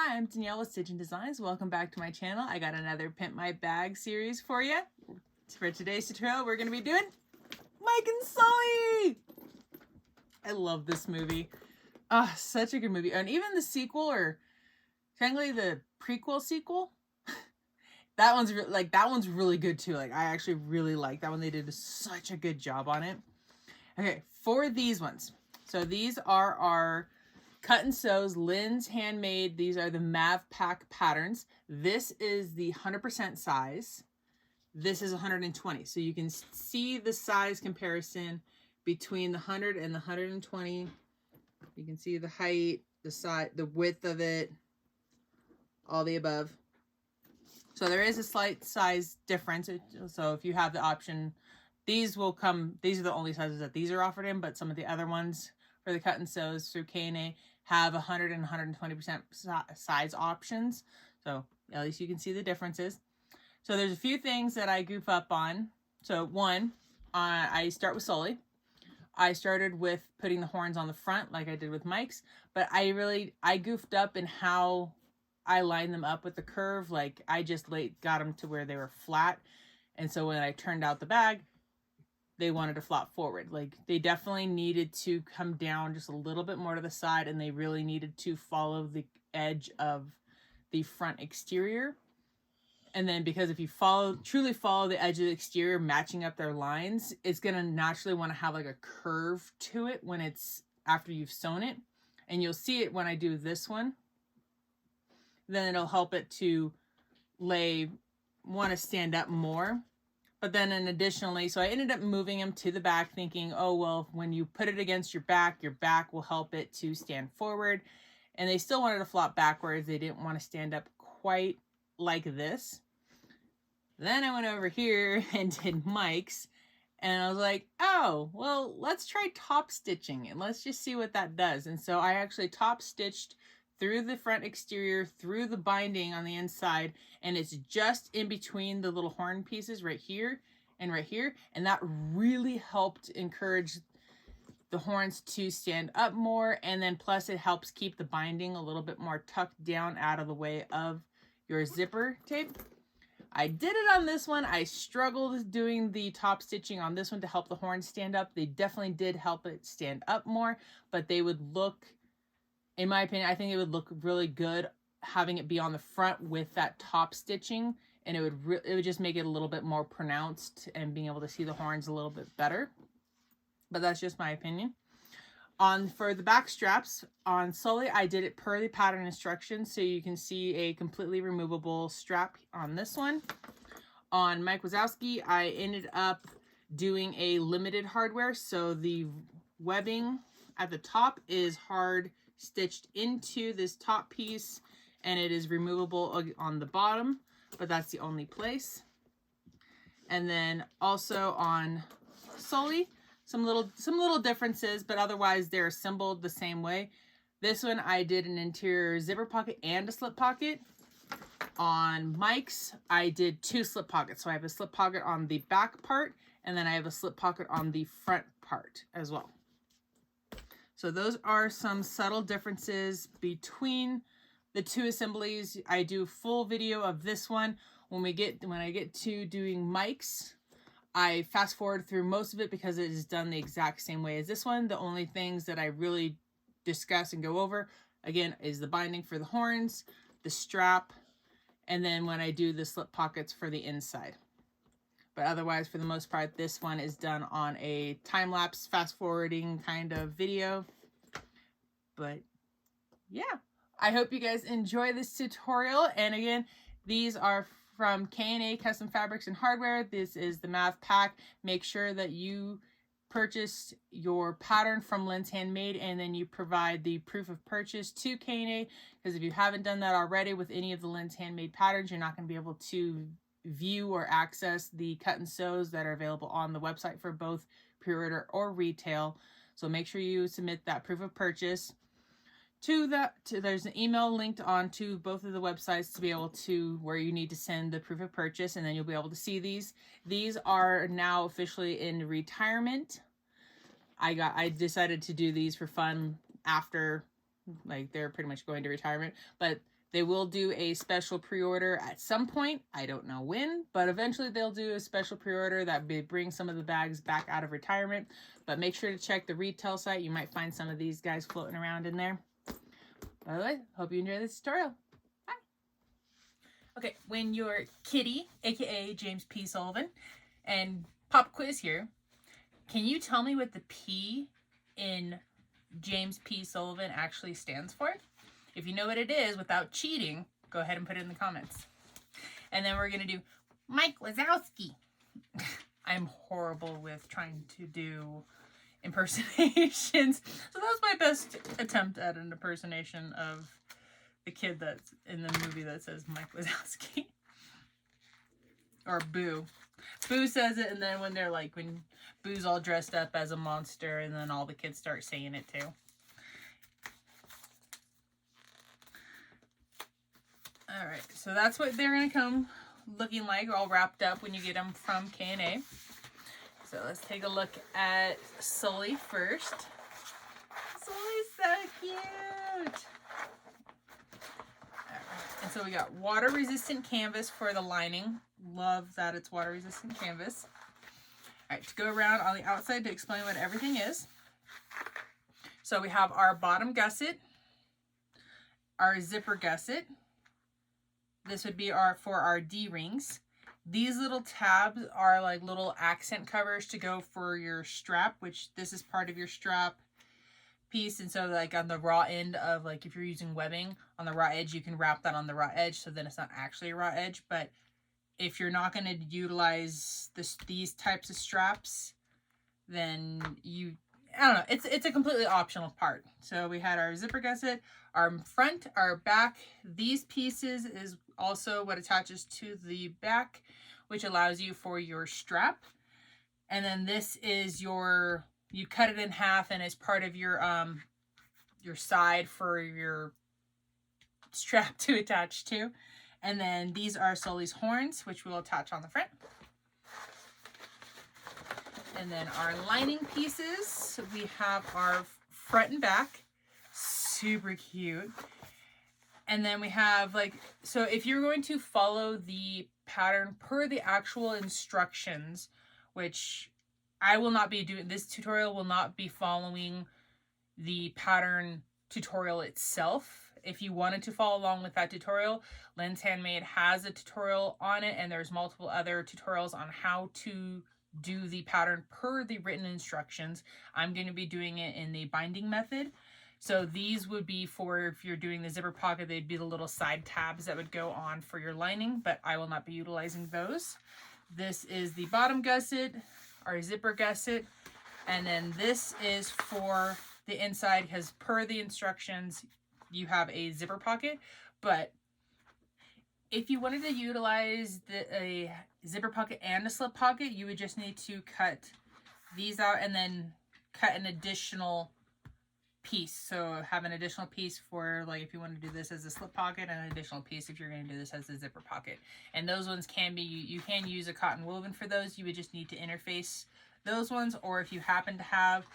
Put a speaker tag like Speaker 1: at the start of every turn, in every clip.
Speaker 1: Hi, I'm Danielle with Stitch and Designs. Welcome back to my channel. I got another Pimp My Bag series for you. For today's tutorial, we're going to be doing Mike and Sulley. I love this movie. Such a good movie. And even the sequel, or technically the prequel sequel, that one's really good too. Like, I actually really like that one. They did such a good job on it. Okay, for these ones. So these are our Cut and Sews, Lynn's Handmade. These are the Mav Pack patterns. This is the 100% size. This is 120. So you can see the size comparison between the 100 and the 120. You can see the height, the size, the width of it, all the above. So there is a slight size difference. So if you have the option, these will come, these are the only sizes that these are offered in, but some of the other ones for the Cut and Sews through K&A have 100 and 120% size options. So at least you can see the differences. So there's a few things that I goof up on. So one, I start with Sulley. I started with putting the horns on the front like I did with Mike's, but I goofed up in how I lined them up with the curve. Like, I just got them to where they were flat. And so when I turned out the bag, they wanted to flop forward. Like, they definitely needed to come down just a little bit more to the side, and they really needed to follow the edge of the front exterior. And then, because if you truly follow the edge of the exterior, matching up their lines, it's gonna naturally want to have like a curve to it when it's after you've sewn it. And you'll see it when I do this one. Then it'll help it to want to stand up more. But then additionally, so I ended up moving them to the back, thinking, oh, well, when you put it against your back will help it to stand forward. And they still wanted to flop backwards. They didn't want to stand up quite like this. Then I went over here and did Mike's. And I was like, oh, well, let's try top stitching and let's just see what that does. And so I actually top stitched through the front exterior, through the binding on the inside, and it's just in between the little horn pieces right here and right here. And that really helped encourage the horns to stand up more. And then plus it helps keep the binding a little bit more tucked down out of the way of your zipper tape. I did it on this one. I struggled doing the top stitching on this one to help the horns stand up. They definitely did help it stand up more, but they would look, in my opinion, I think it would look really good having it be on the front with that top stitching, and it would just make it a little bit more pronounced and being able to see the horns a little bit better. But that's just my opinion. For the back straps on Sulley, I did it per the pattern instructions, so you can see a completely removable strap on this one. On Mike Wazowski, I ended up doing a limited hardware, so the webbing at the top is hard stitched into this top piece, and it is removable on the bottom, but that's the only place. And then also on Sulley, some little differences, but otherwise they're assembled the same way. This one I did an interior zipper pocket and a slip pocket. On Mike's, I did 2 slip pockets. So I have a slip pocket on the back part, and then I have a slip pocket on the front part as well. So those are some subtle differences between the 2 assemblies. I do full video of this one. When I get to doing Mike's, I fast forward through most of it because it is done the exact same way as this one. The only things that I really discuss and go over, again, is the binding for the horns, the strap, and then when I do the slip pockets for the inside. But otherwise, for the most part, this one is done on a time-lapse, fast-forwarding kind of video. But yeah, I hope you guys enjoy this tutorial. And again, these are from K&A Custom Fabrics and Hardware. This is the Mav Pack. Make sure that you purchase your pattern from Lynn's Handmade, and then you provide the proof of purchase to K&A, because if you haven't done that already with any of the Lynn's Handmade patterns, you're not going to be able to view or access the cut and sews that are available on the website for both pre-order or retail. So make sure you submit that proof of purchase there's an email linked onto both of the websites to be able to where you need to send the proof of purchase, and then you'll be able to see these. These are now officially in retirement. I decided to do these for fun after, like, they're pretty much going to retirement, but They will do a special pre-order at some point. I don't know when, but eventually they'll do a special pre-order that brings some of the bags back out of retirement. But make sure to check the retail site. You might find some of these guys floating around in there. By the way, hope you enjoy this tutorial. Bye. Okay, when your kitty, aka James P. Sullivan, and pop quiz here, can you tell me what the P in James P. Sullivan actually stands for? If you know what it is, without cheating, go ahead and put it in the comments. And then we're going to do Mike Wazowski. I'm horrible with trying to do impersonations. So that was my best attempt at an impersonation of the kid that's in the movie that says Mike Wazowski. Or Boo. Boo says it, and then when they're like, when Boo's all dressed up as a monster, and then all the kids start saying it too. Alright, so that's what they're going to come looking like, all wrapped up when you get them from K&A. So let's take a look at Sulley first. Sulley's so cute! Alright, and so we got water-resistant canvas for the lining. Love that it's water-resistant canvas. Alright, to go around on the outside to explain what everything is. So we have our bottom gusset, our zipper gusset. This would be for our D-rings. These little tabs are like little accent covers to go for your strap, which this is part of your strap piece. And so like on the raw end of, like, if you're using webbing on the raw edge, you can wrap that on the raw edge, so then it's not actually a raw edge. But if you're not going to utilize these types of straps, then I don't know, it's a completely optional part. So we had our zipper gusset, our front, our back. These pieces is also what attaches to the back, which allows you for your strap. And then this is you cut it in half, and it's part of your side for your strap to attach to. And then these are Sulley's horns, which we'll attach on the front. And then our lining pieces, we have our front and back, super cute. And then we have, like, so if you're going to follow the pattern per the actual instructions, which I will not be doing, this tutorial will not be following the pattern tutorial itself. If you wanted to follow along with that tutorial, Lynn's Handmade has a tutorial on it, and there's multiple other tutorials on how to do the pattern per the written instructions. I'm going to be doing it in the binding method. So these would be for, if you're doing the zipper pocket, they'd be the little side tabs that would go on for your lining, but I will not be utilizing those. This is the bottom gusset, our zipper gusset, and then this is for the inside, because per the instructions, you have a zipper pocket. But if you wanted to utilize a zipper pocket and a slip pocket, you would just need to cut these out and then cut an additional piece. So have an additional piece for, like, if you want to do this as a slip pocket, and an additional piece if you're going to do this as a zipper pocket. And those ones can be, you can use a cotton woven for those. You would just need to interface those ones, or if you happen to have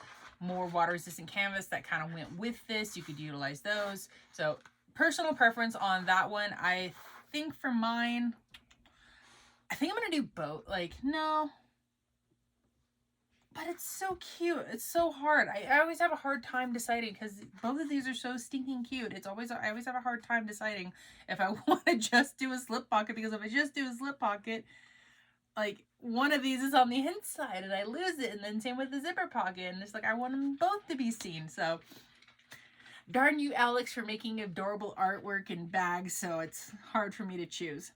Speaker 1: more water resistant canvas that kind of went with this, you could utilize those. So personal preference on that one. I think for mine, I think I'm gonna do both. Like, no, but it's so cute. It's so hard. I always have a hard time deciding, because both of these are so stinking cute. I always have a hard time deciding if I want to just do a slip pocket, because if I just do a slip pocket, like, one of these is on the inside and I lose it, and then same with the zipper pocket, and it's like I want them both to be seen. So darn you, Alex, for making adorable artwork and bags, so it's hard for me to choose.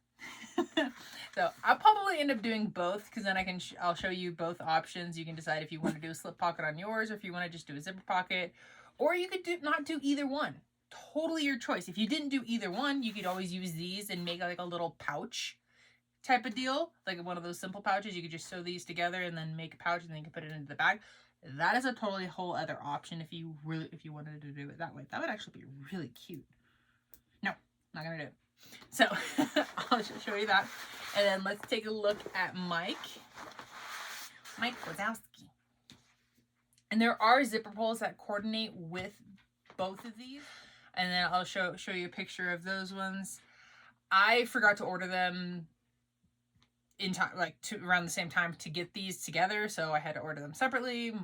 Speaker 1: So I'll probably end up doing both, because then I'll show you both options. You can decide if you want to do a slip pocket on yours, or if you want to just do a zipper pocket, or you could not do either one. Totally your choice. If you didn't do either one, you could always use these and make like a little pouch type of deal, like one of those simple pouches. You could just sew these together and then make a pouch, and then you can put it into the bag. That is a totally whole other option if you wanted to do it that way. That would actually be really cute. No, not gonna do it. So I'll show you that. And then let's take a look at Mike Wazowski. And there are zipper pulls that coordinate with both of these. And then I'll show you a picture of those ones. I forgot to order them in time, like around the same time to get these together, so I had to order them separately.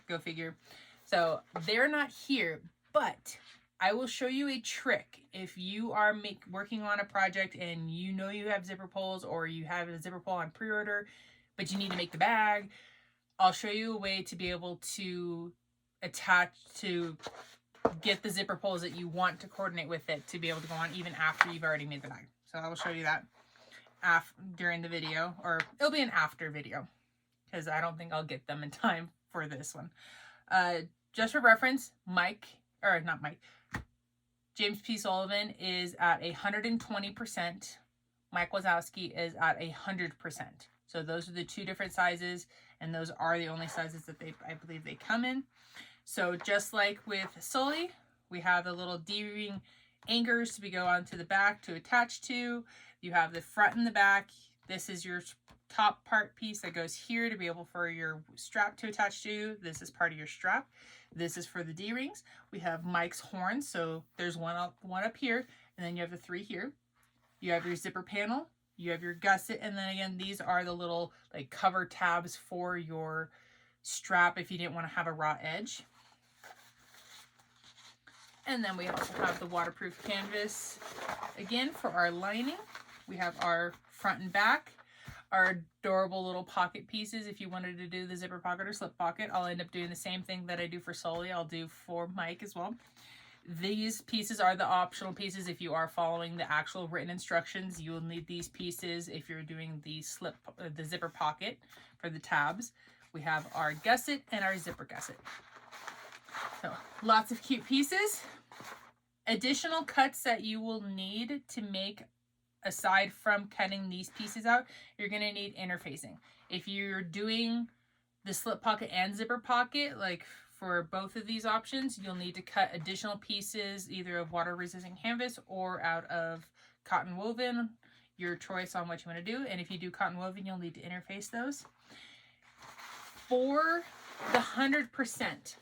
Speaker 1: Go figure. So they're not here, but I will show you a trick. If you are working on a project and you know you have zipper pulls, or you have a zipper pull on pre-order, but you need to make the bag, I'll show you a way to be able to get the zipper pulls that you want to coordinate with it to be able to go on even after you've already made the bag. So I will show you that during the video, or it'll be an after video, because I don't think I'll get them in time for this one. Just for reference, James P. Sullivan is at 120%. Mike Wazowski is at 100%. So those are the two different sizes, and those are the only sizes that I believe they come in. So just like with Sulley, we have the little D-ring anchors to go onto the back to attach to. You have the front and the back. This is your top part piece that goes here to be able for your strap to attach to. This is part of your strap. This is for the D-rings. We have Mike's horns. So there's one up here, and then you have the 3 here. You have your zipper panel. You have your gusset, and then again, these are the little like cover tabs for your strap if you didn't want to have a raw edge. And then we also have the waterproof canvas again for our lining. We have our front and back, our adorable little pocket pieces. If you wanted to do the zipper pocket or slip pocket, I'll end up doing the same thing that I do for Sulley, I'll do for Mike as well. These pieces are the optional pieces. If you are following the actual written instructions, you will need these pieces if you're doing the zipper pocket for the tabs. We have our gusset and our zipper gusset. So lots of cute pieces. Additional cuts that you will need to make, aside from cutting these pieces out, you're going to need interfacing. If you're doing the slip pocket and zipper pocket, like for both of these options, you'll need to cut additional pieces either of water resistant canvas or out of cotton woven, your choice on what you want to do. And if you do cotton woven, you'll need to interface those. For the 100%,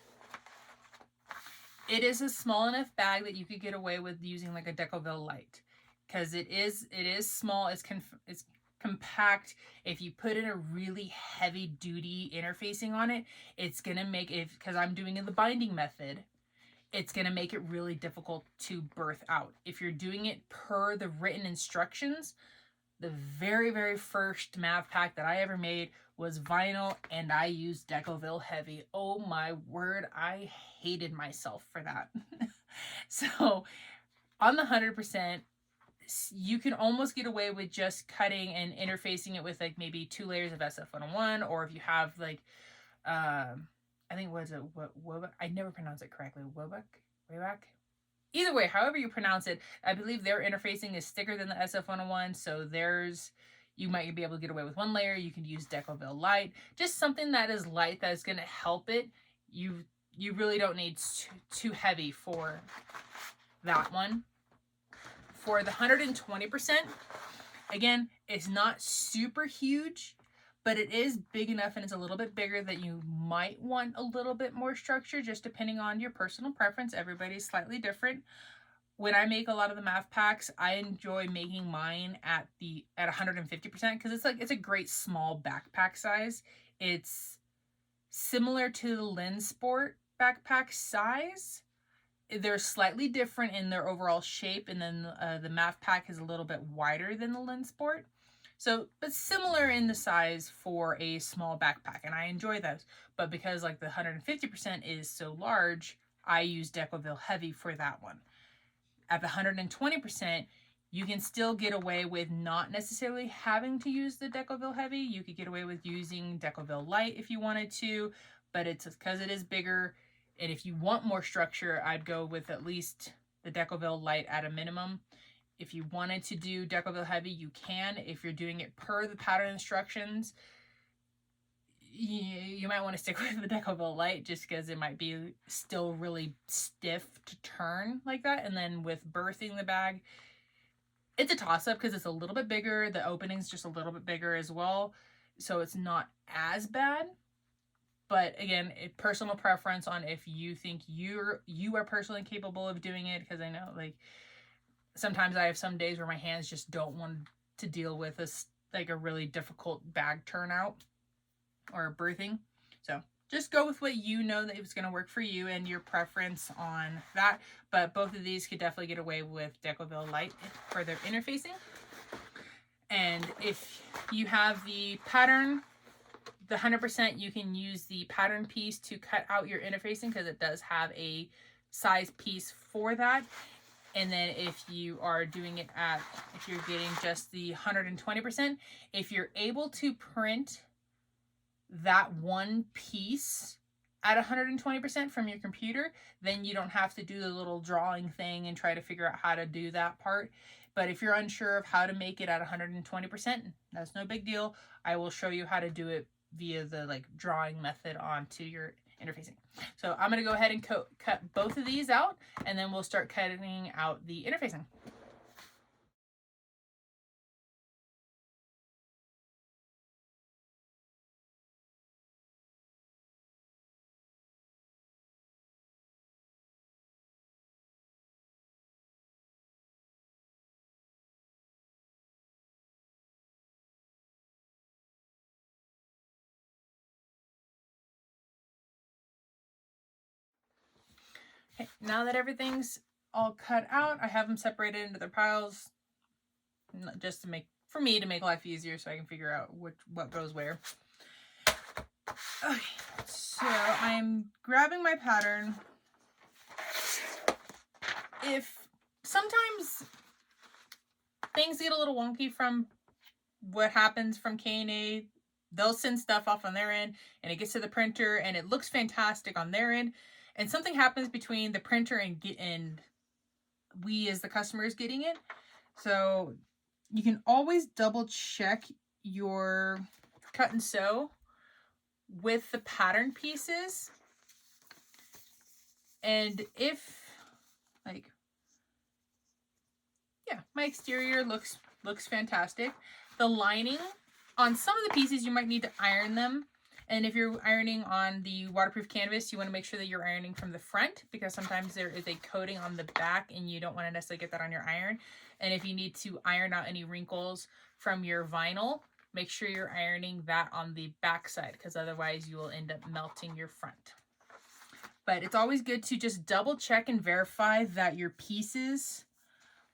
Speaker 1: it is a small enough bag that you could get away with using like a Decoville light, because it is small. It's compact. If you put in a really heavy duty interfacing on it, it's gonna make it, because I'm doing it the binding method, it's gonna make it really difficult to birth out. If you're doing it per the written instructions, the very first Mav pack that I ever made was vinyl, and I used Decoville heavy. Oh my word, I hated myself for that. So on the 100%, you can almost get away with just cutting and interfacing it with like maybe 2 layers of SF101, or if you have like, I think what I never pronounce it correctly. Wayback. Either way, however you pronounce it, I believe their interfacing is thicker than the SF101, so you might be able to get away with 1 layer. You can use Decoville light, just something that is light that is going to help it. You really don't need too heavy for that one. For the 120%, again, it's not super huge, but it is big enough, and it's a little bit bigger that you might want a little bit more structure, just depending on your personal preference. Everybody's slightly different. When I make a lot of the Mav packs, I enjoy making mine at 150%, because it's a great small backpack size. It's similar to the Lens Sport backpack size. They're slightly different in their overall shape, and then the Mav pack is a little bit wider than the Lens Sport. So, but similar in the size for a small backpack, and I enjoy those. But because like the 150% is so large, I use Decoville Heavy for that one. At the 120%, you can still get away with not necessarily having to use the Decoville Heavy. You could get away with using Decoville Light if you wanted to, but it's because it is bigger. And if you want more structure, I'd go with at least the Decoville Light at a minimum. If you wanted to do Decoville Heavy, you can. If you're doing it per the pattern instructions, you might want to stick with the Decoville Light, just because it might be still really stiff to turn like that. And then with birthing the bag, it's a toss-up because it's a little bit bigger. The opening's just a little bit bigger as well, so it's not as bad. But again, personal preference on if you think you are personally capable of doing it, because I know like sometimes I have some days where my hands just don't want to deal with a really difficult bag turnout or birthing. So just go with what you know that it's going to work for you and your preference on that. But both of these could definitely get away with Decoville Light for their interfacing. And if you have the pattern, the 100%, you can use the pattern piece to cut out your interfacing because it does have a size piece for that. And then if you are doing it if you're getting just the 120%, if you're able to print that one piece at 120% from your computer, then you don't have to do the little drawing thing and try to figure out how to do that part. But if you're unsure of how to make it at 120%, that's no big deal. I will show you how to do it via the drawing method onto your interfacing. So I'm going to go ahead and cut both of these out, and then we'll start cutting out the interfacing. Okay, now that everything's all cut out, I have them separated into their piles just to for me to make life easier so I can figure out what goes where. Okay, so I'm grabbing my pattern. If sometimes things get a little wonky from what happens from K&A, they'll send stuff off on their end and it gets to the printer and it looks fantastic on their end, and something happens between the printer and we as the customers getting it. So you can always double check your cut and sew with the pattern pieces. And if my exterior looks fantastic. The lining on some of the pieces, you might need to iron them. And if you're ironing on the waterproof canvas, you want to make sure that you're ironing from the front, because sometimes there is a coating on the back and you don't want to necessarily get that on your iron. And if you need to iron out any wrinkles from your vinyl, make sure you're ironing that on the back side, because otherwise you will end up melting your front. But it's always good to just double check and verify that your pieces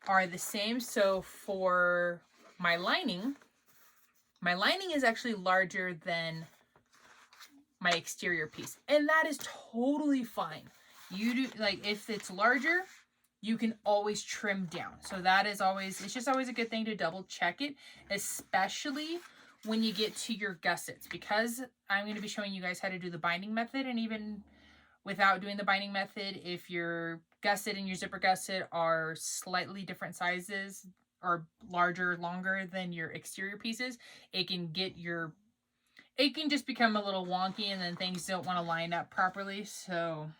Speaker 1: are the same. So for my lining is actually larger than my exterior piece, and that is totally fine. You do, if it's larger, you can always trim down. So that is it's just always a good thing to double check it, especially when you get to your gussets, because I'm going to be showing you guys how to do the binding method. And even without doing the binding method, if your gusset and your zipper gusset are slightly different sizes, or larger, longer than your exterior pieces, it can just become a little wonky, and then things don't want to line up properly. So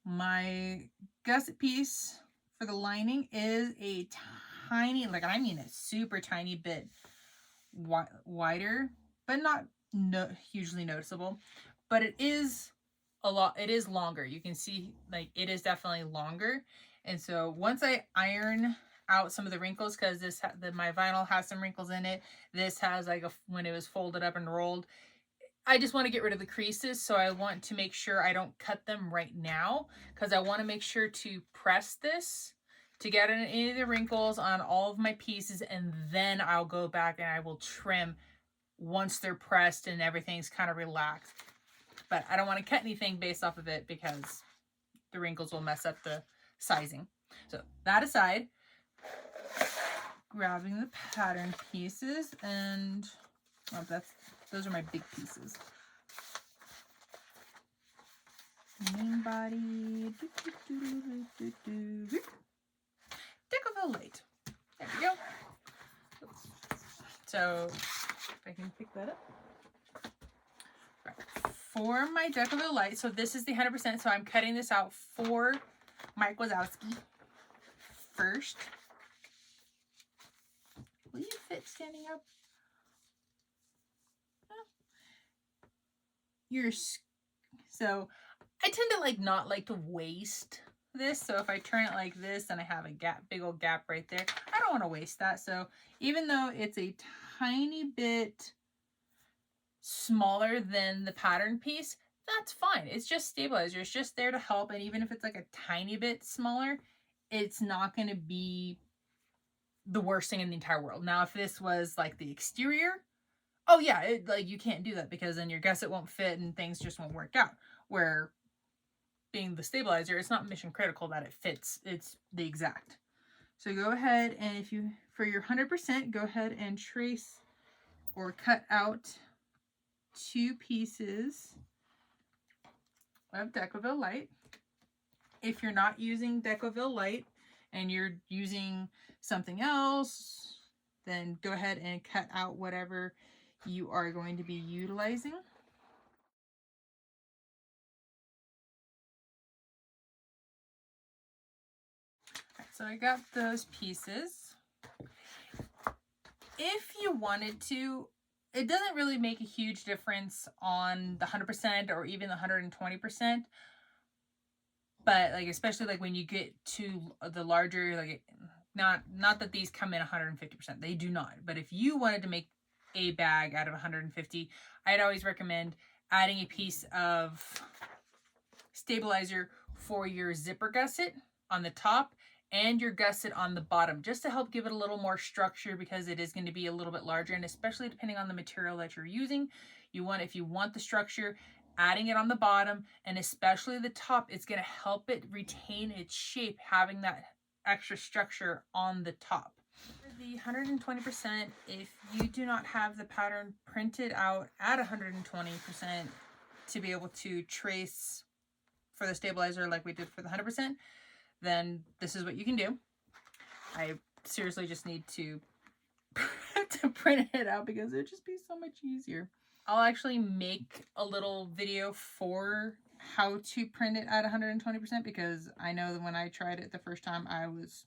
Speaker 1: my gusset piece for the lining is a tiny, a super tiny bit wider, but not hugely noticeable. But it is longer. You can see it is definitely longer. And so once I iron out some of the wrinkles, because my vinyl has some wrinkles in it, this has when it was folded up and rolled, I just want to get rid of the creases. So I want to make sure I don't cut them right now, because I want to make sure to press this to get any of the wrinkles on all of my pieces, and then I'll go back and I will trim once they're pressed and everything's kind of relaxed. But I don't want to cut anything based off of it, because the wrinkles will mess up the sizing. So that aside, grabbing the pattern pieces, and those are my big pieces. Main body, Decoville Light. There we go. So if I can pick that up. For my Decoville Light, so this is the 100%, so I'm cutting this out for Mike Wazowski first. Will you fit standing up? so I tend to like not like to waste this. So if I turn it like this and I have a gap, big old gap right there, I don't want to waste that. So even though it's a tiny bit smaller than the pattern piece, that's fine. It's just stabilizer. It's just there to help. And even if it's like a tiny bit smaller, it's not going to be the worst thing in the entire world. Now, if this was like the exterior, oh yeah, like you can't do that because then your gusset won't fit and things just won't work out. Where being the stabilizer, it's not mission critical that it fits. It's the exact. So go ahead and if you, for your 100%, go ahead and trace or cut out 2 pieces of Decoville Light. If you're not using Decoville Light and you're using something else, then go ahead and cut out whatever you are going to be utilizing. So I got those pieces. If you wanted to, it doesn't really make a huge difference on the 100% or even the 120%. But like, especially like when you get to the larger, like not that these come in 150%, they do not. But if you wanted to make a bag out of 150, I'd always recommend adding a piece of stabilizer for your zipper gusset on the top and your gusset on the bottom, just to help give it a little more structure because it is going to be a little bit larger, and especially depending on the material that you're using, if you want the structure, adding it on the bottom and especially the top, it's going to help it retain its shape, having that extra structure on the top. For the 120%, if you do not have the pattern printed out at 120% to be able to trace for the stabilizer like we did for the 100%, then this is what you can do. I seriously just need to print it out because it would just be so much easier. I'll actually make a little video for how to print it at 120% because I know that when I tried it the first time, I was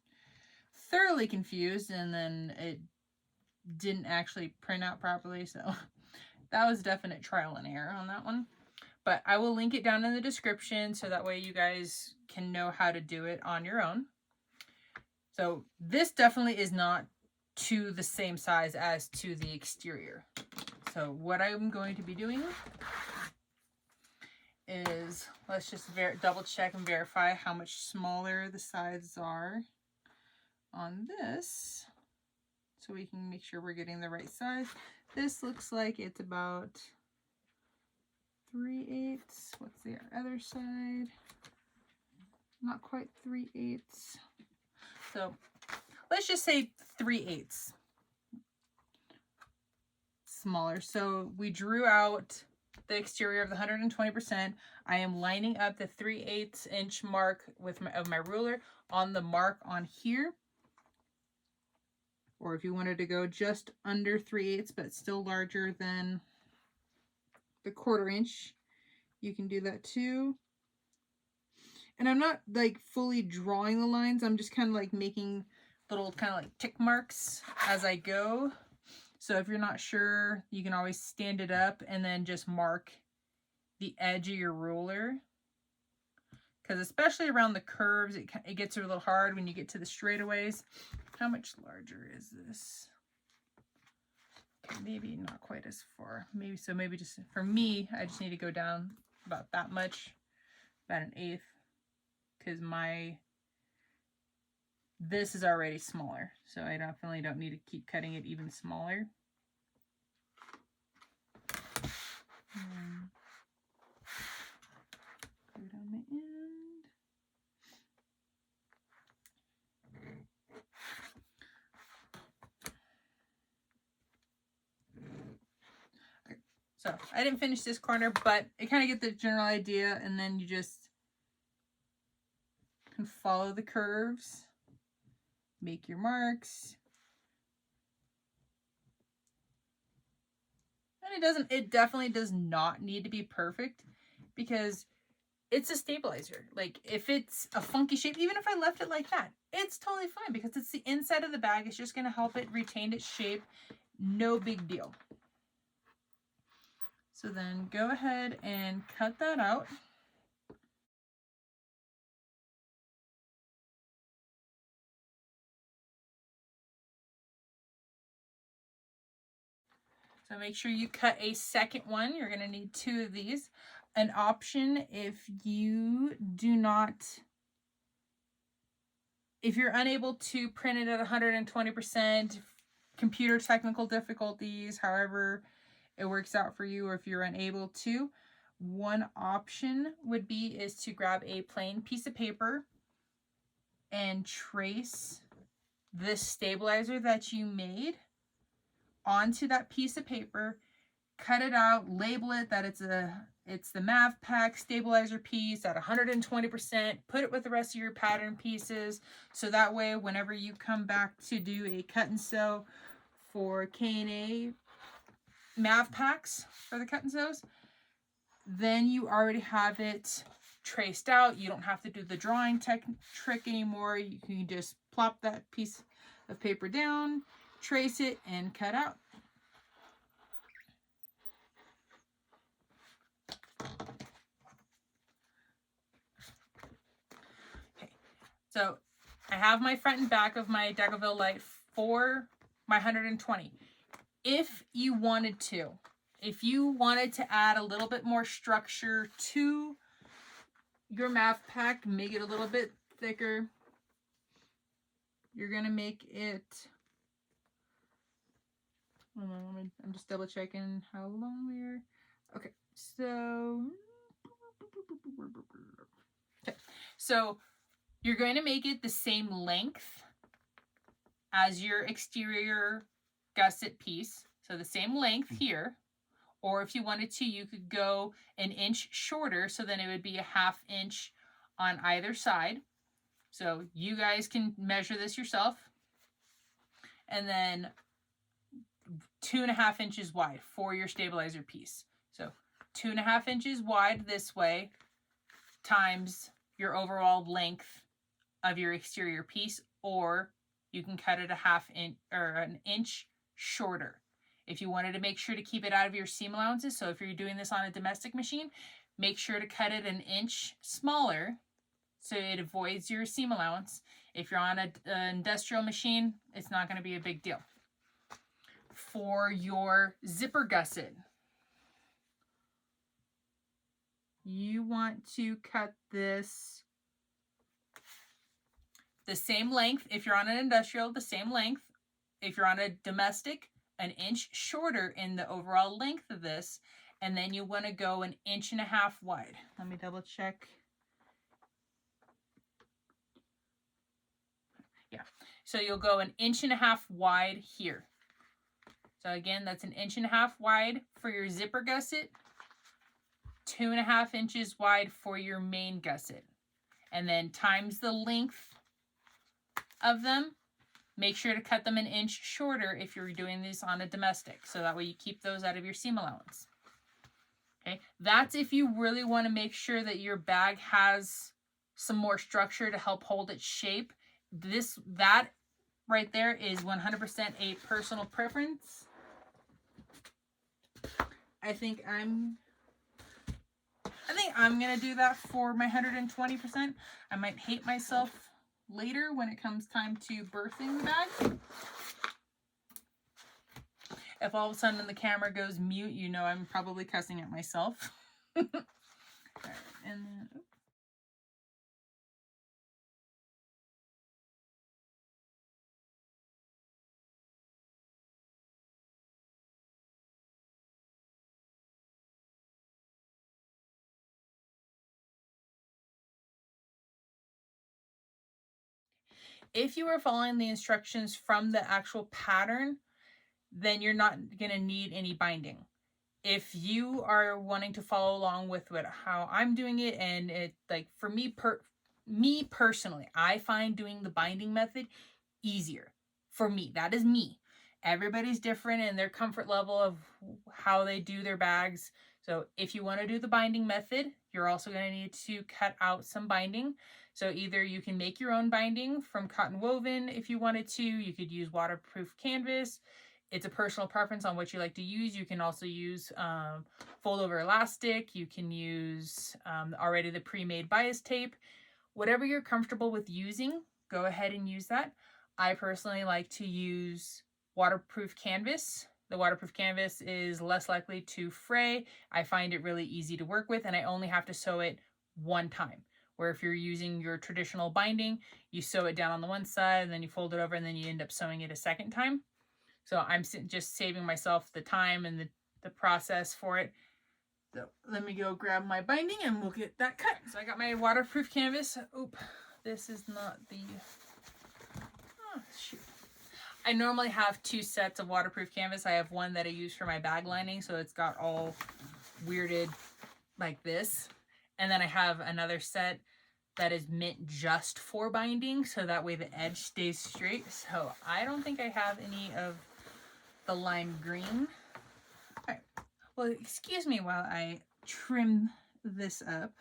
Speaker 1: thoroughly confused and then it didn't actually print out properly. So that was definite trial and error on that one. But I will link it down in the description so that way you guys can know how to do it on your own. So this definitely is not to the same size as to the exterior. So what I'm going to be doing is, let's just double check and verify how much smaller the sides are on this so we can make sure we're getting the right size. This looks like it's about 3/8. What's the other side? Not quite 3/8. So let's just say 3/8 smaller. So we drew out the exterior of the 120%. I am lining up the 3/8 inch mark with my ruler on the mark on here. Or if you wanted to go just under 3/8 but still larger than the 1/4 inch, you can do that too. And I'm not like fully drawing the lines, I'm just kind of like making little kind of like tick marks as I go. So if you're not sure, you can always stand it up and then just mark the edge of your ruler, because especially around the curves, it gets a little hard when you get to the straightaways. How much larger is this? Maybe not quite as far. Maybe just for me, I just need to go down about that much, about 1/8, because this is already smaller, so I definitely don't need to keep cutting it even smaller. Go down my end. So I didn't finish this corner, but I kind of get the general idea, and then you just can follow the curves, make your marks. And it definitely does not need to be perfect because it's a stabilizer. Like if it's a funky shape, even if I left it like that, it's totally fine because it's the inside of the bag. It's just going to help it retain its shape. No big deal. So then go ahead and cut that out. So make sure you cut a second one. You're gonna need 2 of these. An option if you do not, if you're unable to print it at 120%, computer technical difficulties, however it works out for you, or if you're unable to, one option would be is to grab a plain piece of paper and trace this stabilizer that you made onto that piece of paper, cut it out, label it that it's the Mav Packs stabilizer piece at 120%, put it with the rest of your pattern pieces, so that way whenever you come back to do a cut and sew for K&A Mav Packs for the cut and sews, then you already have it traced out. You don't have to do the drawing trick anymore. You can just plop that piece of paper down, trace it, and cut out. Okay, so I have my front and back of my Decouville light for my 120. If you wanted to add a little bit more structure to your Mav Pack, make it a little bit thicker, you're gonna make it, hold on, I'm just double checking how long we're, okay, so you're going to make it the same length as your exterior gusset piece, so the same length here, or if you wanted to, you could go an inch shorter, so then it would be a 1/2 inch on either side. So you guys can measure this yourself. And then 2.5 inches wide for your stabilizer piece. So 2.5 inches wide this way times your overall length of your exterior piece, or you can cut it a 1/2 inch or an inch shorter. If you wanted to make sure to keep it out of your seam allowances, so if you're doing this on a domestic machine, make sure to cut it an inch smaller so it avoids your seam allowance. If you're on an industrial machine, it's not going to be a big deal. For your zipper gusset, you want to cut this the same length. If you're on an industrial, the same length. If you're on a domestic, an inch shorter in the overall length of this, and then you want to go 1.5 inches wide. Let me double check. Yeah, so you'll go 1.5 inches wide here. So again, that's 1.5 inches wide for your zipper gusset, 2.5 inches wide for your main gusset, and then times the length of them. Make sure to cut them 1 inch shorter if you're doing this on a domestic, so that way you keep those out of your seam allowance. Okay, that's if you really want to make sure that your bag has some more structure to help hold its shape. That right there is 100% a personal preference. I think I'm gonna do that for my 120%. I might hate myself later when it comes time to birthing the bag. If all of a sudden the camera goes mute, you know I'm probably cussing at myself. Right, and then, oops. If you are following the instructions from the actual pattern, then you're not going to need any binding. If you are wanting to follow along with how I'm doing it, and it, like, for me personally, I find doing the binding method easier. For me, that is me. Everybody's different in their comfort level of how they do their bags. So if you want to do the binding method, you're also going to need to cut out some binding. So either you can make your own binding from cotton woven if you wanted to. You could use waterproof canvas. It's a personal preference on what you like to use. You can also use fold over elastic. You can use already the pre-made bias tape. Whatever you're comfortable with using, go ahead and use that. I personally like to use waterproof canvas. The waterproof canvas is less likely to fray. I find it really easy to work with, and I only have to sew it one time. Where if you're using your traditional binding, you sew it down on the one side, and then you fold it over, and then you end up sewing it a second time. So I'm just saving myself the time and the process for it. So let me go grab my binding and we'll get that cut. So I got my waterproof canvas. Oop, this is not the, oh shoot. I normally have 2 sets of waterproof canvas. I have one that I use for my bag lining, so it's got all weirded like this. And then I have another set that is meant just for binding, so that way the edge stays straight. So I don't think I have any of the lime green. All right. Well, excuse me while I trim this up.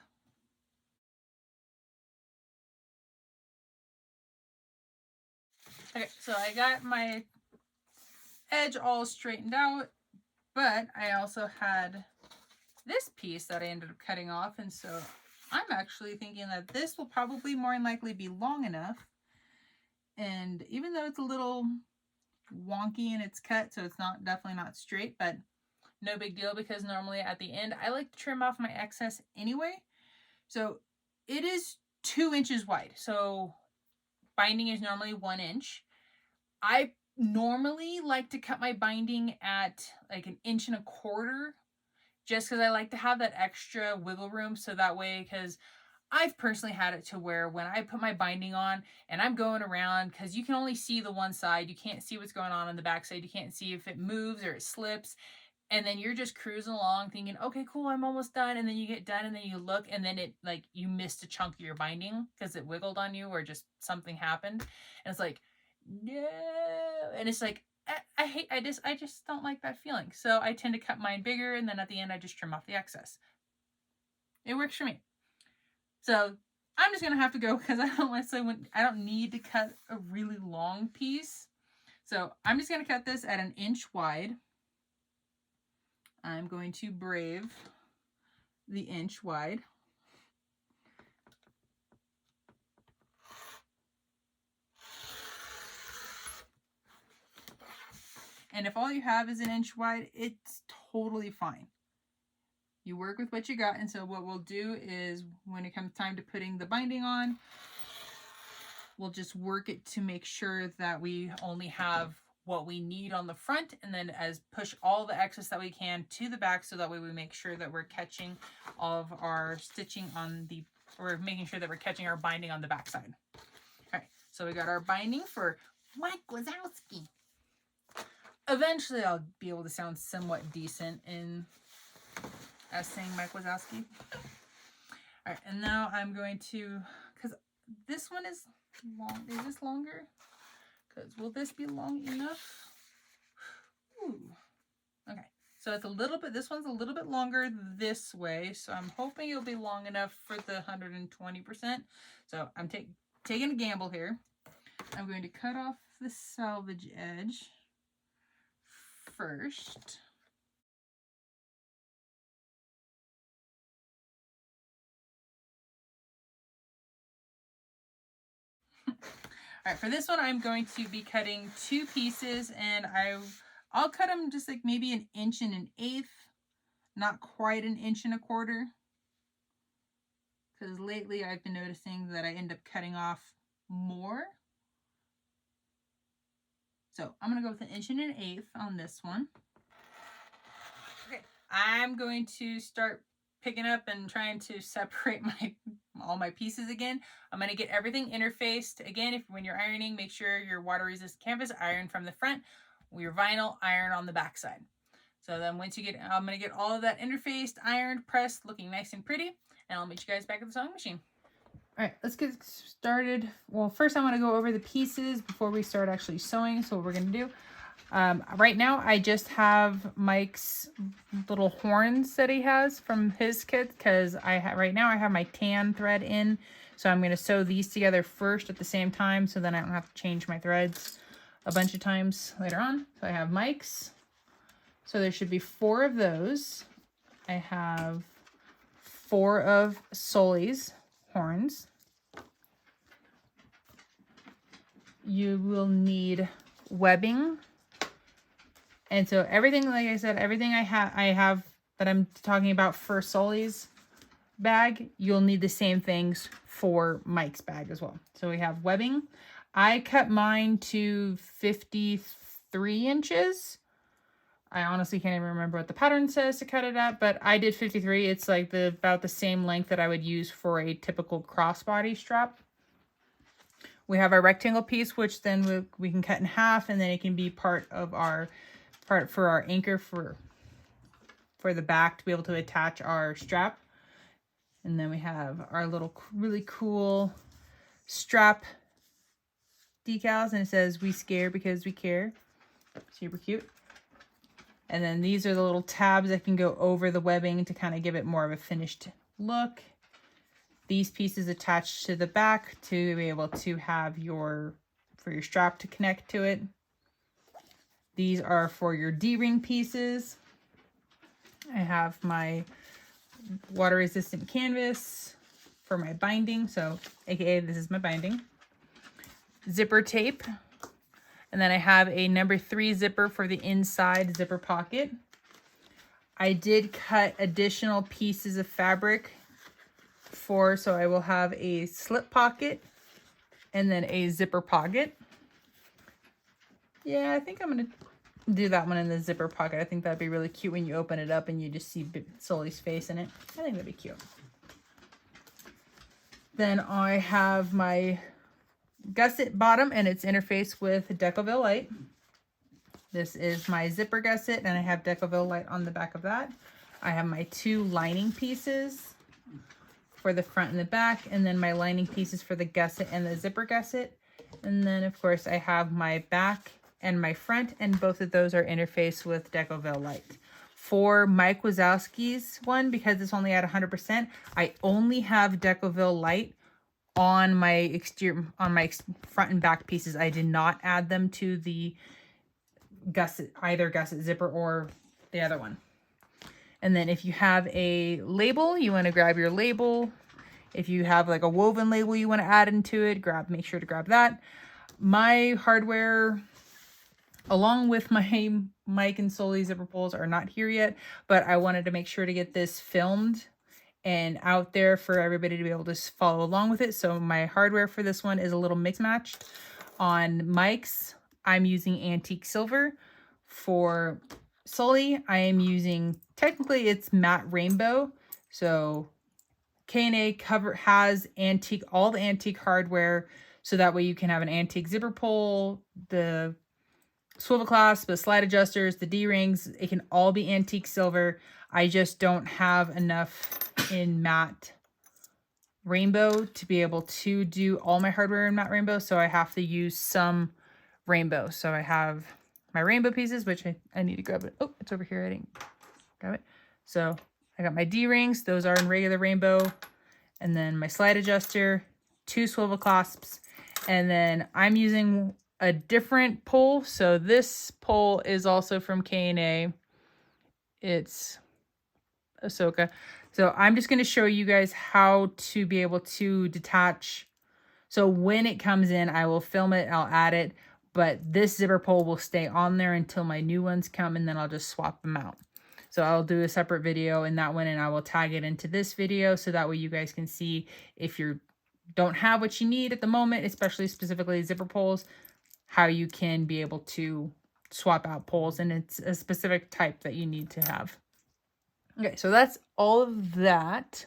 Speaker 1: Okay, so I got my edge all straightened out, but I also had this piece that I ended up cutting off, and so I'm actually thinking that this will probably more than likely be long enough. And even though it's a little wonky in its cut, so it's not definitely not straight, but no big deal, because normally at the end I like to trim off my excess anyway. So it is 2 inches wide. So binding is normally 1 inch. I normally like to cut my binding at like 1.25 inches, just because I like to have that extra wiggle room, so that way, because I've personally had it to where when I put my binding on and I'm going around, because you can only see the one side, you can't see what's going on the back side, you can't see if it moves or it slips, and then you're just cruising along thinking, okay, cool, I'm almost done, and then you get done and then you look and then it, like, you missed a chunk of your binding because it wiggled on you or just something happened, and it's like, no, and it's like, I just don't like that feeling. So I tend to cut mine bigger, and then at the end I just trim off the excess. It works for me. So I'm just gonna have to go, because I don't need to cut a really long piece. So I'm just gonna cut this at 1 inch wide. I'm going to brave the 1 inch wide. And if all you have is 1 inch wide, it's totally fine. You work with what you got. And so what we'll do is when it comes time to putting the binding on, we'll just work it to make sure that we only have what we need on the front, and then push all the excess that we can to the back, so that way we make sure that we're catching all of our stitching or making sure that we're catching our binding on the back side. All right, so we got our binding for Mike Wazowski. Eventually I'll be able to sound somewhat decent in as saying Mike Wazowski. All right, and now I'm going to, because this one is long. Is this longer? Because will this be long enough? Ooh. Okay, so it's a little bit, this one's a little bit longer this way, so I'm hoping it'll be long enough for the 120%. So I'm taking a gamble here. I'm going to cut off the selvage edge first. All right, for this one, I'm going to be cutting 2 pieces, and I'll cut them just like maybe 1 1/8 inches, not quite 1 1/4 inches. Because lately I've been noticing that I end up cutting off more. So I'm going to go with 1 1/8 inches on this one. Okay, I'm going to start picking up and trying to separate all my pieces again. I'm going to get everything interfaced. Again, when you're ironing, make sure your water resistant canvas, iron from the front, your vinyl, iron on the back side. So then once you I'm going to get all of that interfaced, ironed, pressed, looking nice and pretty, and I'll meet you guys back at the sewing machine. All right, let's get started. Well, first I want to go over the pieces before we start actually sewing. So what we're going to do, right now I just have Mike's little horns that he has from his kit, because right now I have my tan thread in, so I'm going to sew these together first at the same time, so then I don't have to change my threads. a bunch of times later on. So I have Mike's. So there should be 4 of those. I have 4 of Sulley's horns. You will need webbing. And so everything, like I said, everything I have that I'm talking about for Sulley's bag, you'll need the same things for Mike's bag as well. So we have webbing. I cut mine to 53 inches. I honestly can't even remember what the pattern says to cut it at, but I did 53. It's like about the same length that I would use for a typical crossbody strap. We have our rectangle piece, which then we can cut in half, and then it can be part for our anchor for the back to be able to attach our strap. And then we have our little really cool strap decals, and it says "We scare because we care." Super cute. And then these are the little tabs that can go over the webbing to kind of give it more of a finished look. These pieces attached to the back to be able to have for your strap to connect to it. These are for your D-ring pieces. I have my water resistant canvas for my binding. So AKA this is my binding. Zipper tape. And then I have a number 3 zipper for the inside zipper pocket. I did cut additional pieces of fabric so I will have a slip pocket and then a zipper pocket. Yeah, I think I'm going to do that one in the zipper pocket. I think that'd be really cute when you open it up and you just see Sulley's face in it. I think that'd be cute. Then I have my gusset bottom, and it's interfaced with Decoville light. This is my zipper gusset, and I have Decoville light on the back of that. I have my 2 lining pieces for the front and the back, and then my lining pieces for the gusset and the zipper gusset. And then of course I have my back and my front, and both of those are interfaced with Decoville light. For Mike Wazowski's one, because it's only at 100%, I only have Decoville light on my exterior, on my front and back pieces. I did not add them to the gusset, either gusset zipper or the other one. And then if you have a label, you want to grab your label. If you have like a woven label you want to add into it, make sure to grab that. My hardware, along with my Mike and Sulley zipper pulls, are not here yet, but I wanted to make sure to get this filmed and out there for everybody to be able to follow along with it. So my hardware for this one is a little mix matched. On Mike's, I'm using antique silver. For Sulley, I am using, technically it's matte rainbow. So K&A has all the antique hardware, so that way you can have an antique zipper pull, the swivel clasp, the slide adjusters, the D-rings. It can all be antique silver. I just don't have enough in matte rainbow to be able to do all my hardware in matte rainbow, so I have to use some rainbow. So I have my rainbow pieces, which I need to grab it. Oh, it's over here. I didn't grab it. So I got my D-rings. Those are in regular rainbow. And then my slide adjuster, 2 swivel clasps. And then I'm using a different pull. So this pull is also from K&A. It's Ahsoka. So I'm just going to show you guys how to be able to detach. So when it comes in, I will film it, I'll add it, but this zipper pull will stay on there until my new ones come, and then I'll just swap them out. So I'll do a separate video in that one, and I will tag it into this video, so that way you guys can see if you don't have what you need at the moment, especially specifically zipper pulls, how you can be able to swap out pulls, and it's a specific type that you need to have. Okay, so that's all of that.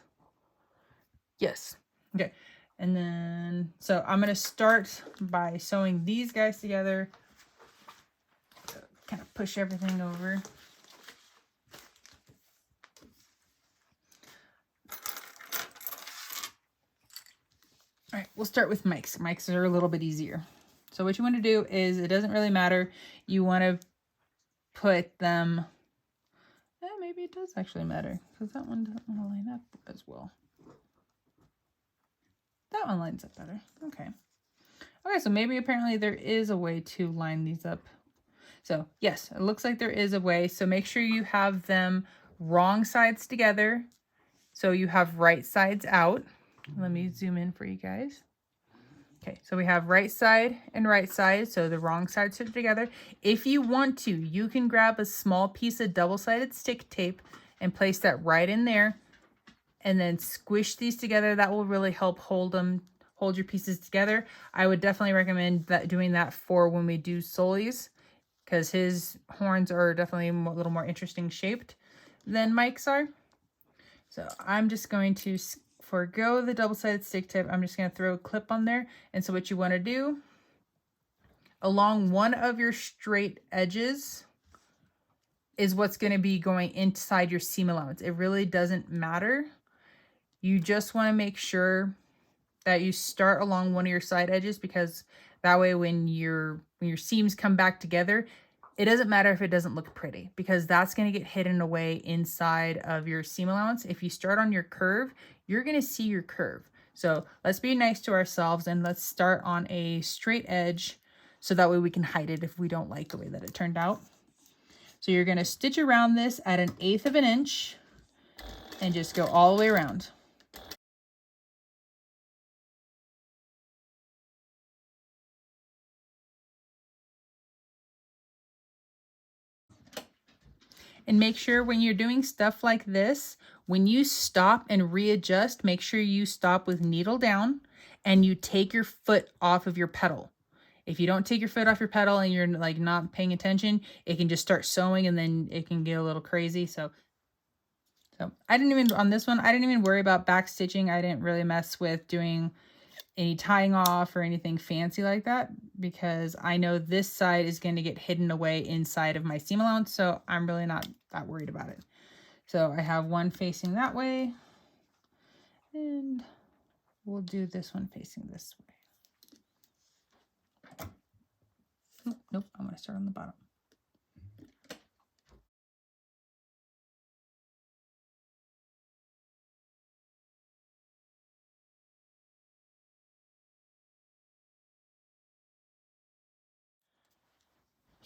Speaker 1: Yes. Okay. And then, so I'm going to start by sewing these guys together. So kind of push everything over. All right, we'll start with Mike's. Mike's are a little bit easier. So what you want to do is, it doesn't really matter. You want to put them, maybe it does actually matter, because that one doesn't want to line up as well. That one lines up better. Okay. Okay, so maybe apparently there is a way to line these up. So yes, it looks like there is a way. So make sure you have them wrong sides together. So you have right sides out. Let me zoom in for you guys. Okay, so we have right side and right side. So the wrong sides are together. If you want to, you can grab a small piece of double-sided stick tape and place that right in there and then squish these together. That will really help hold your pieces together. I would definitely recommend doing that for when we do Sulley's, because his horns are definitely a little more interesting shaped than Mike's are. So I'm just going to forego the double-sided stick tape. I'm just going to throw a clip on there. And so what you want to do, along one of your straight edges is what's going to be going inside your seam allowance. It really doesn't matter. You just want to make sure that you start along one of your side edges, because that way when your seams come back together, it doesn't matter if it doesn't look pretty, because that's going to get hidden away inside of your seam allowance. If you start on your curve, you're going to see your curve. So let's be nice to ourselves and let's start on a straight edge, so that way we can hide it if we don't like the way that it turned out. So you're going to stitch around this at 1/8 of an inch and just go all the way around. And make sure when you're doing stuff like this, when you stop and readjust, make sure you stop with needle down and you take your foot off of your pedal. If you don't take your foot off your pedal and you're like not paying attention, it can just start sewing and then it can get a little crazy. So I didn't even, on this one, I didn't even worry about back stitching. I didn't really mess with doing any tying off or anything fancy like that, because I know this side is going to get hidden away inside of my seam allowance, so I'm really not that worried about it. So I have one facing that way, and we'll do this one facing this way. Nope, I'm going to start on the bottom.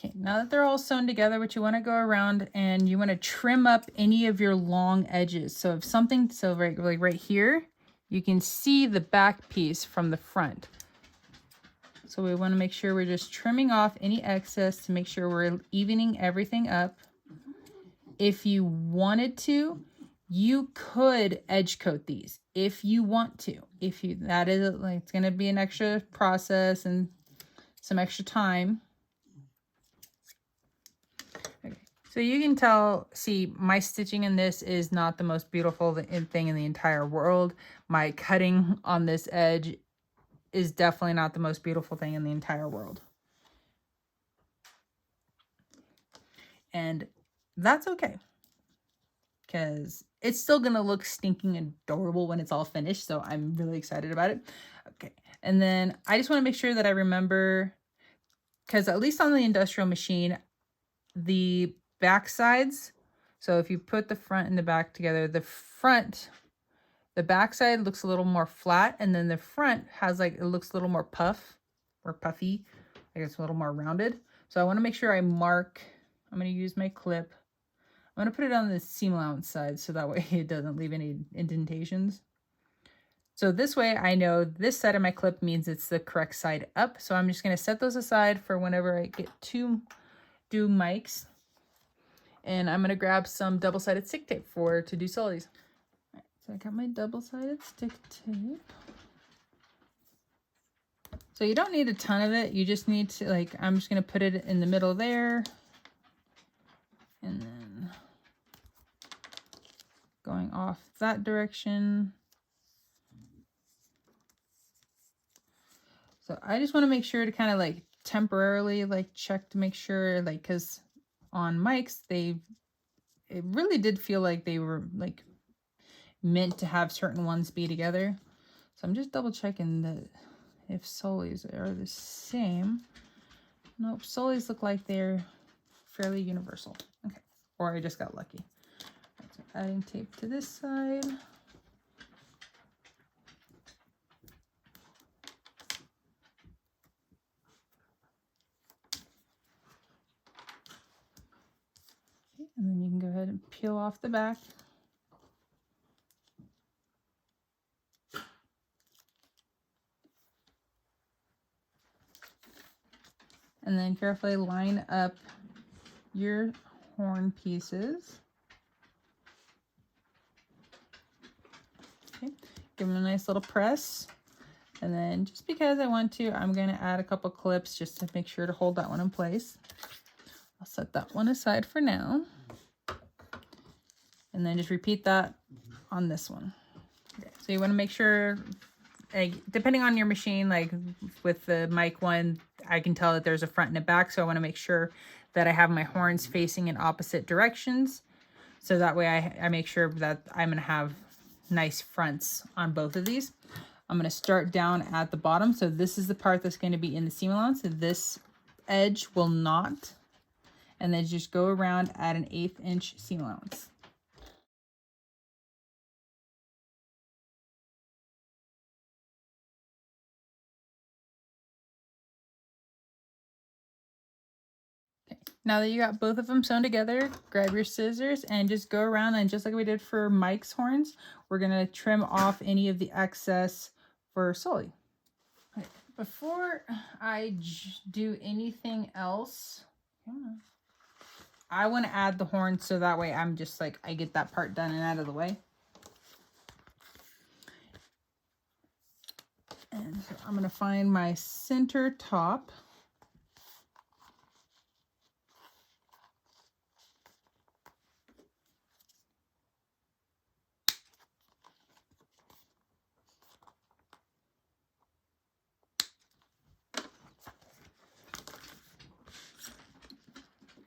Speaker 1: Okay, now that they're all sewn together, what you want to go around and you want to trim up any of your long edges. So if something, so right here, you can see the back piece from the front. So we want to make sure we're just trimming off any excess to make sure we're evening everything up. If you wanted to, you could edge coat these if you want to. That is like, it's going to be an extra process and some extra time. So you can tell, see, my stitching in this is not the most beautiful thing in the entire world. My cutting on this edge is definitely not the most beautiful thing in the entire world. And that's okay, because it's still going to look stinking adorable when it's all finished. So I'm really excited about it. Okay. And then I just want to make sure that I remember, because at least on the industrial machine, the back sides, so if you put the front and the back together, the back side looks a little more flat, and then the front has like, it looks a little more puffy, I guess a little more rounded. So I want to make sure I mark, I'm going to use my clip. I'm going to put it on the seam allowance side so that way it doesn't leave any indentations. So this way I know this side of my clip means it's the correct side up. So I'm just going to set those aside for whenever I get to do Mike's. And I'm going to grab some double-sided stick tape to do Sulley's. Right, so I got my double-sided stick tape. So you don't need a ton of it. You just need to, like, I'm just going to put it in the middle there. And then going off that direction. So I just want to make sure to kind of like temporarily like check to make sure, like, because on Mike's, it really did feel like they were like meant to have certain ones be together. So I'm just double checking that if Sulley's are the same. Nope, Sulley's look like they're fairly universal. Okay, or I just got lucky. Right, so adding tape to this side. peel off the back. And then carefully line up your horn pieces. Okay, give them a nice little press. And then just because I want to, I'm going to add a couple clips just to make sure to hold that one in place. I'll set that one aside for now. And then just repeat that on this one. Okay, so you want to make sure, depending on your machine, like with the Mike one, I can tell that there's a front and a back. So I want to make sure that I have my horns facing in opposite directions. So that way I make sure that I'm going to have nice fronts on both of these. I'm going to start down at the bottom. So this is the part that's going to be in the seam allowance. So this edge will not. And then just go around at an 1/8 inch seam allowance. Okay. Now that you got both of them sewn together, grab your scissors and just go around, and just like we did for Mike's horns, we're going to trim off any of the excess for Sulley. Okay. Before I do anything else, I want to add the horns so that way I'm just like, I get that part done and out of the way. And so I'm going to find my center top.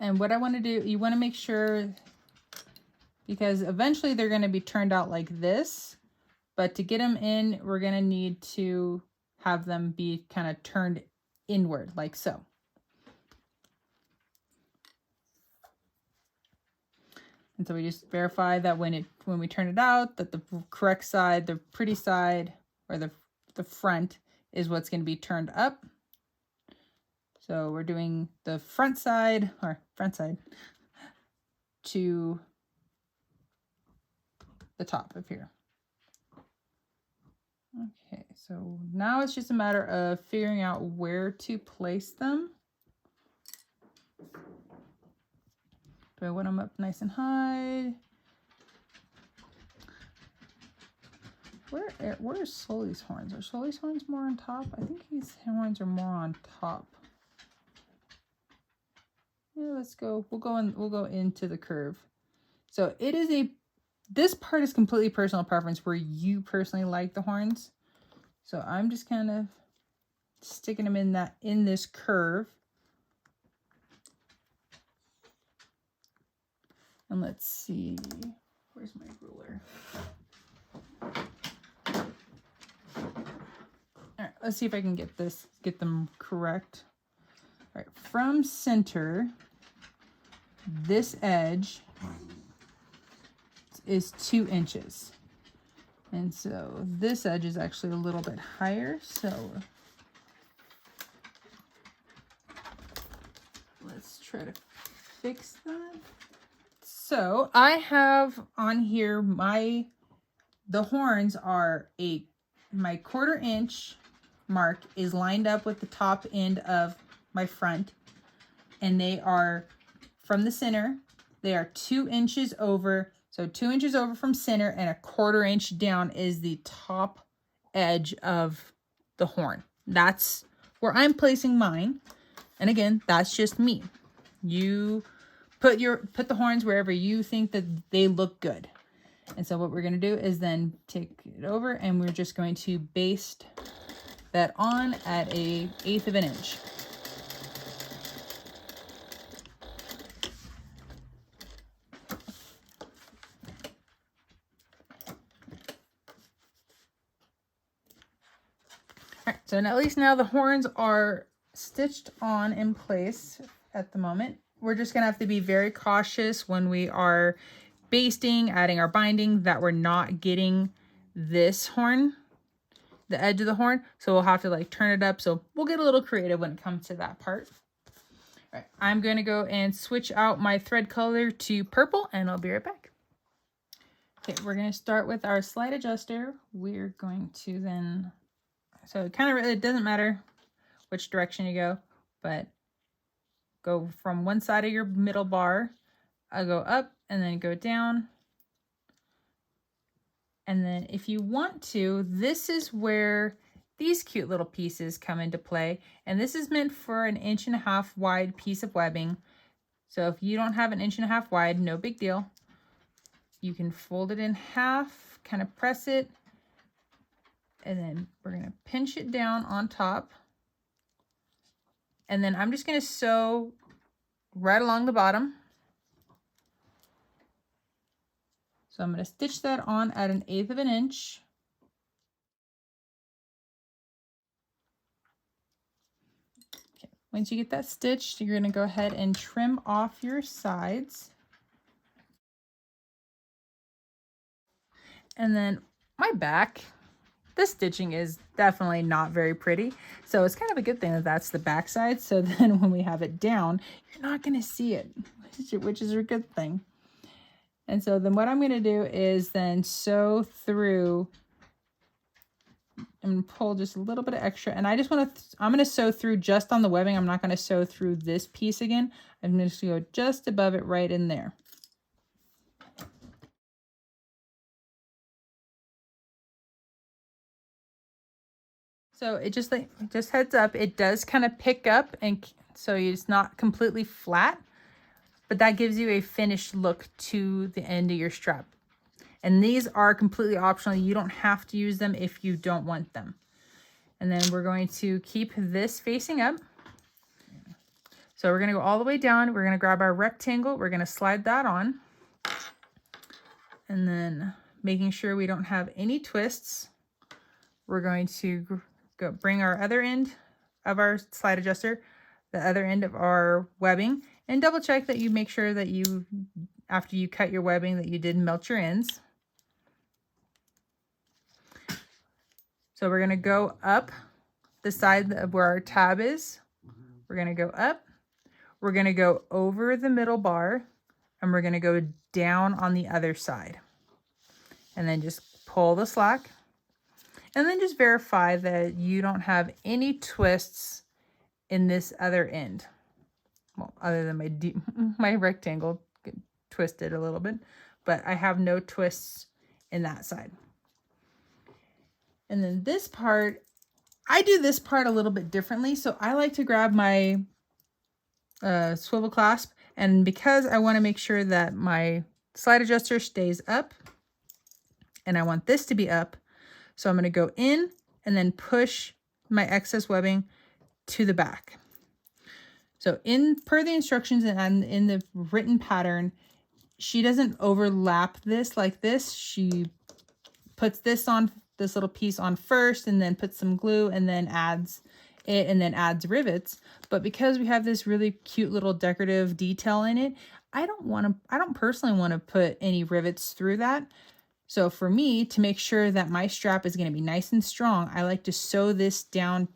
Speaker 1: And what I want to do, you want to make sure, because eventually they're going to be turned out like this, but to get them in, we're going to need to have them be kind of turned inward like so. And so we just verify that when we turn it out, that the correct side, the pretty side, or the front is what's going to be turned up. So we're doing the front side to the top of here. Okay, so now it's just a matter of figuring out where to place them. Do I want them up nice and high? Where are Sulley's horns? Are Sulley's horns more on top? I think his horns are more on top. Yeah, let's go. We'll go into the curve. So it is this part is completely personal preference where you personally like the horns. So I'm just kind of sticking them in this curve. And let's see. Where's my ruler? All right, let's see if I can get them correct. All right, from center, this edge is 2 inches. And so this edge is actually a little bit higher. So let's try to fix that. So I have on here the horns are my 1/4 inch mark is lined up with the top end of my front, and they are from the center. They are 2 inches over. So 2 inches over from center, and a 1/4 inch down is the top edge of the horn. That's where I'm placing mine. And again, that's just me. You put the horns wherever you think that they look good. And so what we're going to do is then take it over, and we're just going to baste that on at a 1/8 of an inch. Alright, so at least now the horns are stitched on in place at the moment. We're just going to have to be very cautious when we are basting, adding our binding, that we're not getting this horn, the edge of the horn. So we'll have to like turn it up. So we'll get a little creative when it comes to that part. All right, I'm going to go and switch out my thread color to purple, and I'll be right back. Okay, we're going to start with our slide adjuster. We're going to then, so it doesn't matter which direction you go, but go from one side of your middle bar. I'll go up and then go down. And then if you want to, this is where these cute little pieces come into play. And this is meant for an 1.5 inch wide piece of webbing. So if you don't have an 1.5 inch wide, no big deal. You can fold it in half, kind of press it, and then we're going to pinch it down on top. And then I'm just going to sew right along the bottom. So I'm going to stitch that on at 1/8 inch. Okay. Once you get that stitched, you're going to go ahead and trim off your sides. And then my back, this stitching is definitely not very pretty. So it's kind of a good thing that that's the back side. So then when we have it down, you're not going to see it, which is a good thing. And so then what I'm going to do is then sew through and pull just a little bit of extra. And I just want to, I'm going to sew through just on the webbing. I'm not going to sew through this piece again. I'm going to go just above it right in there. So it just heads up, it does kind of pick up, and so it's not completely flat, but that gives you a finished look to the end of your strap. And these are completely optional. You don't have to use them if you don't want them. And then we're going to keep this facing up. So we're going to go all the way down. We're going to grab our rectangle. We're going to slide that on. And then making sure we don't have any twists, we're going to go bring our other end of our slide adjuster, the other end of our webbing, and double check that you make sure that you, after you cut your webbing, that you didn't melt your ends. So we're going to go up the side of where our tab is. We're going to go up. We're going to go over the middle bar, and we're going to go down on the other side. And then just pull the slack. And then just verify that you don't have any twists in this other end. Well, other than my rectangle twisted a little bit, but I have no twists in that side. And then this part, I do this part a little bit differently. So I like to grab my swivel clasp, and because I want to make sure that my slide adjuster stays up, and I want this to be up, so I'm going to go in and then push my excess webbing to the back. So per the instructions and in the written pattern, she doesn't overlap this like this. She puts this little piece on first, and then puts some glue, and then adds it, and then adds rivets. But because we have this really cute little decorative detail in it, I don't personally want to put any rivets through that. So for me, to make sure that my strap is going to be nice and strong, I like to sew this down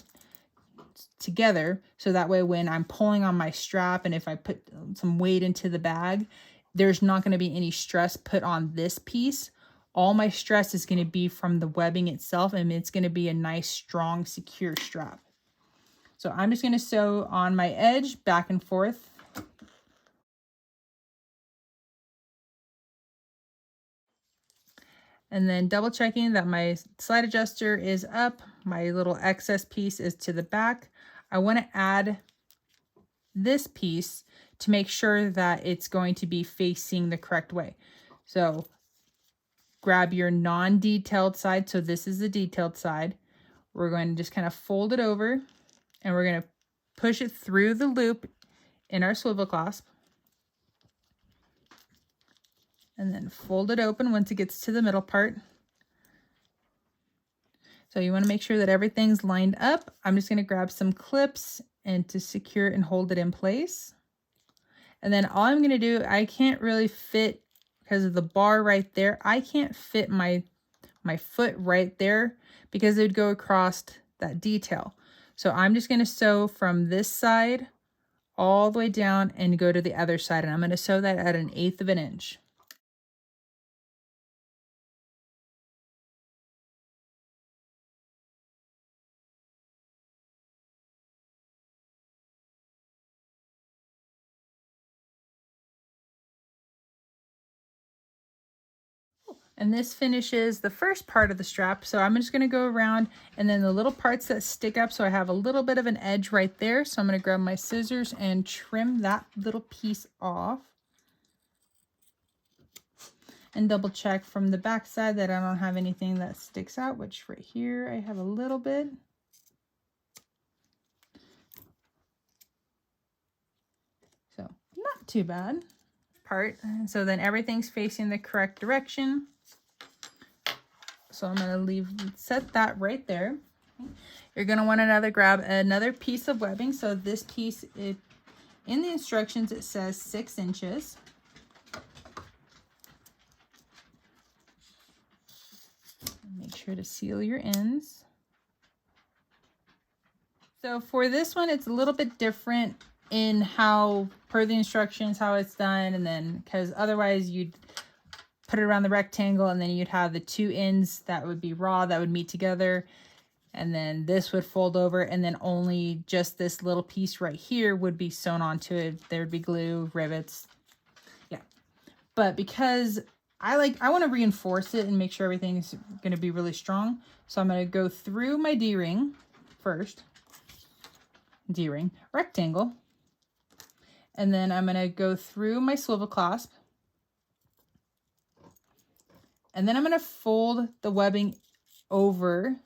Speaker 1: together. So that way when I'm pulling on my strap, and if I put some weight into the bag, there's not going to be any stress put on this piece. All my stress is going to be from the webbing itself, and it's going to be a nice, strong, secure strap. So I'm just going to sew on my edge back and forth. And then double checking that my slide adjuster is up, my little excess piece is to the back. I want to add this piece to make sure that it's going to be facing the correct way. So grab your non-detailed side. So this is the detailed side. We're going to just kind of fold it over, and we're going to push it through the loop in our swivel clasp. And then fold it open once it gets to the middle part. So you want to make sure that everything's lined up. I'm just going to grab some clips and to secure and hold it in place. And then all I'm going to do, I can't really fit, because of the bar right there, I can't fit my foot right there because it would go across that detail. So I'm just going to sew from this side all the way down and go to the other side. And I'm going to sew that at 1/8 inch. And this finishes the first part of the strap. So I'm just gonna go around and then the little parts that stick up. So I have a little bit of an edge right there. So I'm gonna grab my scissors and trim that little piece off. And double check from the back side that I don't have anything that sticks out, which right here I have a little bit. So not too bad. Part. And so then everything's facing the correct direction. So I'm going to set that right there. You're going to want to grab another piece of webbing. So this piece, in the instructions, it says 6 inches. Make sure to seal your ends. So for this one, it's a little bit different in how, per the instructions, how it's done. And then, because otherwise you'd put it around the rectangle and then you'd have the 2 ends that would be raw, that would meet together. And then this would fold over and then only just this little piece right here would be sewn onto it. There would be glue, rivets. Yeah. But because I want to reinforce it and make sure everything's going to be really strong. So I'm going to go through my D-ring first. D-ring, rectangle. And then I'm going to go through my swivel clasp. And then I'm going to fold the webbing over.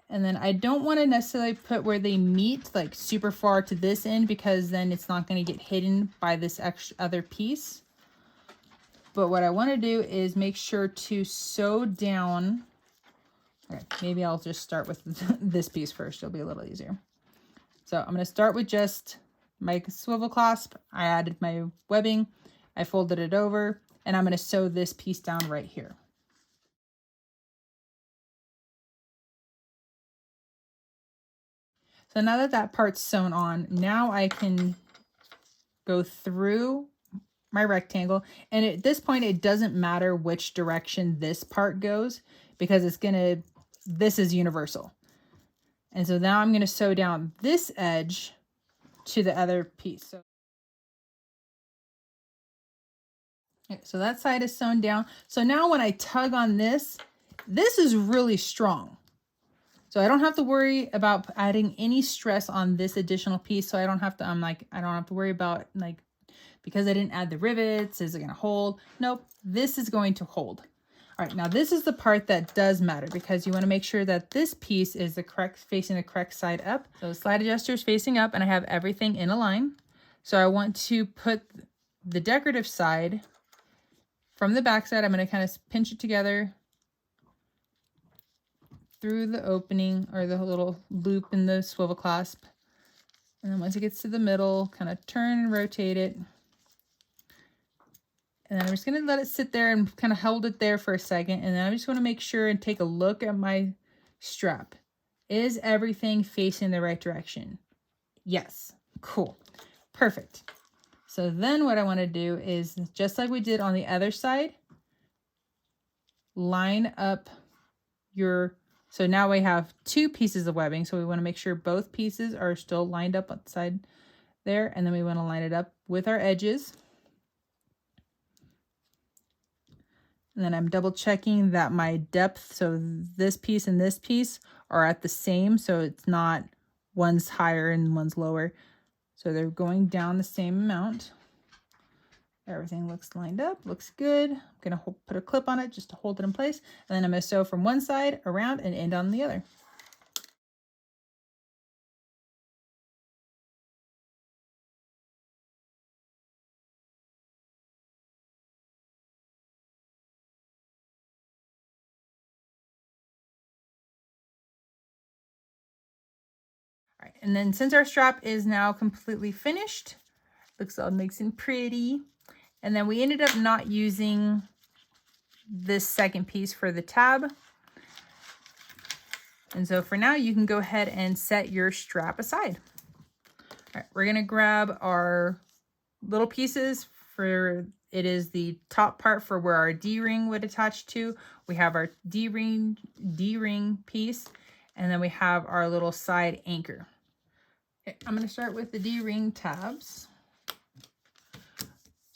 Speaker 1: And then I don't want to necessarily put where they meet like super far to this end, because then it's not going to get hidden by this extra other piece. But what I want to do is make sure to sew down. Okay, maybe I'll just start with this piece first. It'll be a little easier. So I'm going to start with just my swivel clasp. I added my webbing. I folded it over, and I'm going to sew this piece down right here. So now that that part's sewn on, now I can go through my rectangle. And at this point, it doesn't matter which direction this part goes, because this is universal. And so now I'm going to sew down this edge to the other piece. So that side is sewn down. So now when I tug on this, this is really strong. So I don't have to worry about adding any stress on this additional piece. So I don't have to, I don't have to worry about because I didn't add the rivets, is it going to hold? Nope, this is going to hold. All right, now this is the part that does matter, because you want to make sure that this piece is facing the correct side up. So the slide adjuster is facing up and I have everything in a line. So I want to put the decorative side from the back side. I'm going to kind of pinch it together through the opening, or the little loop in the swivel clasp. And then once it gets to the middle, kind of turn and rotate it. And then I'm just going to let it sit there and kind of hold it there for a second. And then I just want to make sure and take a look at my strap. Is everything facing the right direction? Yes. Cool. Perfect. So then what I want to do is, just like we did on the other side, line up so now we have 2 pieces of webbing. So we want to make sure both pieces are still lined up on the side there. And then we want to line it up with our edges. And then I'm double checking that my depth, so this piece and this piece are at the same. So it's not one's higher and one's lower. So they're going down the same amount. Everything looks lined up, looks good. I'm going to put a clip on it just to hold it in place. And then I'm going to sew from one side around and end on the other. All right, and then since our strap is now completely finished, looks all nice and pretty. And then we ended up not using this second piece for the tab. And so for now, you can go ahead and set your strap aside. All right, we're going to grab our little pieces it is the top part for where our D-ring would attach to. We have our D-ring piece, and then we have our little side anchor. Okay, I'm going to start with the D-ring tabs.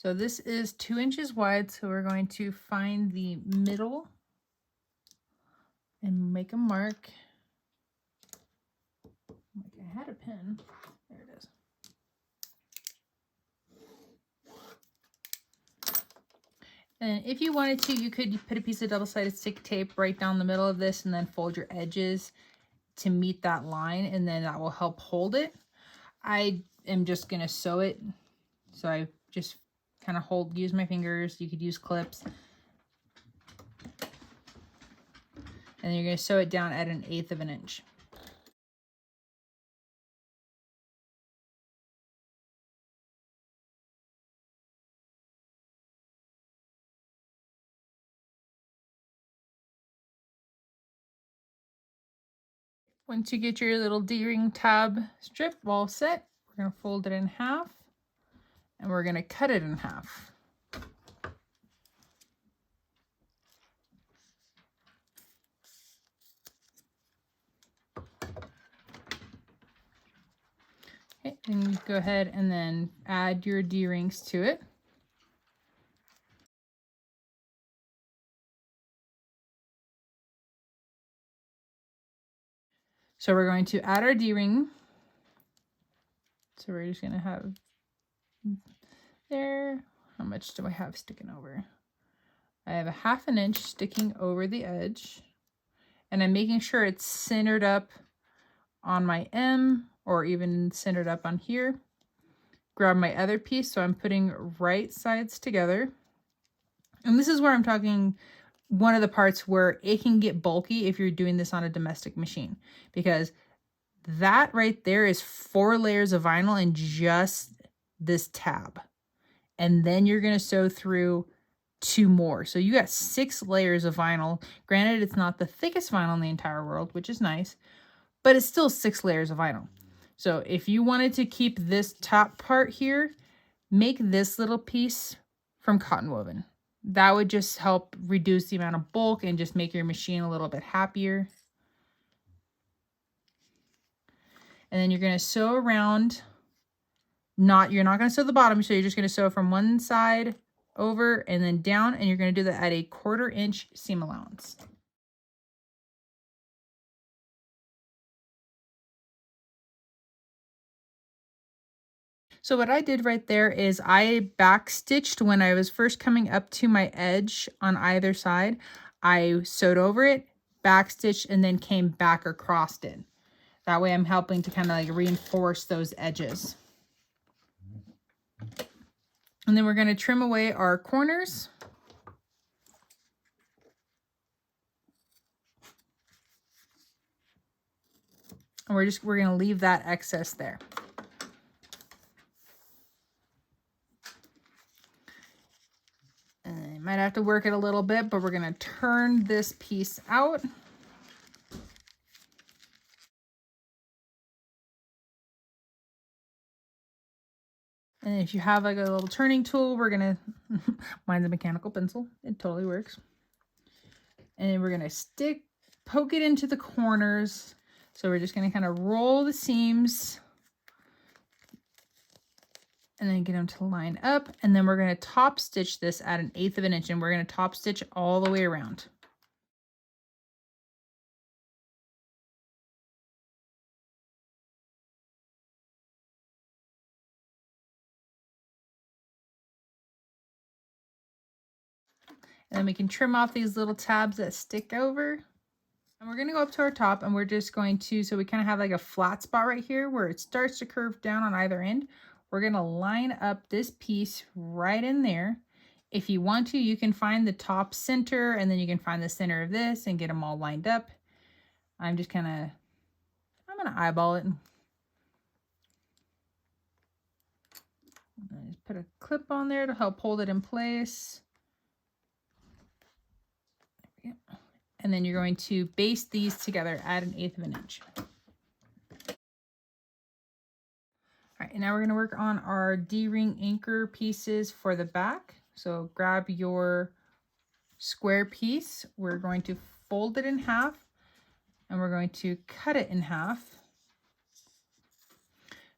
Speaker 1: So this is 2 inches wide, so we're going to find the middle and make a mark. Like I had a pen. There it is. And if you wanted to, you could put a piece of double-sided stick tape right down the middle of this and then fold your edges to meet that line, and then that will help hold it. I am just going to sew it. So I just kind of use my fingers. You could use clips. And you're going to sew it down at 1/8 of an inch. Once you get your little D-ring tab strip all set, we're going to fold it in half and we're going to cut it in half. Okay, and you go ahead and then add your D-rings to it. So we're going to add our D-ring. So we're just going to have there. How much do I have sticking over? I have 1/2 inch sticking over the edge. And I'm making sure it's centered up on my M or even centered up on here. Grab my other piece. So I'm putting right sides together. And this is where I'm talking one of the parts where it can get bulky if you're doing this on a domestic machine, because that right there is 4 layers of vinyl in just this tab. And then you're going to sew through 2 more. So you got 6 layers of vinyl. Granted, it's not the thickest vinyl in the entire world, which is nice, but it's still 6 layers of vinyl. So if you wanted to keep this top part here, make this little piece from cotton woven. That would just help reduce the amount of bulk and just make your machine a little bit happier. And then you're going to sew around. You're not going to sew the bottom, so you're just going to sew from one side over and then down, and you're going to do that at 1/4 inch seam allowance. So what I did right there is I back stitched when I was first coming up to my edge on either side. I sewed over it, back stitched, and then came back across it. That way I'm helping to kind of like reinforce those edges. And then we're going to trim away our corners. And we're going to leave that excess there. And you might have to work it a little bit, but we're going to turn this piece out. And if you have like a little turning tool, we're going to, mine's a mechanical pencil. It totally works. And then we're going to poke it into the corners. So we're just going to kind of roll the seams and then get them to line up. And then we're going to top stitch this at 1/8 of an inch, and we're going to top stitch all the way around. And then we can trim off these little tabs that stick over. And we're going to go up to our top, and we're just going to, so we kind of have like a flat spot right here where it starts to curve down on either end. We're going to line up this piece right in there. If you want to, you can find the top center, and then you can find the center of this and get them all lined up. I'm just kind of, I'm going to eyeball it. I just put a clip on there to help hold it in place. There we go. And then you're going to baste these together at 1/8 of an inch. All right, and now we're going to work on our D-ring anchor pieces for the back. So grab your square piece. We're going to fold it in half, and we're going to cut it in half.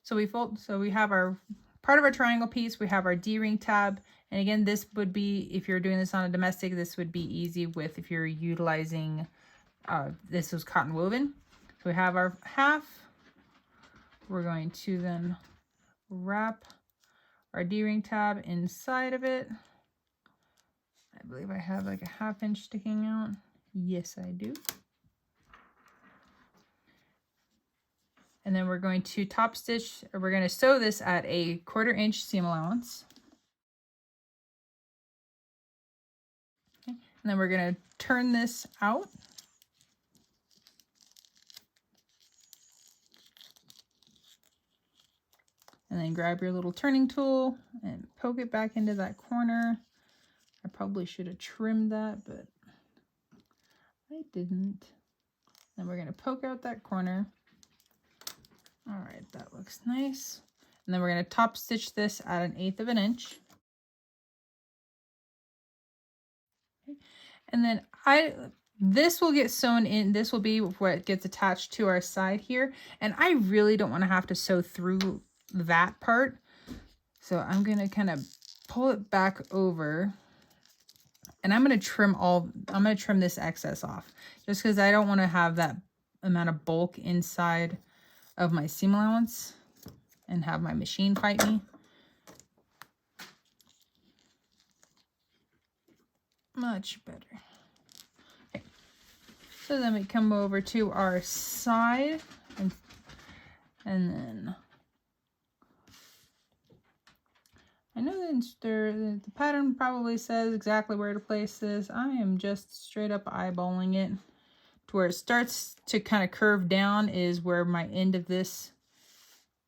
Speaker 1: So we have our part of our triangle piece. We have our D-ring tab, And again, this would be, if you're doing this on a domestic, this would be easy with if you're utilizing, this was cotton woven. So we have our half. We're going to then wrap our D-ring tab inside of it. I believe I have like a 1/2 inch sticking out. Yes, I do. And then we're going to top stitch, or we're going to sew this at a 1/4 inch seam allowance. Okay. And then we're going to turn this out. And then grab your little turning tool and poke it back into that corner. I probably should have trimmed that, but I didn't. Then we're going to poke out that corner. All right, that looks nice. And then we're going to top stitch this at 1/8 inch. Okay. And then this will get sewn in. This will be what gets attached to our side here. And I really don't want to have to sew through that part. So I'm going to kind of pull it back over. And I'm going to trim this excess off. Just because I don't want to have that amount of bulk inside of my seam allowance and have my machine fight me. Much better. Okay. So then we come over to our side and then I know the pattern probably says exactly where to place this. I am just straight up eyeballing it. To where it starts to kind of curve down is where my end of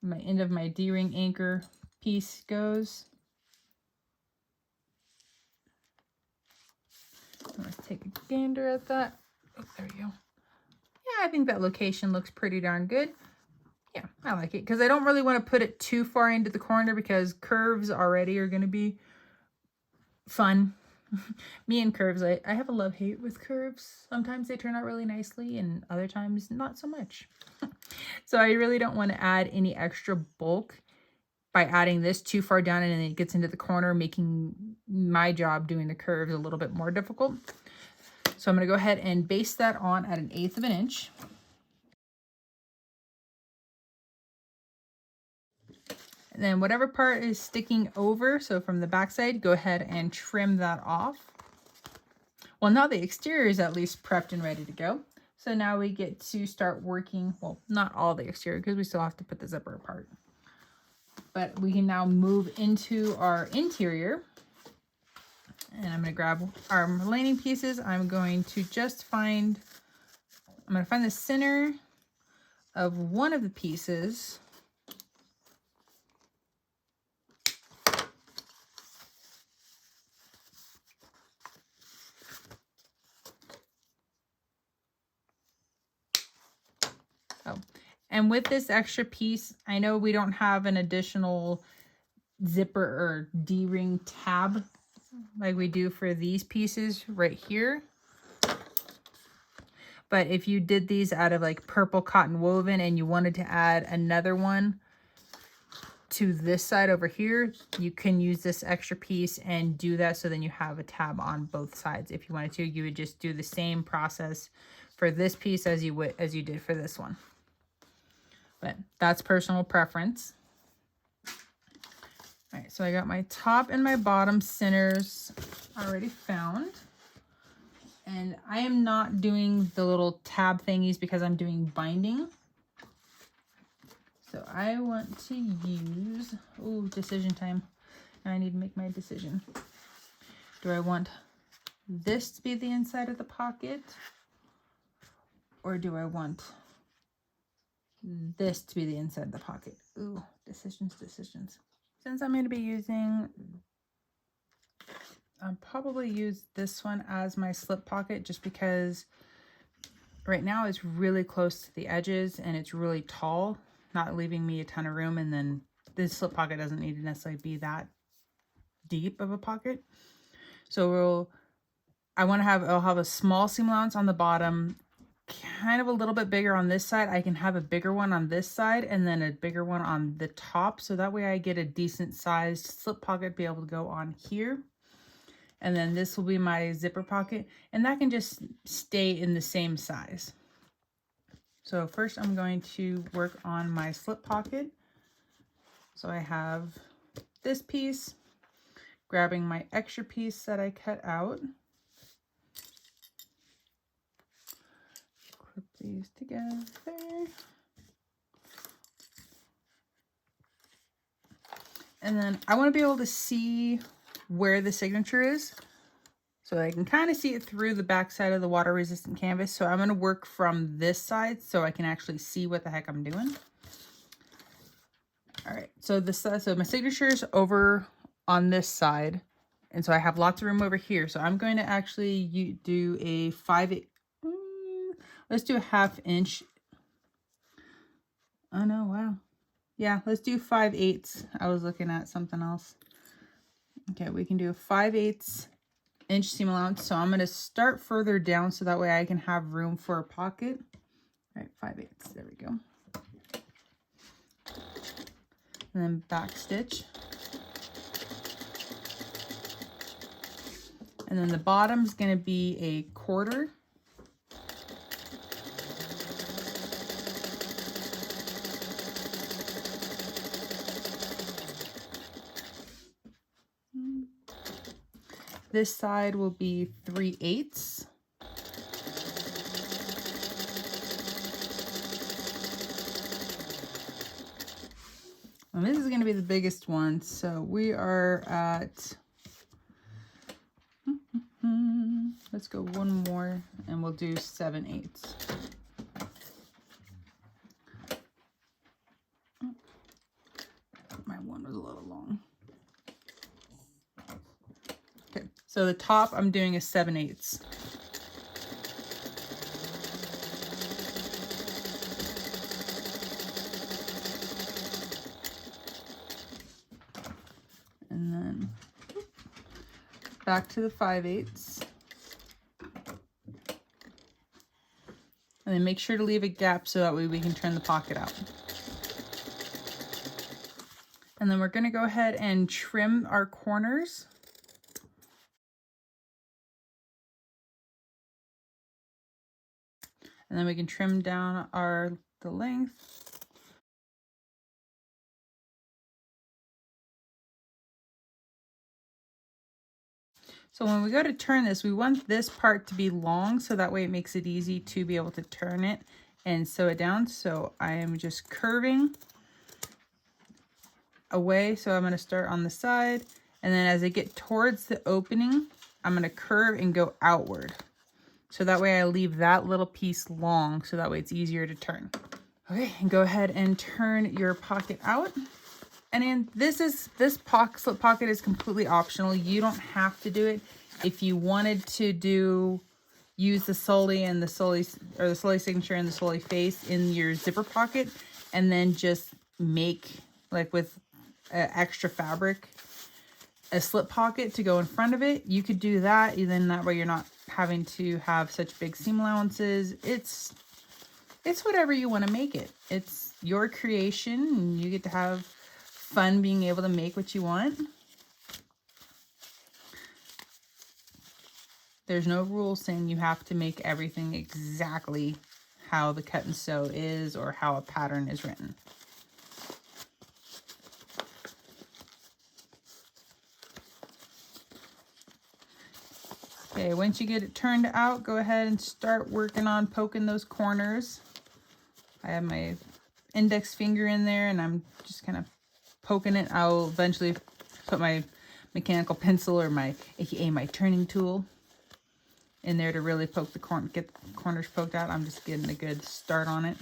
Speaker 1: my D-ring anchor piece goes. Let's take a gander at that. Oh, there we go. Yeah, I think that location looks pretty darn good. Yeah, I like it because I don't really want to put it too far into the corner because curves already are going to be fun. Me and curves, I have a love-hate with curves. Sometimes they turn out really nicely and other times not so much. So I really don't want to add any extra bulk by adding this too far down and then it gets into the corner, making my job doing the curves a little bit more difficult. So I'm going to go ahead and baste that on at 1/8 inch. And then whatever part is sticking over, so from the back side, go ahead and trim that off. Well, now the exterior is at least prepped and ready to go. So now we get to start working, well, not all the exterior because we still have to put the zipper apart. But we can now move into our interior. And I'm going to grab our lining pieces. I'm going to find the center of one of the pieces. Oh, and with this extra piece, I know we don't have an additional zipper or D-ring tab like we do for these pieces right here. But if you did these out of like purple cotton woven and you wanted to add another one to this side over here, you can use this extra piece and do that. So then you have a tab on both sides. If you wanted to, you would just do the same process for this piece as you did for this one. But that's personal preference. All right, so I got my top and my bottom centers already found. And I am not doing the little tab thingies because I'm doing binding. So I want to use, oh, decision time. I need to make my decision. Do I want this to be the inside of the pocket? Or do I want this to be the inside of the pocket? Ooh, decisions. Since I'm going to be using, I'll probably use this one as my slip pocket just because right now it's really close to the edges and it's really tall, not leaving me a ton of room. And then this slip pocket doesn't need to necessarily be that deep of a pocket. So I'll have a small seam allowance on the bottom kind of a little bit bigger on this side, I can have a bigger one on this side and then a bigger one on the top. So that way I get a decent sized slip pocket, be able to go on here. And then this will be my zipper pocket, and that can just stay in the same size. So first I'm going to work on my slip pocket. So I have this piece, grabbing my extra piece that I cut out. Clip these together. And then I want to be able to see where the signature is. So I can kind of see it through the back side of the water resistant canvas. So I'm going to work from this side so I can actually see what the heck I'm doing. All right, so so my signature is over on this side. And so I have lots of room over here. So I'm going to actually do a 5/8. Let's do a 1/2 inch. Oh no, wow. Yeah, let's do 5/8. I was looking at something else. Okay, we can do a 5/8 inch seam allowance. So I'm going to start further down so that way I can have room for a pocket. All right, 5/8. There we go. And then back stitch. And then the bottom is going to be a 1/4. This side will be 3/8. And this is going to be the biggest one. So we are at, let's go one more and we'll do 7/8. My one was a little long. Okay, so the top I'm doing a 7/8. And then back to the 5/8. And then make sure to leave a gap so that way we can turn the pocket out. And then we're going to go ahead and trim our corners. And then we can trim down the length. So when we go to turn this, we want this part to be long so that way it makes it easy to be able to turn it and sew it down. So I am just curving away. So I'm going to start on the side, and then as I get towards the opening, I'm going to curve and go outward. So that way I leave that little piece long so that way it's easier to turn. Okay, and go ahead and turn your pocket out. And then this slip pocket is completely optional. You don't have to do it. If you wanted to use the Sulley and the Sulley signature and the Sulley face in your zipper pocket, and then just make, like with extra fabric, a slip pocket to go in front of it, you could do that. And then that way you're not having to have such big seam allowances. It's whatever you want to make it. It's your creation, and you get to have fun being able to make what you want. There's no rule saying you have to make everything exactly how the cut and sew is or how a pattern is written. Okay, once you get it turned out, go ahead and start working on poking those corners. I have my index finger in there and I'm just kind of poking it. I'll eventually put my mechanical pencil or aka my turning tool in there to really poke the get the corners poked out. I'm just getting a good start on it.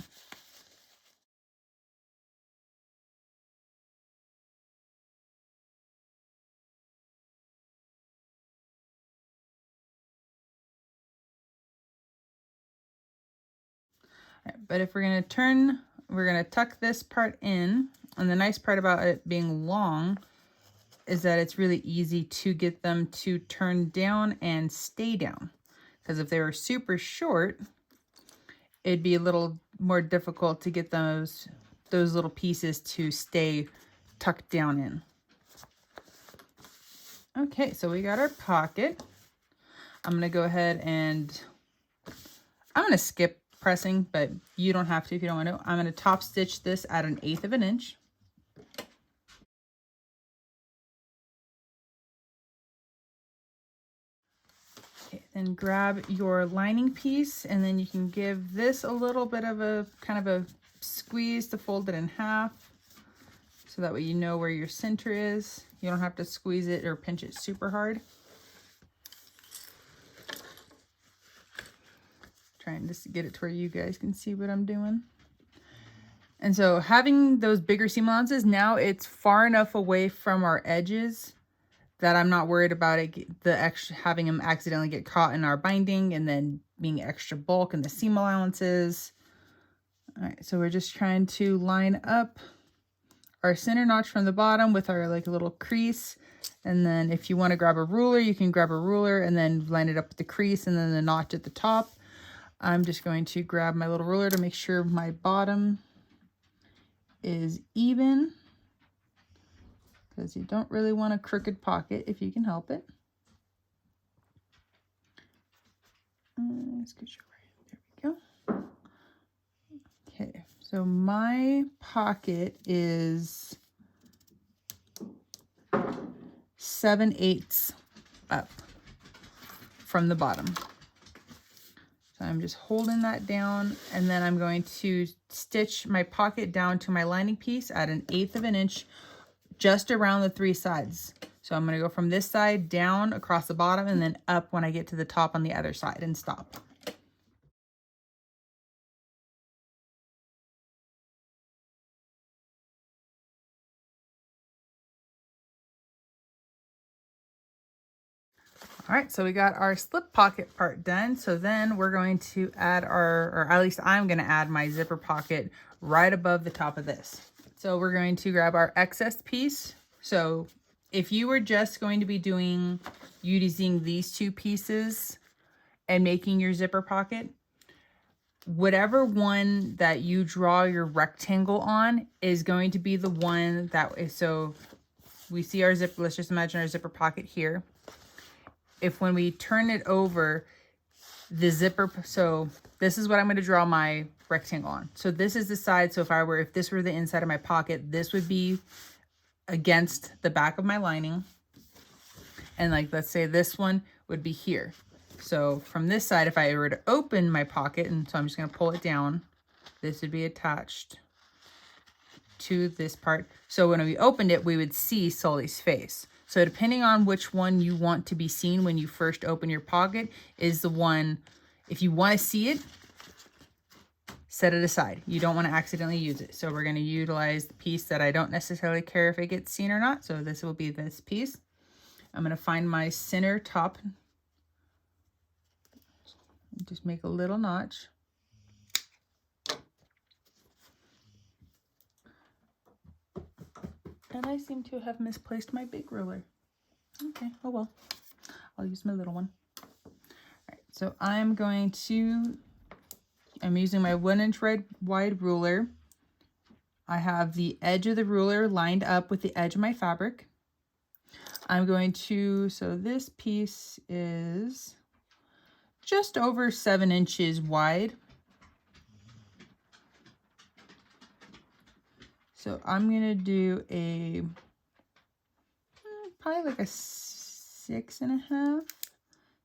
Speaker 1: Right, but if we're gonna tuck this part in, and the nice part about it being long is that it's really easy to get them to turn down and stay down. Because if they were super short, it'd be a little more difficult to get those little pieces to stay tucked down in. Okay, so we got our pocket. I'm gonna go ahead and I'm gonna skip pressing, but you don't have to if you don't want to. I'm gonna top stitch this at 1/8 of an inch. Okay, then grab your lining piece, and then you can give this a little bit of a kind of a squeeze to fold it in half, so that way you know where your center is. You don't have to squeeze it or pinch it super hard. Trying just to get it to where you guys can see what I'm doing. And so having those bigger seam allowances, now it's far enough away from our edges that I'm not worried about it, having them accidentally get caught in our binding and then being extra bulk in the seam allowances. All right, so we're just trying to line up our center notch from the bottom with our like little crease. And then if you want to grab a ruler, you can grab a ruler and then line it up with the crease and then the notch at the top. I'm just going to grab my little ruler to make sure my bottom is even, because you don't really want a crooked pocket if you can help it. There we go. Okay, so my pocket is 7/8 up from the bottom. So I'm just holding that down, and then I'm going to stitch my pocket down to my lining piece at 1/8 of an inch, just around the 3 sides. So I'm going to go from this side down across the bottom and then up when I get to the top on the other side and stop. All right, so we got our slip pocket part done. So then we're going to add or at least I'm going to add my zipper pocket right above the top of this. So we're going to grab our excess piece. So if you were just going to be using these 2 pieces and making your zipper pocket, whatever one that you draw your rectangle on is going to be the one that is, so we see our zipper, let's just imagine our zipper pocket here. If when we turn it over, the zipper, so this is what I'm going to draw my rectangle on. So this is the side. So if this were the inside of my pocket, this would be against the back of my lining. And like, let's say this one would be here. So from this side, if I were to open my pocket, and so I'm just going to pull it down, this would be attached to this part. So when we opened it, we would see Sulley's face. So depending on which one you want to be seen when you first open your pocket is the one, if you want to see it, set it aside. You don't want to accidentally use it. So we're going to utilize the piece that I don't necessarily care if it gets seen or not. So this will be this piece. I'm going to find my center top. Just make a little notch. And I seem to have misplaced my big ruler. Okay, oh well. I'll use my little one. All right, so I'm using my 1-inch wide ruler. I have the edge of the ruler lined up with the edge of my fabric. I'm going to, so this piece is just over 7 inches wide. So I'm gonna do probably like a 6.5.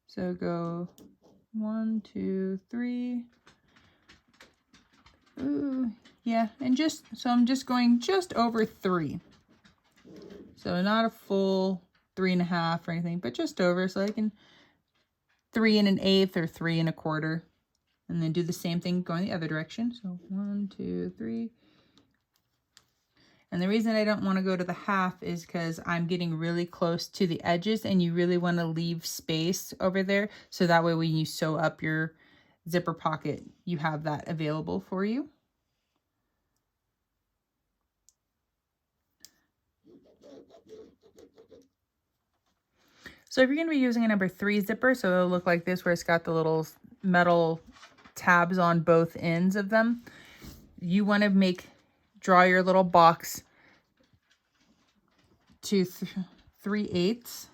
Speaker 1: So go 1, 2, 3. Ooh, yeah, and so I'm just going just over 3. So not a full 3.5 or anything, but just over, so I can 3 1/8 or 3 1/4, and then do the same thing going the other direction. So 1, 2, 3. And the reason I don't want to go to the half is because I'm getting really close to the edges, and you really want to leave space over there. So that way when you sew up your zipper pocket, you have that available for you. So if you're going to be using a number 3 zipper, so it'll look like this where it's got the little metal tabs on both ends of them. You want to draw your little box to 3/8.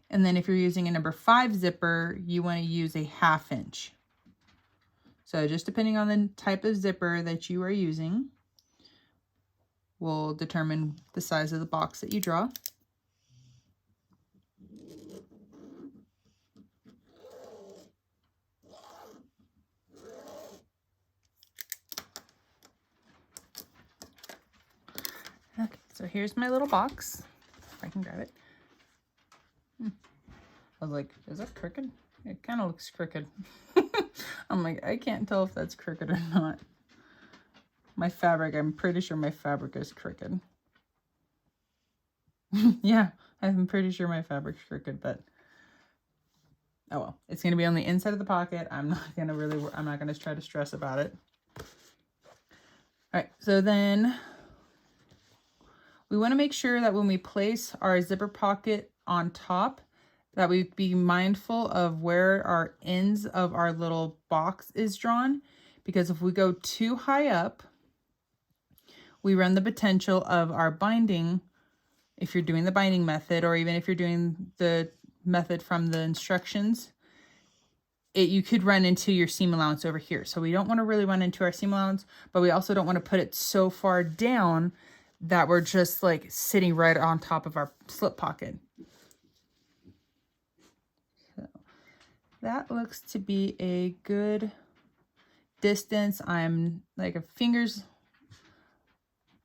Speaker 1: And then if you're using a number 5 zipper, you want to use a 1/2 inch. So just depending on the type of zipper that you are using will determine the size of the box that you draw. Okay, so here's my little box. If I can grab it. I was like, is that crooked? It kind of looks crooked. I'm like, I can't tell if that's crooked or not. My fabric, I'm pretty sure my fabric is crooked. Yeah, I'm pretty sure my fabric's crooked, but oh well. It's going to be on the inside of the pocket. I'm not going to try to stress about it. All right, so then we want to make sure that when we place our zipper pocket on top, that we be mindful of where our ends of our little box is drawn, because if we go too high up, we run the potential of our binding, if you're doing the binding method, or even if you're doing the method from the instructions, you could run into your seam allowance over here. So we don't want to really run into our seam allowance, but we also don't want to put it so far down that we're just like sitting right on top of our slip pocket. So that looks to be a good distance. I'm like a fingers,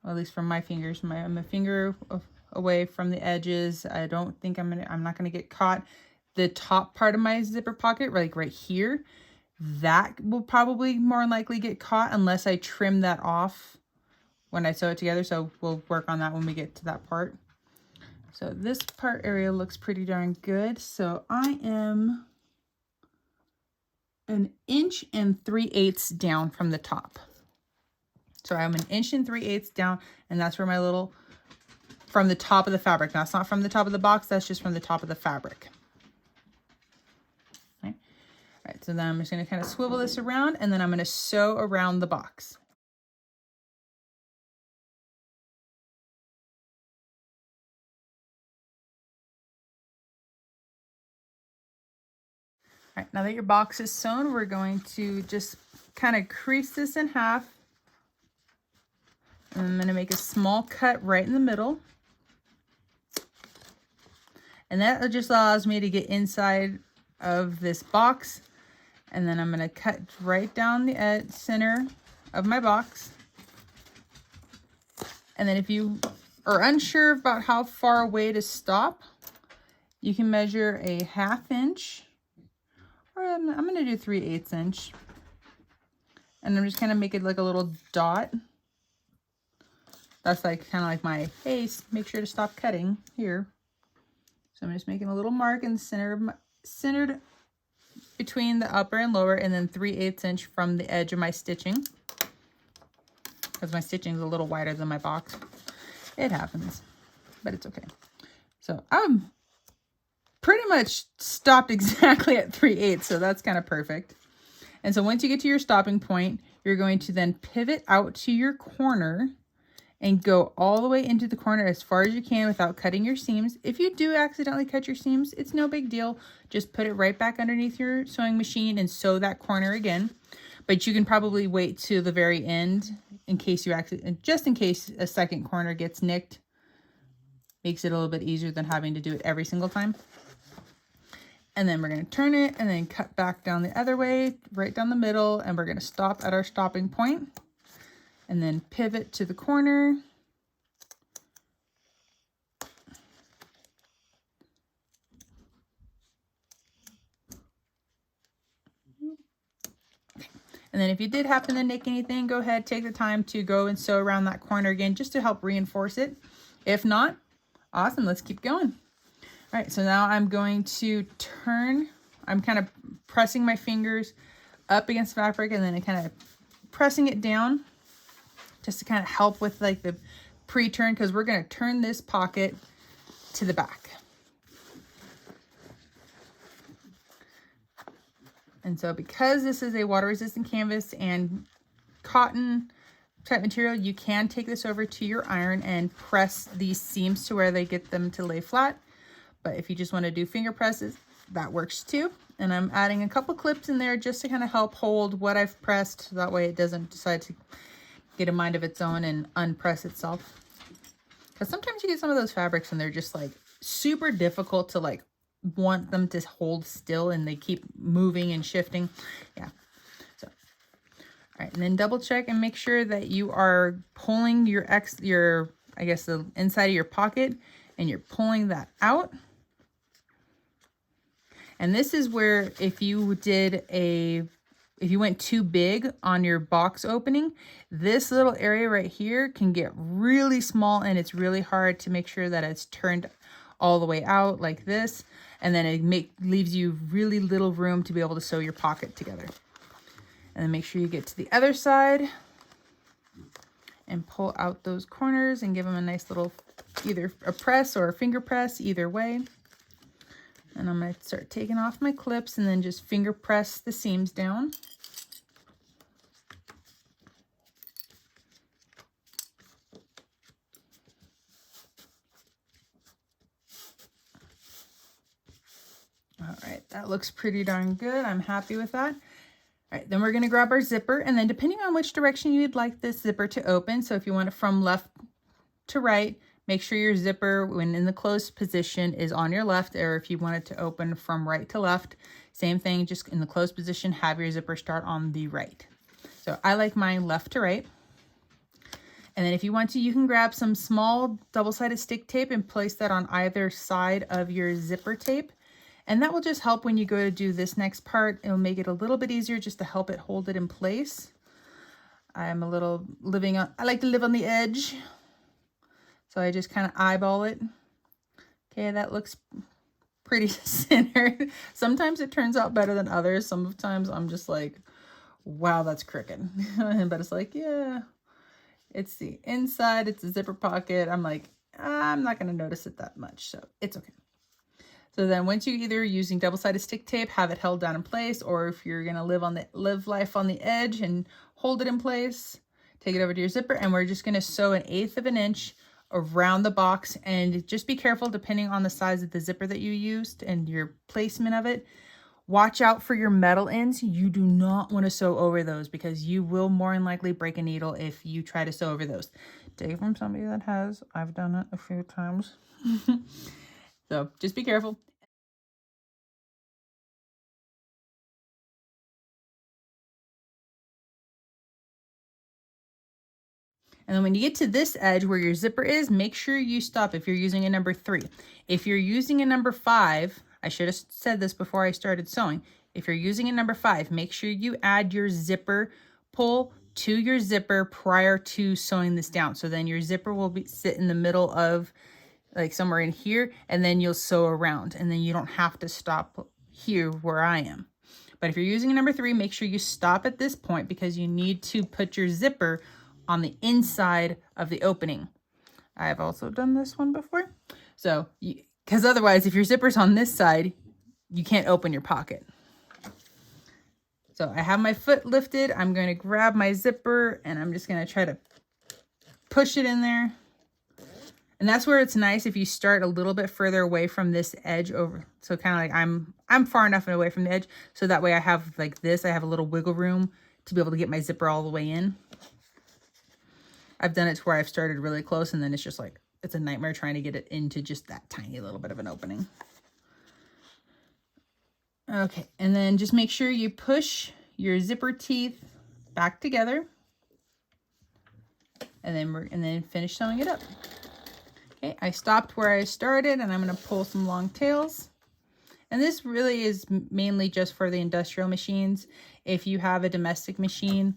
Speaker 1: well, at least from my fingers, I'm a finger away from the edges. I don't think I'm not gonna get caught. The top part of my zipper pocket, like right here, that will probably more likely get caught unless I trim that off when I sew it together. So we'll work on that when we get to that part. So this part area looks pretty darn good. So I am 1 3/8 down from the top. So I'm 1 3/8 down, and that's where my little, from the top of the fabric. Now it's not from the top of the box, that's just from the top of the fabric. Okay. All right, so then I'm just gonna kind of swivel this around, and then I'm gonna sew around the box. All right, now that your box is sewn, we're going to just kind of crease this in half. And I'm going to make a small cut right in the middle. And that just allows me to get inside of this box. And then I'm going to cut right down the center of my box. And then if you are unsure about how far away to stop, you can measure a 1/2 inch. Or I'm going to do 3/8 inch. And I'm just kind of make it like a little dot. That's like kind of like my, hey, make sure to stop cutting here. So I'm just making a little mark in the center of centered between the upper and lower, and then 3/8 inch from the edge of my stitching. Because my stitching is a little wider than my box. It happens, but it's okay. So I'm pretty much stopped exactly at 3/8, so that's kind of perfect. And so once you get to your stopping point, you're going to then pivot out to your corner and go all the way into the corner as far as you can without cutting your seams. If you do accidentally cut your seams, it's no big deal. Just put it right back underneath your sewing machine and sew that corner again. But you can probably wait to the very end in case you just in case a second corner gets nicked. Makes it a little bit easier than having to do it every single time. And then we're going to turn it and then cut back down the other way, right down the middle, and we're going to stop at our stopping point and then pivot to the corner. And then if you did happen to nick anything, go ahead, take the time to go and sew around that corner again just to help reinforce it. If not, awesome, let's keep going. All right, so now I'm going to turn, I'm kind of pressing my fingers up against fabric and then kind of pressing it down just to kind of help with like the pre-turn, because we're going to turn this pocket to the back. And so because this is a water resistant canvas and cotton type material, you can take this over to your iron and press these seams to where they get them to lay flat. But if you just want to do finger presses, that works too. And I'm adding a couple clips in there just to kind of help hold what I've pressed. So that way it doesn't decide to get a mind of its own and unpress itself. Because sometimes you get some of those fabrics and they're just like super difficult to like want them to hold still, and they keep moving and shifting. Yeah. So, all right. And then double check and make sure that you are pulling your I guess the inside of your pocket, and you're pulling that out. And this is where if you went too big on your box opening, this little area right here can get really small, and it's really hard to make sure that it's turned all the way out like this. And then it leaves you really little room to be able to sew your pocket together. And then make sure you get to the other side and pull out those corners and give them a nice little, either a press or a finger press, either way. And I'm going to start taking off my clips and then just finger press the seams down. All right, that looks pretty darn good. I'm happy with that. All right, then we're going to grab our zipper, and then depending on which direction you'd like this zipper to open, so if you want it from left to right, make sure your zipper, when in the closed position, is on your left, or if you want it to open from right to left, same thing, just in the closed position, have your zipper start on the right. So I like mine left to right. And then if you want to, you can grab some small double-sided stick tape and place that on either side of your zipper tape. And that will just help when you go to do this next part. It'll make it a little bit easier just to help it hold it in place. I like to live on the edge. So I just kind of eyeball it. Okay, that looks pretty centered. Sometimes it turns out better than others. Sometimes I'm just like, wow, that's crooked. But it's like, yeah, it's the inside, it's a zipper pocket. I'm like, I'm not going to notice it that much, so it's okay. So then once you're either using double-sided stick tape, have it held down in place, or if you're going to live life on the edge and hold it in place, take it over to your zipper, and we're just going to sew 1/8 of an inch around the box. And just be careful, depending on the size of the zipper that you used and your placement of it. Watch out for your metal ends. You do not want to sew over those, because you will more than likely break a needle if you try to sew over those. Take it from somebody that has. I've done it a few times. So just be careful. And then when you get to this edge where your zipper is, make sure you stop if you're using a number 3. If you're using a number 5, I should have said this before I started sewing. If you're using a number 5, make sure you add your zipper pull to your zipper prior to sewing this down. So then your zipper will sit in the middle of like somewhere in here, and then you'll sew around, and then you don't have to stop here where I am. But if you're using a number 3, make sure you stop at this point, because you need to put your zipper on the inside of the opening. I've also done this one before. So, because otherwise, if your zipper's on this side, you can't open your pocket. So I have my foot lifted. I'm going to grab my zipper, and I'm just going to try to push it in there. And that's where it's nice if you start a little bit further away from this edge over. So kind of like I'm far enough away from the edge, so that way I have like this, I have a little wiggle room to be able to get my zipper all the way in. I've done it to where I've started really close, and then it's just like, it's a nightmare trying to get it into just that tiny little bit of an opening. Okay, and then just make sure you push your zipper teeth back together, and then finish sewing it up. Okay, I stopped where I started, and I'm going to pull some long tails. And this really is mainly just for the industrial machines. If you have a domestic machine,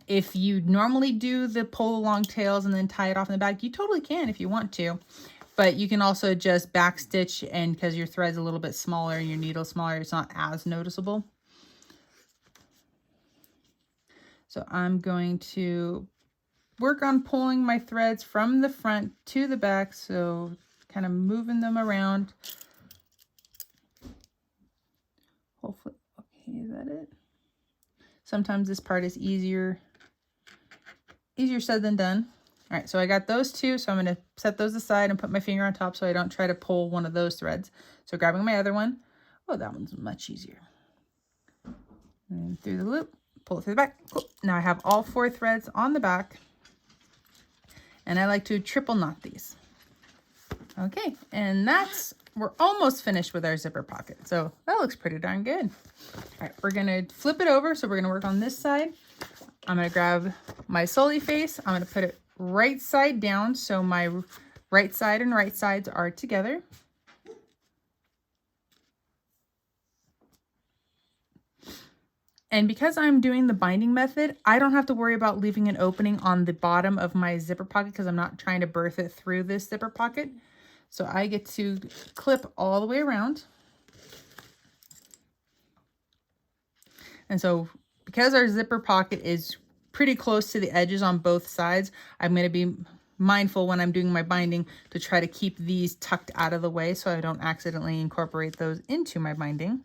Speaker 1: if you normally do the pull the long tails and then tie it off in the back, you totally can if you want to. But you can also just back stitch, and because your thread's a little bit smaller and your needle's smaller, it's not as noticeable. So I'm going to work on pulling my threads from the front to the back, so kind of moving them around. Hopefully, Okay, is that it? Sometimes this part is easier said than done. All right, so I got those two, so I'm going to set those aside and put my finger on top so I don't try to pull one of those threads. So grabbing my other one, oh, that one's much easier. And through the loop, pull it through the back. Cool. Now I have all 4 threads on the back, and I like to triple knot these. Okay, and we're almost finished with our zipper pocket. So that looks pretty darn good. All right, we're gonna flip it over. So we're gonna work on this side. I'm gonna grab my Sulley face. I'm gonna put it right side down so my right side and right sides are together. And because I'm doing the binding method, I don't have to worry about leaving an opening on the bottom of my zipper pocket because I'm not trying to birth it through this zipper pocket. So I get to clip all the way around. And so because our zipper pocket is pretty close to the edges on both sides, I'm going to be mindful when I'm doing my binding to try to keep these tucked out of the way so I don't accidentally incorporate those into my binding.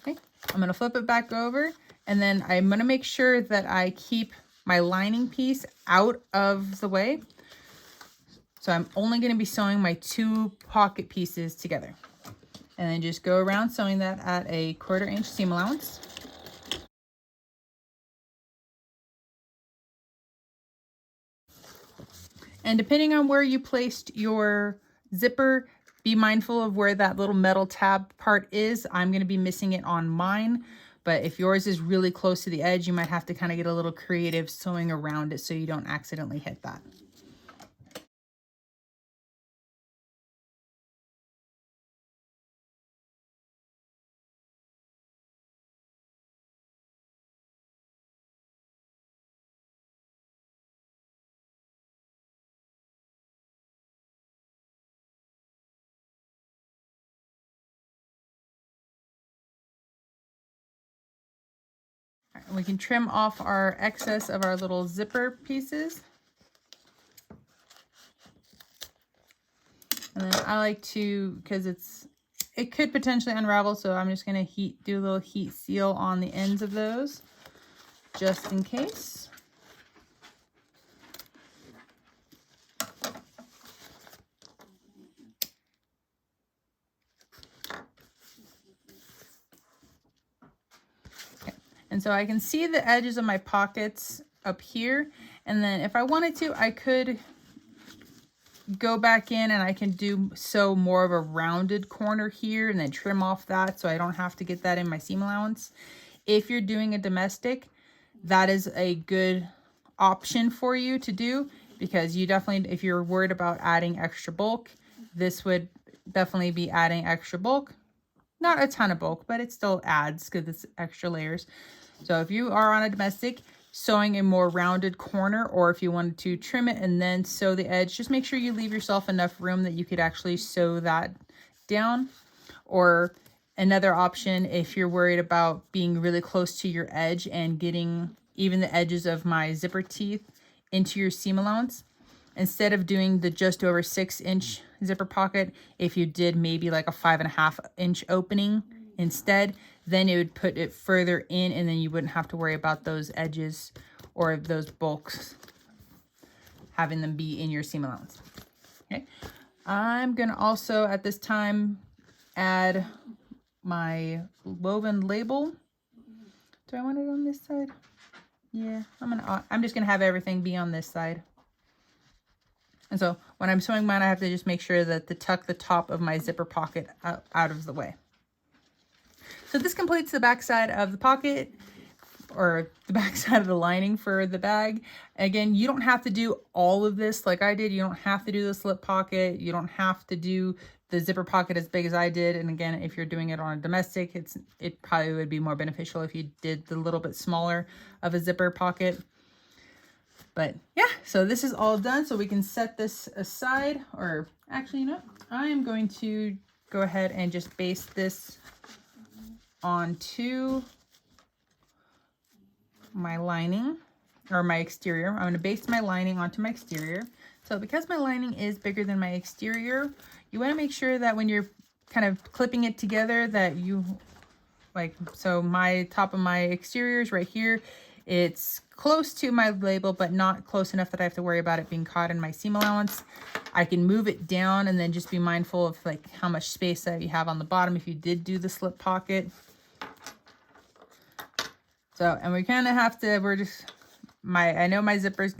Speaker 1: Okay, I'm going to flip it back over, and then I'm going to make sure that I keep my lining piece out of the way. So I'm only going to be sewing my 2 pocket pieces together. And then just go around sewing that at a 1/4 inch seam allowance. And depending on where you placed your zipper, be mindful of where that little metal tab part is. I'm going to be missing it on mine, but if yours is really close to the edge, you might have to kind of get a little creative sewing around it so you don't accidentally hit that. We can trim off our excess of our little zipper pieces. And then I like to, because it could potentially unravel, so I'm just going to do a little heat seal on the ends of those, just in case. And so I can see the edges of my pockets up here. And then if I wanted to, I could go back in and I can sew more of a rounded corner here and then trim off that so I don't have to get that in my seam allowance. If you're doing a domestic, that is a good option for you to do, because you definitely, if you're worried about adding extra bulk, this would definitely be adding extra bulk. Not a ton of bulk, but it still adds because it's extra layers. So if you are on a domestic, sewing a more rounded corner, or if you wanted to trim it and then sew the edge, just make sure you leave yourself enough room that you could actually sew that down. Or another option, if you're worried about being really close to your edge and getting even the edges of my zipper teeth into your seam allowance, instead of doing the just over 6-inch zipper pocket, if you did maybe like a 5.5-inch opening instead, then it would put it further in, and then you wouldn't have to worry about those edges or those bulks having them be in your seam allowance. Okay, I'm gonna also at this time add my woven label. Do I want it on this side? Yeah, I'm just gonna have everything be on this side. And so when I'm sewing mine, I have to just make sure that tuck the top of my zipper pocket out of the way. So this completes the back side of the pocket, or the back side of the lining for the bag. Again, you don't have to do all of this like I did. You don't have to do the slip pocket. You don't have to do the zipper pocket as big as I did. And again, if you're doing it on a domestic, it probably would be more beneficial if you did the little bit smaller of a zipper pocket. But yeah, so this is all done. So we can set this aside, or actually, you know, I am going to go ahead and just baste this onto my lining, or my exterior. I'm going to baste my lining onto my exterior. So So because my lining is bigger than my exterior, you want to make sure that when you're kind of clipping it together that you like, so my top of my exterior is right here. It's close to my label, but not close enough that I have to worry about it being caught in my seam allowance. I can move it down and then just be mindful of like how much space that you have on the bottom if you did do the slip pocket. So, and we kind of have to, we're just, I know my zipper's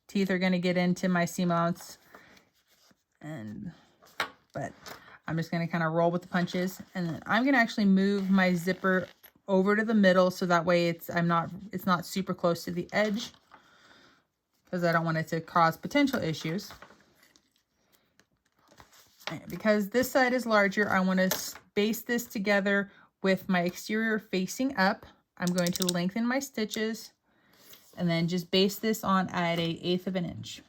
Speaker 1: teeth are gonna get into my seam allowance, but I'm just gonna kind of roll with the punches, and then I'm gonna actually move my zipper over to the middle so that way it's not super close to the edge, because I don't want it to cause potential issues. And because this side is larger, I want to baste this together with my exterior facing up. I'm going to lengthen my stitches and then just baste this on at 1/8 of an inch.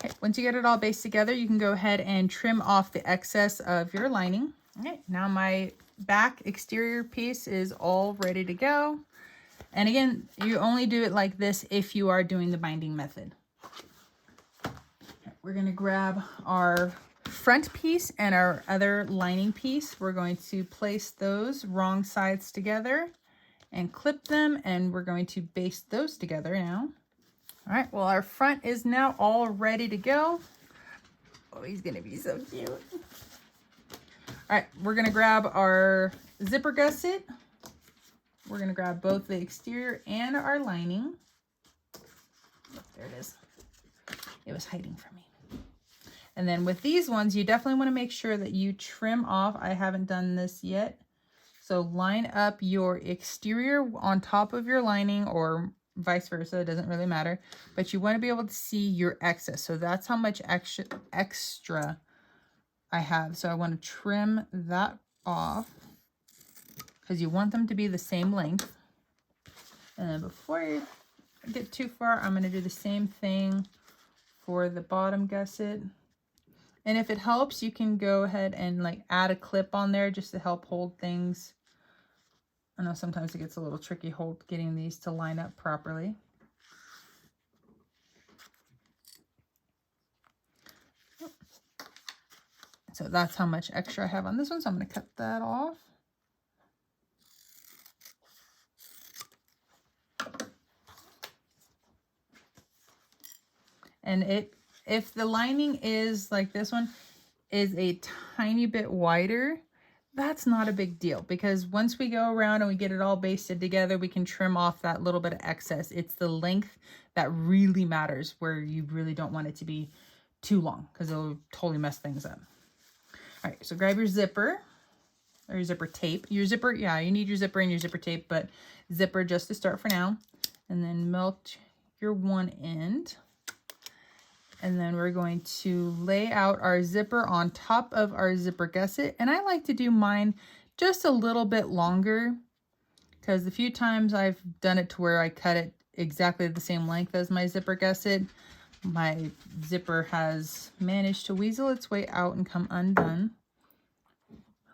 Speaker 1: Okay, once you get it all basted together, you can go ahead and trim off the excess of your lining. Okay, now my back exterior piece is all ready to go. And again, you only do it like this if you are doing the binding method. We're going to grab our front piece and our other lining piece. We're going to place those wrong sides together and clip them, and we're going to baste those together now. All right, well, our front is now all ready to go. Oh, he's gonna be so cute. All right, we're gonna grab our zipper gusset. We're gonna grab both the exterior and our lining. Oh, there it is. It was hiding from me. And then with these ones, you definitely wanna make sure that you trim off. I haven't done this yet. So line up your exterior on top of your lining, or vice versa, it doesn't really matter, but you want to be able to see your excess. So that's how much extra I have. So I want to trim that off because you want them to be the same length. And then before you get too far, I'm going to do the same thing for the bottom gusset. And if it helps, you can go ahead and like add a clip on there just to help hold things. I know sometimes it gets a little tricky getting these to line up properly. So that's how much extra I have on this one. So I'm going to cut that off. And if the lining is like this one is a tiny bit wider, that's not a big deal, because once we go around and we get it all basted together, we can trim off that little bit of excess. It's the length that really matters, where you really don't want it to be too long because it'll totally mess things up. All right, so grab your zipper or your zipper tape. Your zipper, yeah, you need your zipper and your zipper tape, but zipper just to start for now. And then melt your one end. And then we're going to lay out our zipper on top of our zipper gusset. And I like to do mine just a little bit longer, because the few times I've done it to where I cut it exactly the same length as my zipper gusset, my zipper has managed to weasel its way out and come undone,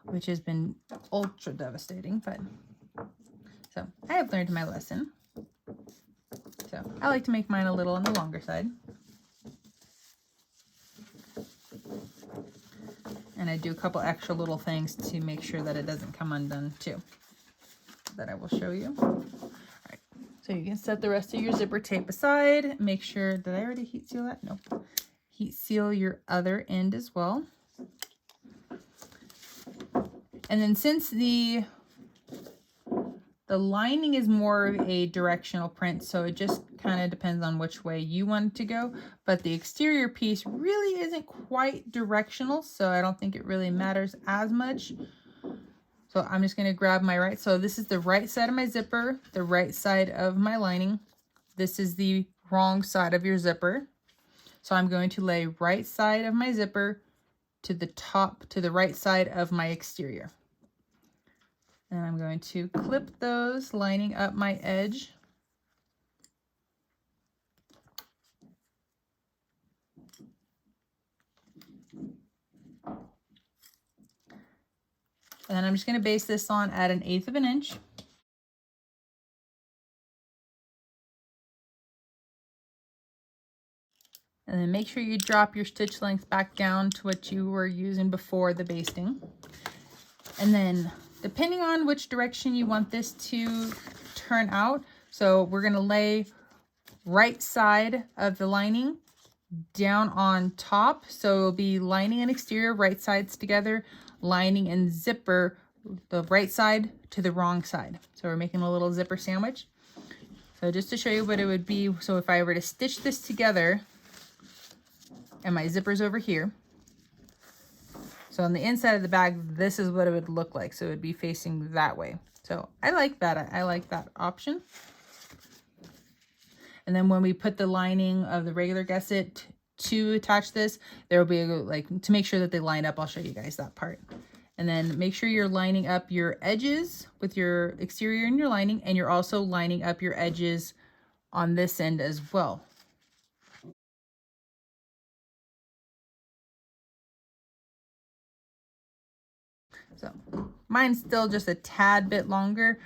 Speaker 1: which has been ultra devastating. But so I have learned my lesson. So I like to make mine a little on the longer side. And I do a couple extra little things to make sure that it doesn't come undone too, that I will show you. All right, so you can set the rest of your zipper tape aside. Make sure, did I already heat seal that? Nope. Heat seal your other end as well. And then since the lining is more of a directional print, so it just kind of depends on which way you want it to go. But the exterior piece really isn't quite directional, so I don't think it really matters as much. So I'm just going to grab my right. So this is the right side of my zipper, the right side of my lining. This is the wrong side of your zipper. So I'm going to lay right side of my zipper to the top, to the right side of my exterior. And I'm going to clip those, lining up my edge. And then I'm just going to base this on at 1/8 of an inch. And then make sure you drop your stitch length back down to what you were using before the basting. And then depending on which direction you want this to turn out, so we're going to lay right side of the lining down on top. So it'll be lining and exterior, right sides together, lining and zipper, the right side to the wrong side. So we're making a little zipper sandwich. So just to show you what it would be, so if I were to stitch this together, and my zipper's over here. So on the inside of the bag, this is what it would look like. So it would be facing that way. So I like that. I like that option. And then when we put the lining of the regular gusset to attach this, there will be like, to make sure that they line up, I'll show you guys that part. And then make sure you're lining up your edges with your exterior and your lining, and you're also lining up your edges on this end as well. So mine's still just a tad bit longer.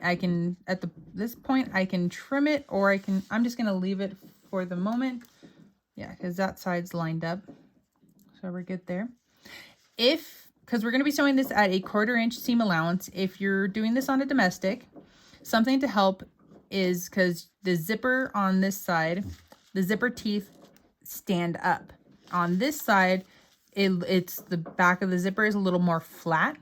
Speaker 1: I can, at this point, I can trim it, or I'm just gonna leave it for the moment. Yeah, because that side's lined up. So we're good there. Because we're gonna be sewing this at a 1/4 inch seam allowance. If you're doing this on a domestic, something to help is, because the zipper on this side, the zipper teeth stand up. On this side, it's the back of the zipper is a little more flat.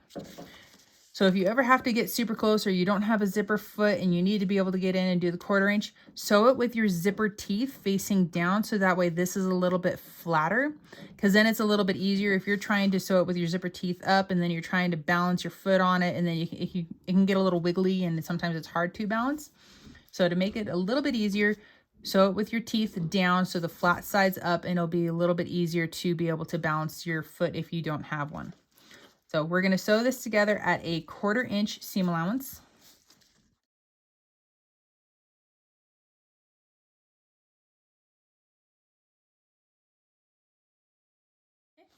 Speaker 1: So if you ever have to get super close, or you don't have a zipper foot and you need to be able to get in and do the 1/4 inch, sew it with your zipper teeth facing down, so that way this is a little bit flatter, because then it's a little bit easier if you're trying to sew it with your zipper teeth up and then you're trying to balance your foot on it, and then it can get a little wiggly and sometimes it's hard to balance. So to make it a little bit easier, sew it with your teeth down so the flat side's up, and it'll be a little bit easier to be able to balance your foot if you don't have one. So we're going to sew this together at a 1/4 inch seam allowance.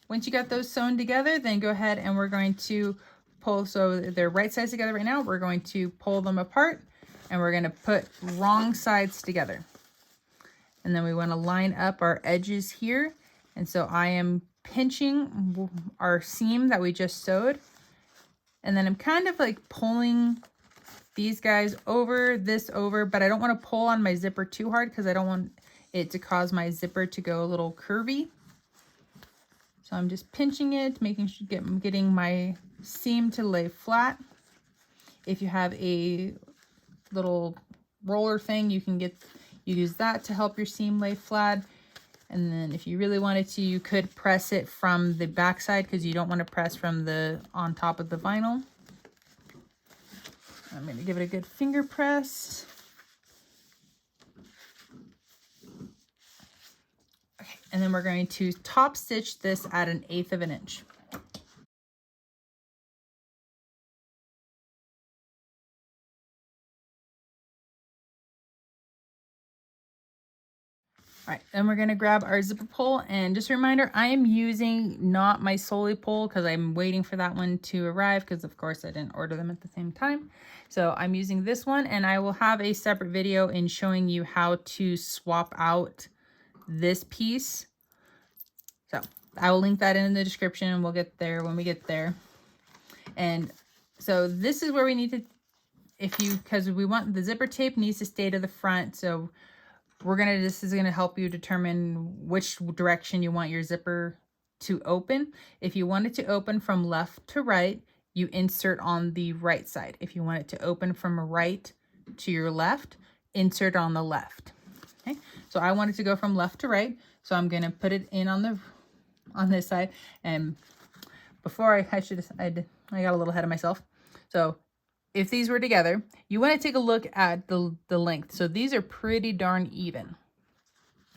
Speaker 1: Once you got those sewn together, then go ahead and we're going to pull, so they're right sides together right now, we're going to pull them apart, and we're going to put wrong sides together. And then we want to line up our edges here. And so I am pinching our seam that we just sewed. And then I'm kind of like pulling these guys over, this over, but I don't want to pull on my zipper too hard, because I don't want it to cause my zipper to go a little curvy. So I'm just pinching it, making sure getting my seam to lay flat. If you have a little roller thing, you can use that to help your seam lay flat. And then if you really wanted to, you could press it from the back side, because you don't want to press from on top of the vinyl. I'm going to give it a good finger press. Okay, and then we're going to top stitch this at 1/8 of an inch. All right, then we're going to grab our zipper pull, and just a reminder, I am using not my Sulley pull, because I'm waiting for that one to arrive, because of course I didn't order them at the same time. So I'm using this one, and I will have a separate video in showing you how to swap out this piece. So I will link that in the description, and we'll get there when we get there. And so this is where we need to, because we want the zipper tape needs to stay to the front. So this is gonna help you determine which direction you want your zipper to open. If you want it to open from left to right, you insert on the right side. If you want it to open from right to your left, insert on the left. Okay, so I want it to go from left to right, so I'm gonna put it in on this side. And before I got a little ahead of myself. So if these were together, you want to take a look at the length. So these are pretty darn even.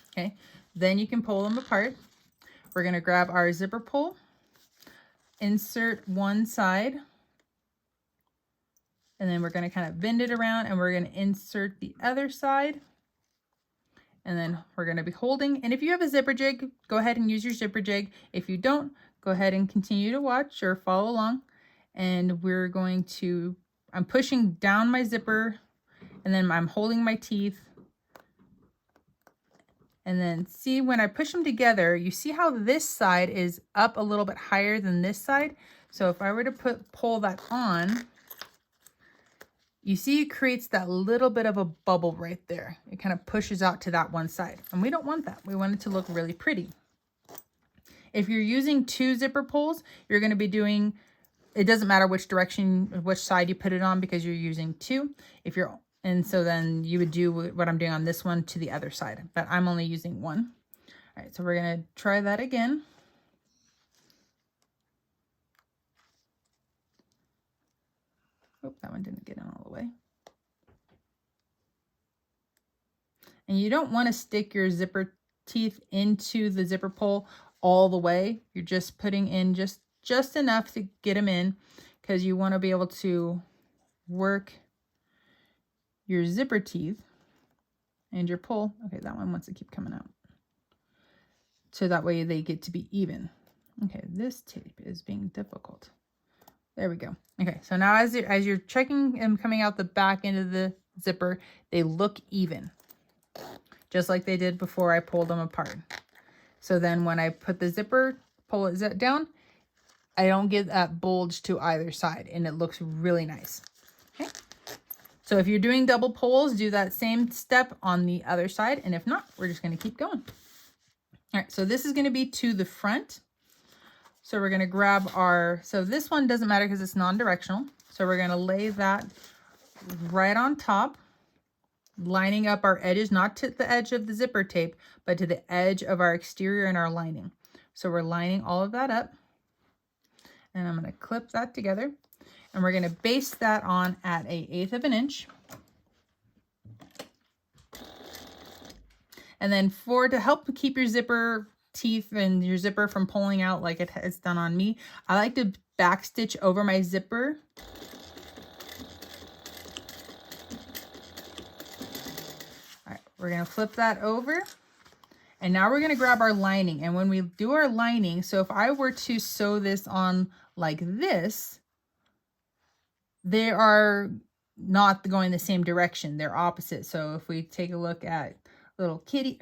Speaker 1: Okay, then you can pull them apart. We're going to grab our zipper pull, insert one side, and then we're going to kind of bend it around, and we're going to insert the other side. And then we're going to be holding. And if you have a zipper jig, go ahead and use your zipper jig. If you don't, go ahead and continue to watch or follow along. And we're going to, I'm pushing down my zipper, and then I'm holding my teeth. And then see, when I push them together, you see how this side is up a little bit higher than this side. So if I were to pull that on, you see it creates that little bit of a bubble right there. It kind of pushes out to that one side. And we don't want that. We want it to look really pretty. If you're using 2 zipper pulls, you're going to be doing, it doesn't matter which direction, which side you put it on, because you're using 2. And so then you would do what I'm doing on this one to the other side, but I'm only using 1. All right, so we're going to try that again. Oh, that one didn't get in all the way. And you don't want to stick your zipper teeth into the zipper pull all the way. You're just putting in just enough to get them in, because you want to be able to work your zipper teeth and your pull. Okay, that one wants to keep coming out. So that way they get to be even. Okay, this tape is being difficult. There we go. Okay, so now as you're checking and coming out the back end of the zipper, they look even, just like they did before I pulled them apart. So then when I put the zipper, pull it down, I don't get that bulge to either side, and it looks really nice. Okay. So if you're doing double pulls, do that same step on the other side. And if not, we're just going to keep going. All right, so this is going to be to the front. So we're going to grab so this one doesn't matter because it's non-directional. So we're going to lay that right on top, lining up our edges, not to the edge of the zipper tape, but to the edge of our exterior and our lining. So we're lining all of that up. And I'm going to clip that together. And we're going to baste that on at 1/8 of an inch. And then to help keep your zipper teeth and your zipper from pulling out like it's done on me, I like to back stitch over my zipper. All right, we're going to flip that over. And now we're going to grab our lining. And when we do our lining, so if I were to sew this on like this, they are not going the same direction. They're opposite. So if we take a look at little Kitty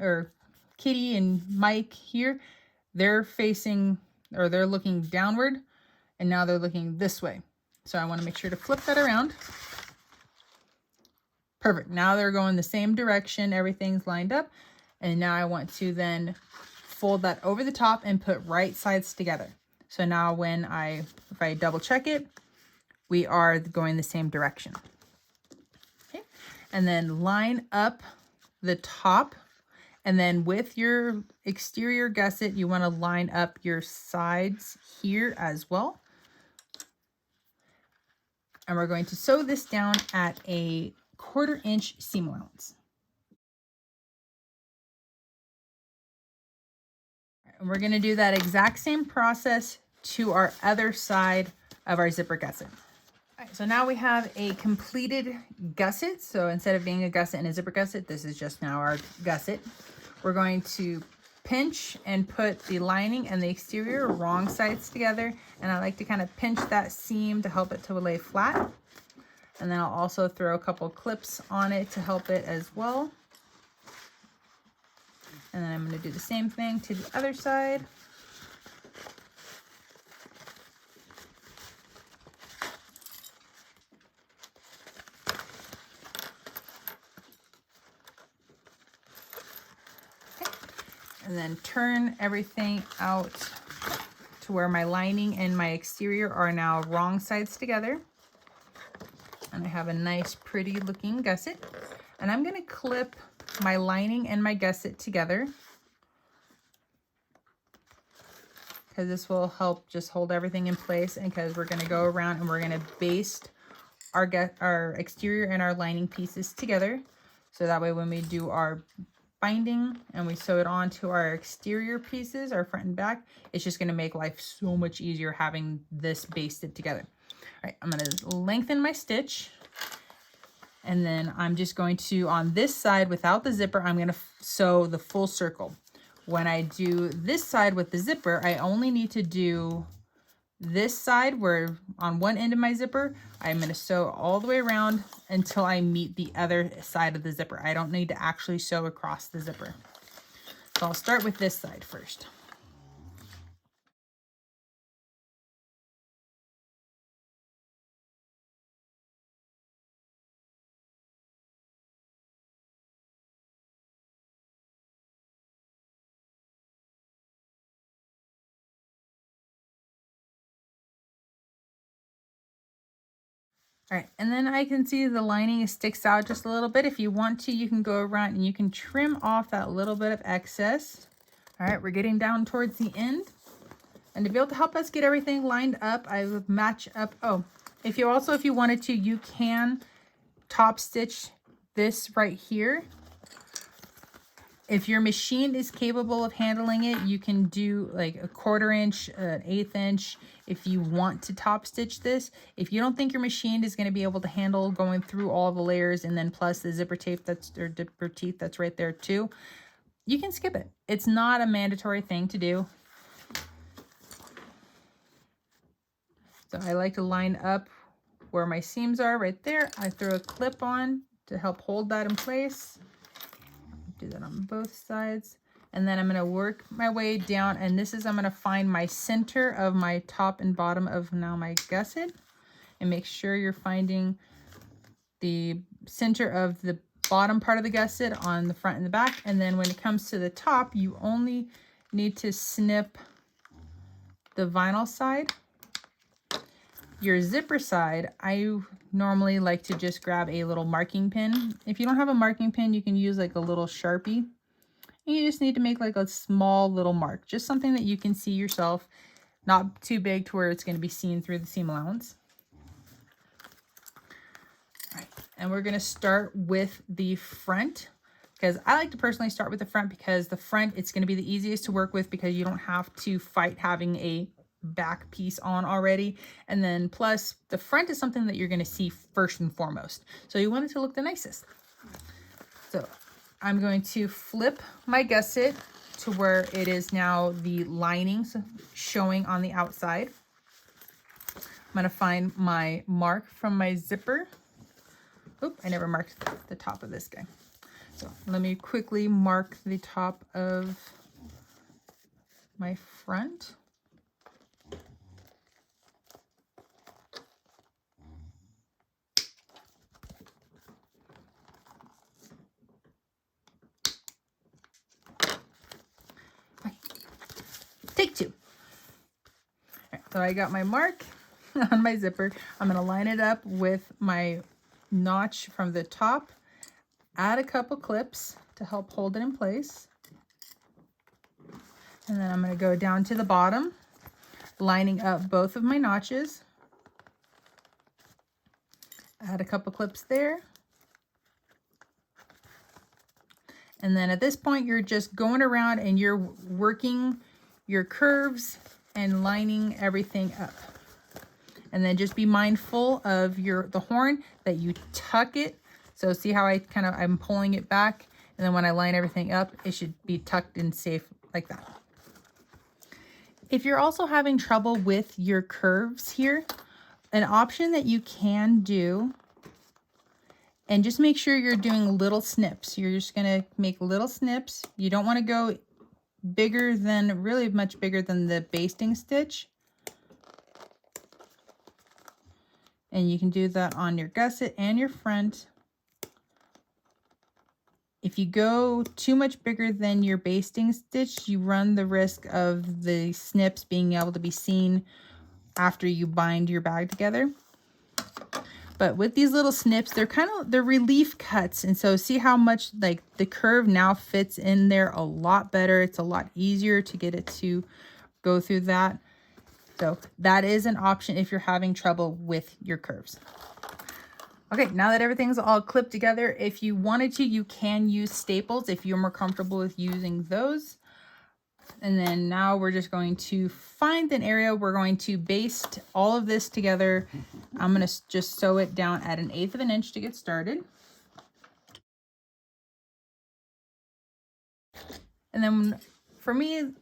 Speaker 1: and Mike here, they're facing, or they're looking downward, and now they're looking this way. So I want to make sure to flip that around. Perfect. Now they're going the same direction. Everything's lined up. And now I want to then fold that over the top and put right sides together. So now if I double check it, we are going the same direction. Okay. And then line up the top, and then with your exterior gusset, you want to line up your sides here as well. And we're going to sew this down at a 1/4 inch seam allowance. And we're going to do that exact same process to our other side of our zipper gusset. All right, so now we have a completed gusset. So instead of being a gusset and a zipper gusset, this is just now our gusset. We're going to pinch and put the lining and the exterior wrong sides together. And I like to kind of pinch that seam to help it to lay flat. And then I'll also throw a couple clips on it to help it as well. And then I'm going to do the same thing to the other side. Okay. And then turn everything out to where my lining and my exterior are now wrong sides together. And I have a nice, pretty looking gusset. And I'm going to clip my lining and my gusset together, because this will help just hold everything in place, and because we're going to go around and we're going to baste our exterior and our lining pieces together. So that way when we do our binding and we sew it onto our exterior pieces, our front and back, it's just going to make life so much easier having this basted together. All right, I'm going to lengthen my stitch. And then I'm just going to, on this side without the zipper, I'm going to sew the full circle. When I do this side with the zipper, I only need to do this side, where on one end of my zipper, I'm going to sew all the way around until I meet the other side of the zipper. I don't need to actually sew across the zipper. So I'll start with this side first. All right, and then I can see the lining sticks out just a little bit. If you want to, you can go around and you can trim off that little bit of excess. All right, we're getting down towards the end. And to be able to help us get everything lined up, I would match up. Oh, if you wanted to, you can top stitch this right here. If your machine is capable of handling it, you can do like a 1/4 inch, an 1/8 inch if you want to top stitch this. If you don't think your machine is going to be able to handle going through all the layers and then plus the zipper tape or zipper teeth that's right there too, you can skip it. It's not a mandatory thing to do. So I like to line up where my seams are right there. I throw a clip on to help hold that in place. Do that on both sides. And then I'm going to work my way down, and this is, I'm going to find my center of my top and bottom of now my gusset, and make sure you're finding the center of the bottom part of the gusset on the front and the back. And then when it comes to the top, you only need to snip the vinyl side. Your zipper side, I normally like to just grab a little marking pin. If you don't have a marking pin, you can use like a little Sharpie. And you just need to make like a small little mark, just something that you can see yourself, not too big to where it's going to be seen through the seam allowance. All right, and we're going to start with the front, because I like to personally start with the front, because the front, it's going to be the easiest to work with because you don't have to fight having a back piece on already. And then plus the front is something that you're going to see first and foremost, so you want it to look the nicest. So I'm going to flip my gusset to where it is now the linings showing on the outside. I'm going to find my mark from my zipper. Oop, I never marked the top of this guy. So let me quickly mark the top of my front. Take 2. All right, so I got my mark on my zipper. I'm going to line it up with my notch from the top, add a couple clips to help hold it in place. And then I'm going to go down to the bottom, lining up both of my notches. Add a couple clips there. And then at this point, you're just going around and you're working your curves and lining everything up. And then just be mindful of the horn, that you tuck it. So see how I'm pulling it back, and then when I line everything up, it should be tucked and safe like that. If you're also having trouble with your curves here, an option that you can do, and just make sure you're doing little snips. You're just gonna make little snips. You don't want to go bigger than, really much bigger than the basting stitch. And you can do that on your gusset and your front. If you go too much bigger than your basting stitch, you run the risk of the snips being able to be seen after you bind your bag together. But with these little snips, they're relief cuts. And so see how much like the curve now fits in there a lot better. It's a lot easier to get it to go through that. So that is an option if you're having trouble with your curves. Okay, now that everything's all clipped together, if you wanted to, you can use staples if you're more comfortable with using those. And then now we're just going to find an area. We're going to baste all of this together. I'm going to just sew it down at 1/8 of an inch to get started. And then for me,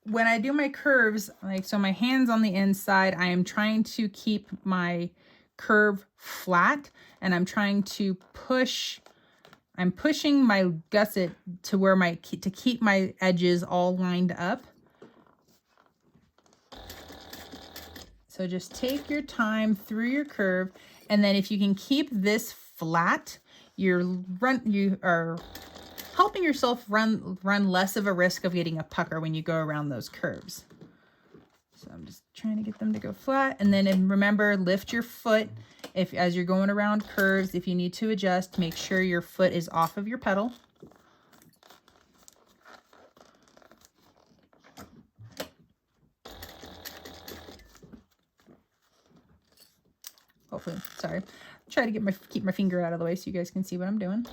Speaker 1: when I do my curves, like, so my hands on the inside, I am trying to keep my curve flat, and I'm trying to push, I'm pushing my gusset to where to keep my edges all lined up. So just take your time through your curve, and then if you can keep this flat, you are helping yourself run less of a risk of getting a pucker when you go around those curves. So I'm just trying to get them to go flat. And then remember, lift your foot as you're going around curves. If you need to adjust, make sure your foot is off of your pedal. Hopefully, sorry. Try to keep my finger out of the way so you guys can see what I'm doing.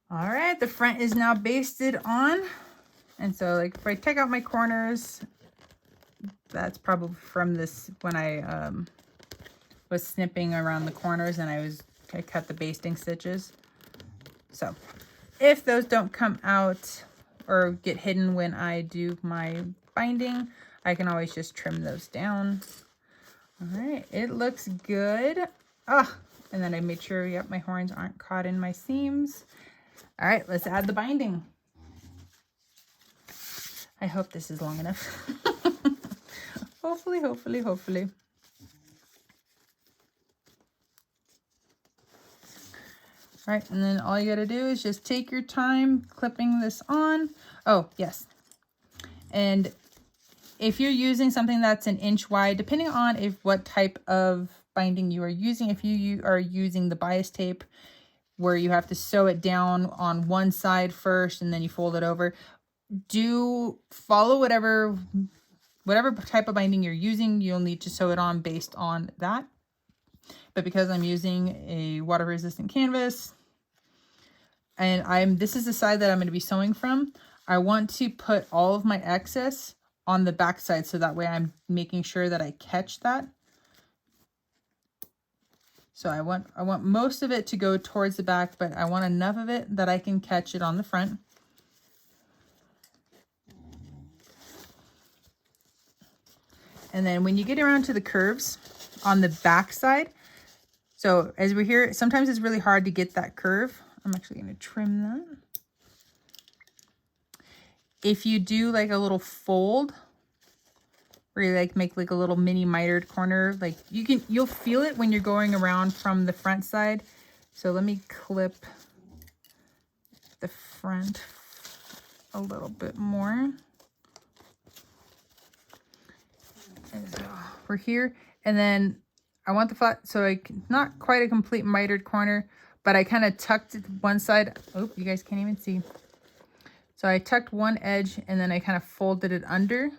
Speaker 1: All right, the front is now basted on. And so like if I take out my corners, that's probably from this, when I was snipping around the corners and I cut the basting stitches. So if those don't come out or get hidden when I do my binding, I can always just trim those down. All right, it looks good. And then I made sure, yep, my horns aren't caught in my seams. All right, let's add the binding. I hope this is long enough. Hopefully, hopefully, hopefully. All right, and then all you gotta do is just take your time clipping this on. Oh, yes. And if you're using something that's an inch wide, depending on what type of binding you are using, if you are using the bias tape, where you have to sew it down on one side first and then you fold it over, follow whatever type of binding you're using. You'll need to sew it on based on that. But because I'm using a water resistant canvas and this is the side that I'm going to be sewing from, I want to put all of my excess on the back side, so that way I'm making sure that I catch that. So I want most of it to go towards the back, but I want enough of it that I can catch it on the front. And then when you get around to the curves on the back side, so as we're here, sometimes it's really hard to get that curve. I'm actually going to trim that. If you do like a little fold, where you like make like a little mini mitered corner, like you'll feel it when you're going around from the front side. So let me clip the front a little bit more. And so we're here, and then I want the flat, so not quite a complete mitered corner, but I kind of tucked one side. Oh, you guys can't even see. So I tucked one edge and then I kind of folded it under.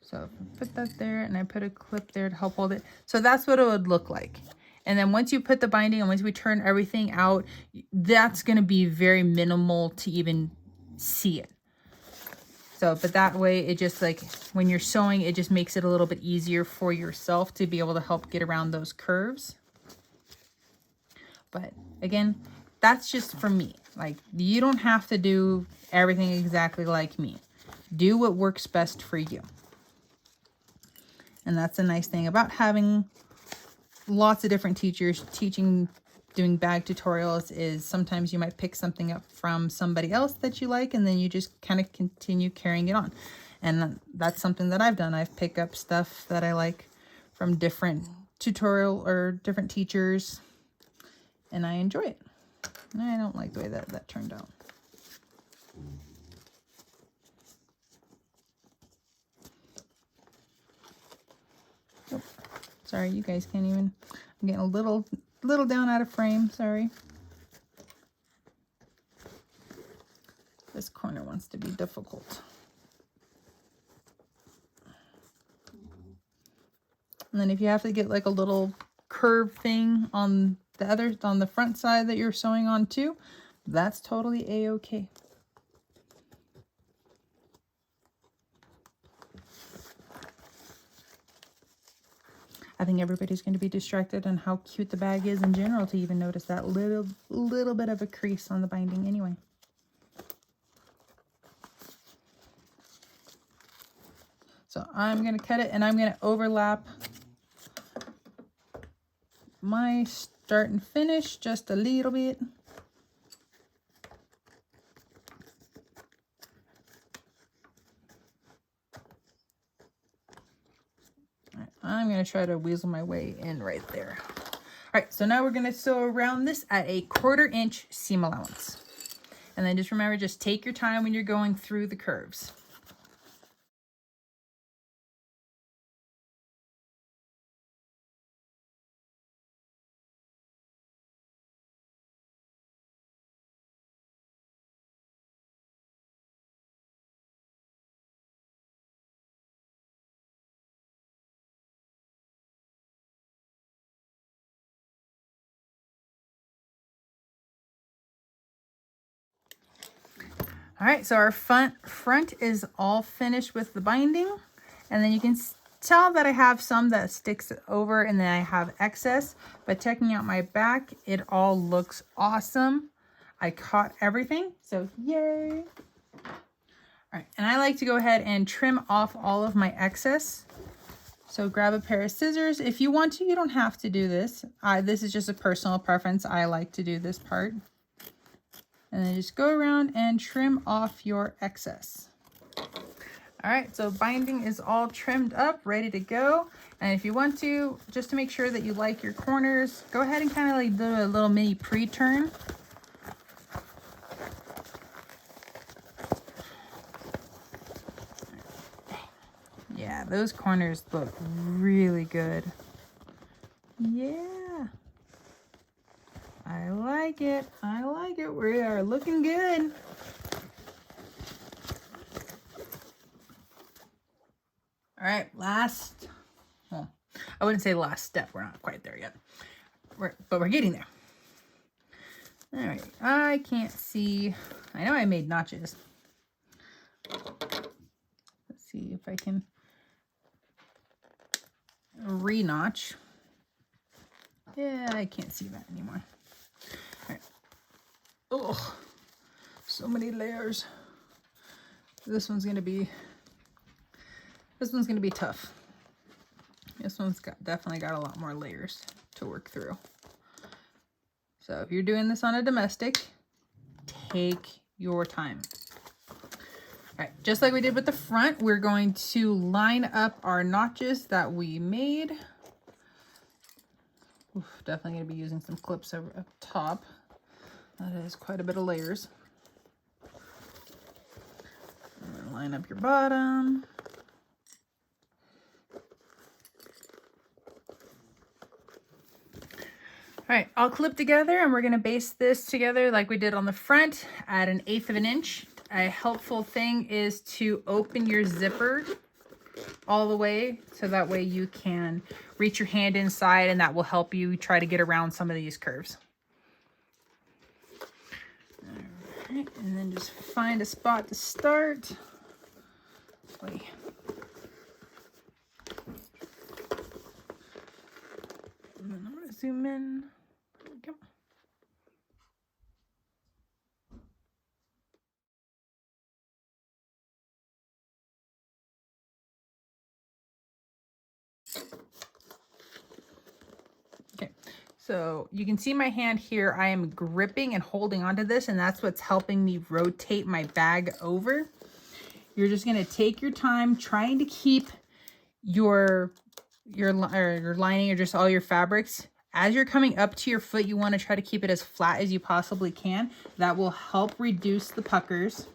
Speaker 1: So put that there, and I put a clip there to help hold it. So that's what it would look like. And then once you put the binding and once we turn everything out, that's going to be very minimal to even see it. So, but that way it just, like when you're sewing, it just makes it a little bit easier for yourself to be able to help get around those curves. But again, that's just for me. Like, you don't have to do everything exactly like me. Do what works best for you. And that's the nice thing about having lots of different teachers doing bag tutorials, is sometimes you might pick something up from somebody else that you like, and then you just kind of continue carrying it on. And that's something that I've done. I've picked up stuff that I like from different tutorial or different teachers, and I enjoy it. And I don't like the way that turned out. Sorry, you guys can't even, I'm getting a little down out of frame, sorry. This corner wants to be difficult. And then if you have to get like a little curve thing on the front side that you're sewing on too, that's totally a-okay. I think everybody's going to be distracted on how cute the bag is in general to even notice that little bit of a crease on the binding anyway. So I'm going to cut it and I'm going to overlap my start and finish just a little bit. I'm going to try to weasel my way in right there. All right, so now we're going to sew around this at a 1/4 inch seam allowance. And then just remember, just take your time when you're going through the curves. All right, so our front is all finished with the binding. And then you can tell that I have some that sticks over and then I have excess. But checking out my back, it all looks awesome. I caught everything, so yay. All right, and I like to go ahead and trim off all of my excess. So grab a pair of scissors. If you want to, you don't have to do this. This is just a personal preference. I like to do this part. And then just go around and trim off your excess. All right, so binding is all trimmed up, ready to go. And if you want to, just to make sure that you like your corners, go ahead and kind of like do a little mini pre-turn. Yeah, those corners look really good. Yeah. I like it. I like it. We are looking good. All right, last, well, I wouldn't say last step. We're not quite there yet. But we're getting there. All right, I can't see. I know I made notches. Let's see if I can re-notch. Yeah, I can't see that anymore. All right. Oh, so many layers. This one's gonna be tough. This one's definitely got a lot more layers to work through. So if you're doing this on a domestic, take your time. All right, just like we did with the front, we're going to line up our notches that we made. Oof, definitely going to be using some clips over up top. That is quite a bit of layers. And then line up your bottom. All right, all clipped together, and we're going to baste this together like we did on the front at 1/8 of an inch. A helpful thing is to open your zipper all the way so that way you can reach your hand inside, and that will help you try to get around some of these curves. All right, and then just find a spot to start. Wait. And then I'm going to zoom in. There we go. Okay, so you can see my hand here. I am gripping and holding onto this, and that's what's helping me rotate my bag over. You're just going to take your time trying to keep your lining or just all your fabrics. As you're coming up to your foot, you want to try to keep it as flat as you possibly can. That will help reduce the puckers.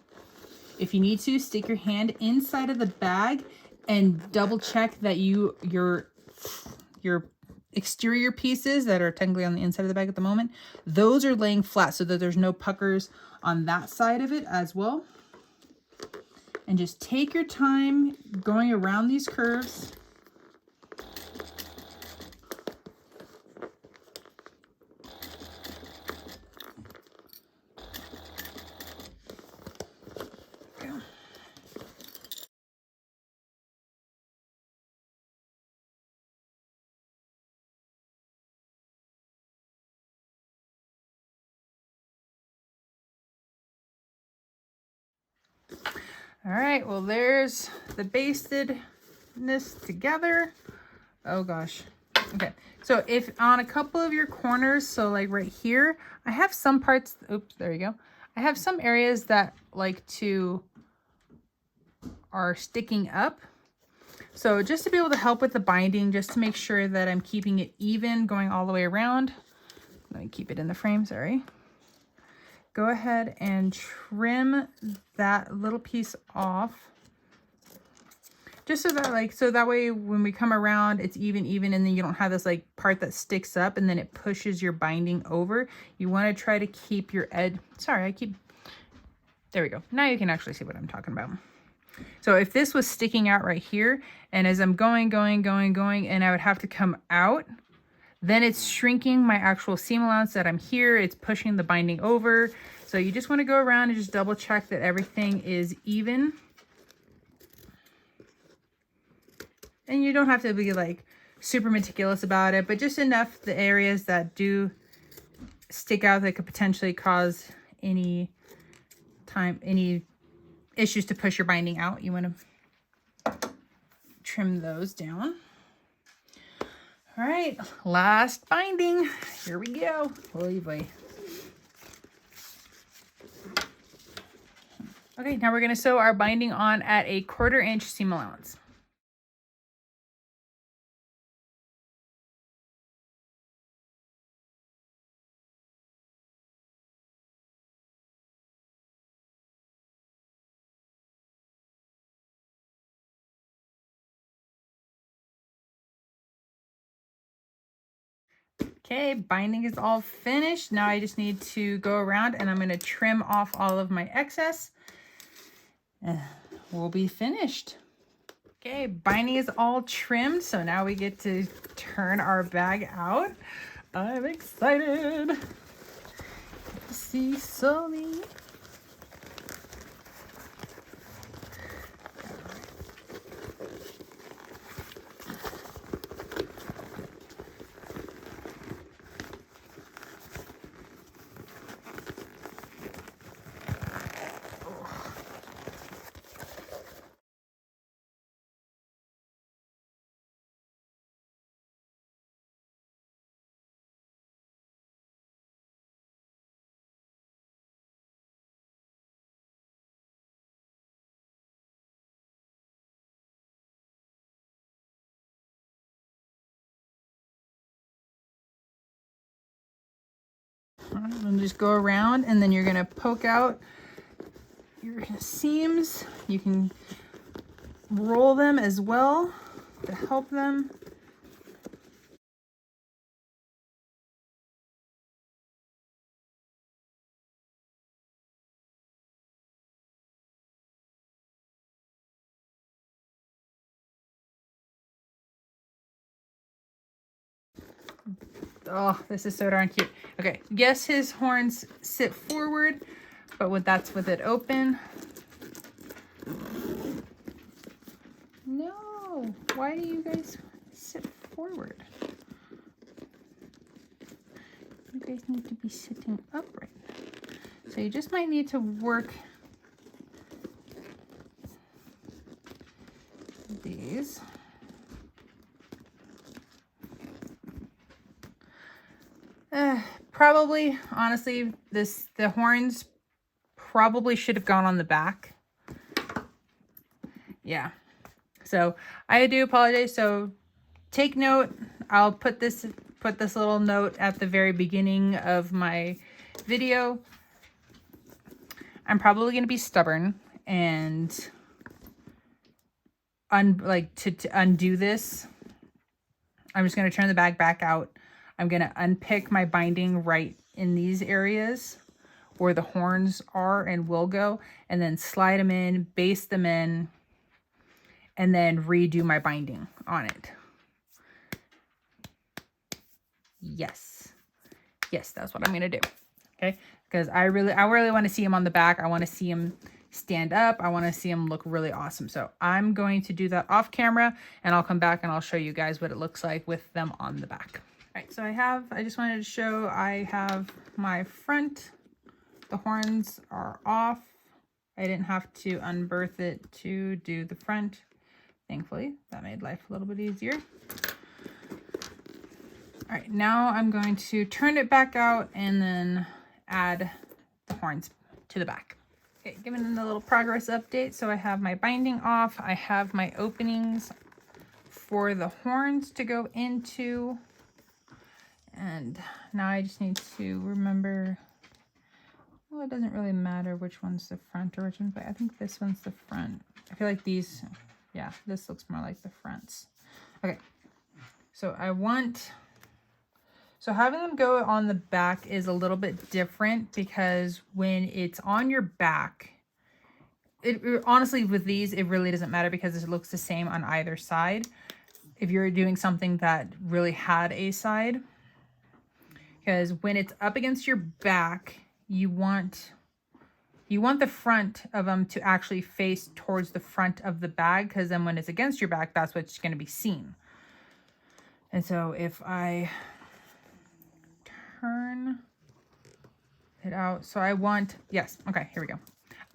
Speaker 1: If you need to, stick your hand inside of the bag and double check that you're your exterior pieces that are technically on the inside of the bag at the moment, those are laying flat so that there's no puckers on that side of it as well. And just take your time going around these curves. All right, well, there's the bastedness together. Oh gosh. Okay, so if on a couple of your corners, so like right here, I have some parts, oops, there you go. I have some areas that are sticking up. So just to be able to help with the binding, just to make sure that I'm keeping it even going all the way around. Let me keep it in the frame, sorry. Go ahead and trim that little piece off. Just so that so that way when we come around, it's even, and then you don't have this like part that sticks up and then it pushes your binding over. You want to try to keep your edge. Sorry, there we go. Now you can actually see what I'm talking about. So if this was sticking out right here, and as I'm going, and I would have to come out, then it's shrinking my actual seam allowance that I'm here. It's pushing the binding over. So you just want to go around and just double check that everything is even. And you don't have to be like super meticulous about it, but just enough the areas that do stick out that could potentially cause any issues to push your binding out. You want to trim those down. All right, last binding. Here we go. Oy vey. Okay, now we're going to sew our binding on at a 1/4 inch seam allowance. Okay, binding is all finished. Now I just need to go around and I'm going to trim off all of my excess. We'll be finished. Okay, binding is all trimmed, so now we get to turn our bag out. I'm excited to see Sulley. And just go around, and then you're going to poke out your seams. You can roll them as well to help them. Oh, this is so darn cute. Okay, yes, his horns sit forward, but that's with it open. No, why do you guys sit forward? You guys need to be sitting upright. So you just might need to work these. Probably, honestly, the horns probably should have gone on the back. Yeah. So I do apologize. So take note. I'll put this little note at the very beginning of my video. I'm probably going to be stubborn and to undo this. I'm just going to turn the bag back out. I'm going to unpick my binding right in these areas where the horns are and will go, and then slide them in, baste them in, and then redo my binding on it. Yes. Yes, that's what I'm going to do. Okay. Because I really want to see him on the back. I want to see him stand up. I want to see him look really awesome. So I'm going to do that off camera, and I'll come back and I'll show you guys what it looks like with them on the back. All right. So I just wanted to show, I have my front. The horns are off. I didn't have to unbirth it to do the front. Thankfully, that made life a little bit easier. All right, now I'm going to turn it back out and then add the horns to the back. Okay, giving them a little progress update. So I have my binding off. I have my openings for the horns to go into. And now I just need to remember, well, it doesn't really matter which one's the front or which one's back. I think this one's the front. I feel like these, yeah, this looks more like the fronts. Okay, so so having them go on the back is a little bit different, because when it's on your back, honestly with these, it really doesn't matter because it looks the same on either side. If you're doing something that really had a side, because when it's up against your back, you want the front of them to actually face towards the front of the bag, because then when it's against your back, that's what's going to be seen. And so if I turn it out, so I want, yes, okay, here we go.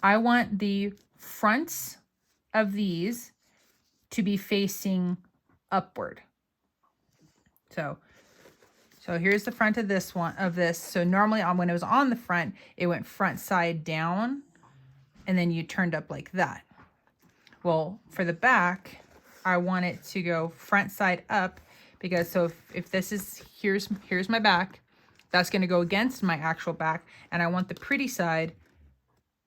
Speaker 1: I want the fronts of these to be facing upward. So here's the front of this one, So normally when it was on the front, it went front side down, and then you turned up like that. Well, for the back, I want it to go front side up, because so if this is, here's my back, that's going to go against my actual back, and I want the pretty side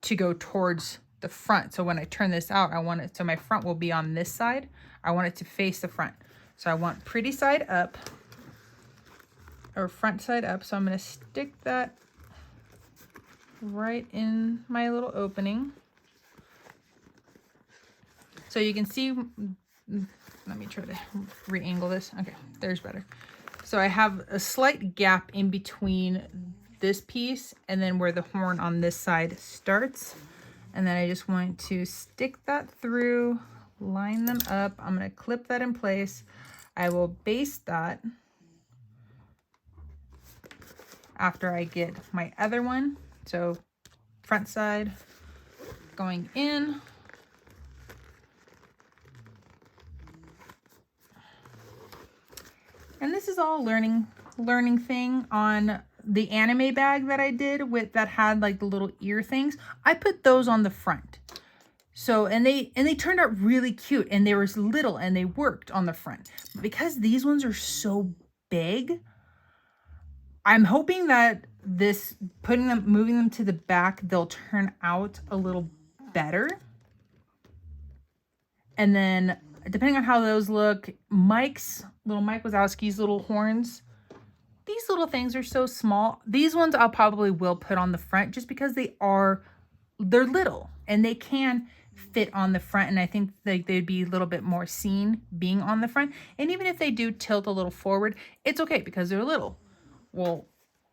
Speaker 1: to go towards the front. So when I turn this out, I want it, so my front will be on this side. I want it to face the front. So I want pretty side up, or front side up. So I'm going to stick that right in my little opening. So you can see, let me try to re-angle this. Okay, there's better. So I have a slight gap in between this piece and then where the horn on this side starts. And then I just want to stick that through, line them up. I'm going to clip that in place. I will baste that after I get my other one. So front side going in. And this is all learning thing on the anime bag that I did that had like the little ear things. I put those on the front. So, and they turned out really cute, and they were little and they worked on the front. But because these ones are so big, I'm hoping that moving them to the back, they'll turn out a little better. And then depending on how those look, Mike Wazowski's little horns, these little things are so small. These ones I probably will put on the front just because they're little and they can fit on the front. And I think they'd be a little bit more seen being on the front. And even if they do tilt a little forward, it's okay because they're little. Well,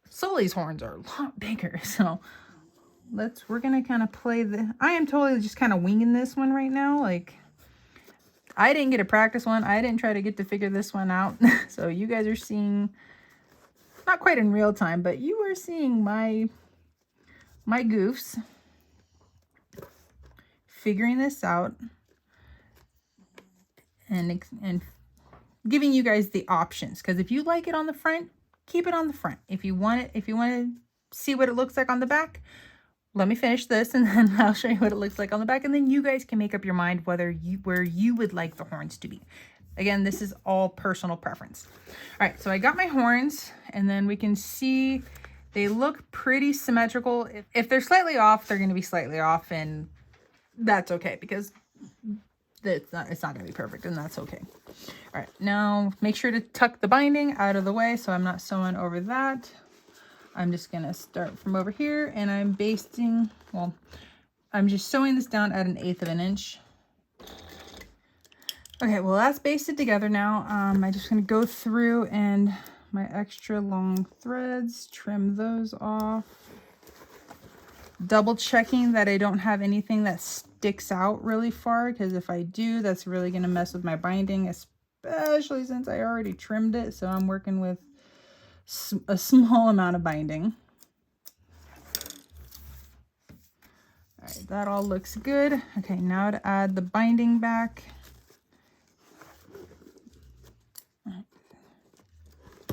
Speaker 1: Sully's horns are a lot bigger. So we're going to kind of play I am totally just kind of winging this one right now. Like, I didn't get to practice one. I didn't try to get to figure this one out. So you guys are seeing, not quite in real time, but you are seeing my goofs figuring this out and giving you guys the options. Because if you like it on the front, keep it on the front. If you want to see what it looks like on the back, let me finish this and then I'll show you what it looks like on the back, and then you guys can make up your mind where you would like the horns to be. Again, this is all personal preference. All right, so I got my horns, and then we can see they look pretty symmetrical. If they're slightly off, they're going to be slightly off, and that's okay because it's not gonna be perfect, and that's okay. All right, now make sure to tuck the binding out of the way so I'm not sewing over that. I'm just gonna start from over here, and I'm basting, well, I'm just sewing this down at 1/8 of an inch. Okay, well that's basted together now. I'm just gonna go through and my extra long threads, trim those off. Double checking that I don't have anything that sticks out really far, because if I do, that's really gonna mess with my binding, especially since I already trimmed it. So I'm working with a small amount of binding. All right, that all looks good. Okay, now to add the binding back.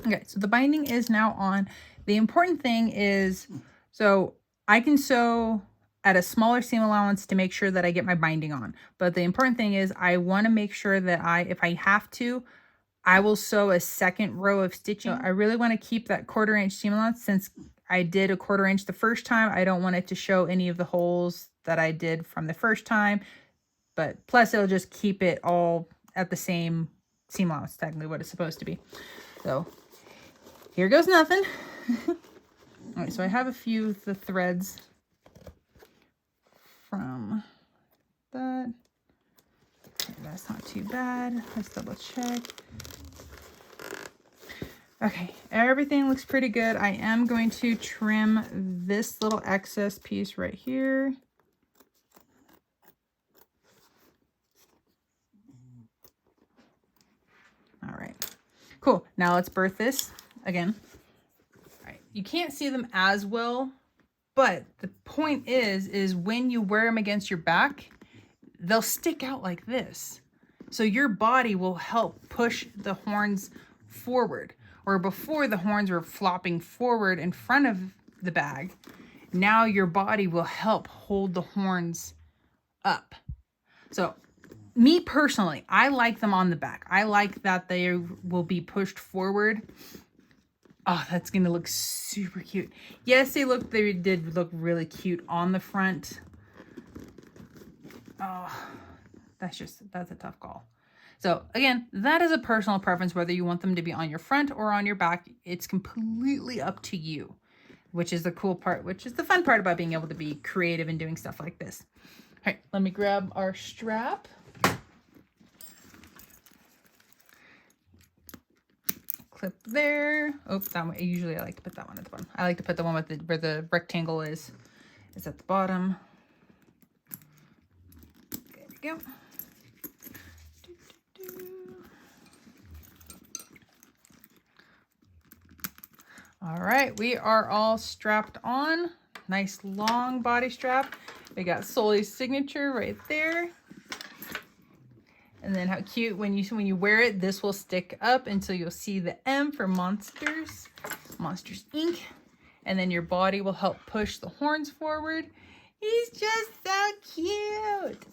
Speaker 1: Okay, so the binding is now on. The important thing is, so I can sew at a smaller seam allowance to make sure that I get my binding on. But the important thing is I want to make sure that if I have to, I will sew a second row of stitching. So I really want to keep that 1/4 inch seam allowance. Since I did a 1/4 inch the first time, I don't want it to show any of the holes that I did from the first time. But plus it'll just keep it all at the same seam allowance, technically what it's supposed to be. So here goes nothing. All right, so I have a few of the threads from that. Okay, that's not too bad. Let's double check. Okay, everything looks pretty good. I am going to trim this little excess piece right here. All right, cool. Now let's birth this again. All right, you can't see them as well, but the point is when you wear them against your back, they'll stick out like this. So your body will help push the horns forward. Or before, the horns were flopping forward in front of the bag. Now your body will help hold the horns up. So me personally, I like them on the back. I like that they will be pushed forward. Oh, that's gonna look super cute. Yes, they did look really cute on the front. Oh, that's a tough call. So again, that is a personal preference, whether you want them to be on your front or on your back. It's completely up to you, which is the cool part, which is the fun part about being able to be creative and doing stuff like this. All right, let me grab our strap. Clip there. Oh, that one. Usually I like to put that one at the bottom. I like to put the one with where the rectangle is at the bottom. There we go. All right, we are all strapped on. Nice long body strap. We got Sulley's signature right there. And then how cute when you wear it, this will stick up until you'll see the M for Monsters Inc. And then your body will help push the horns forward. He's just so cute.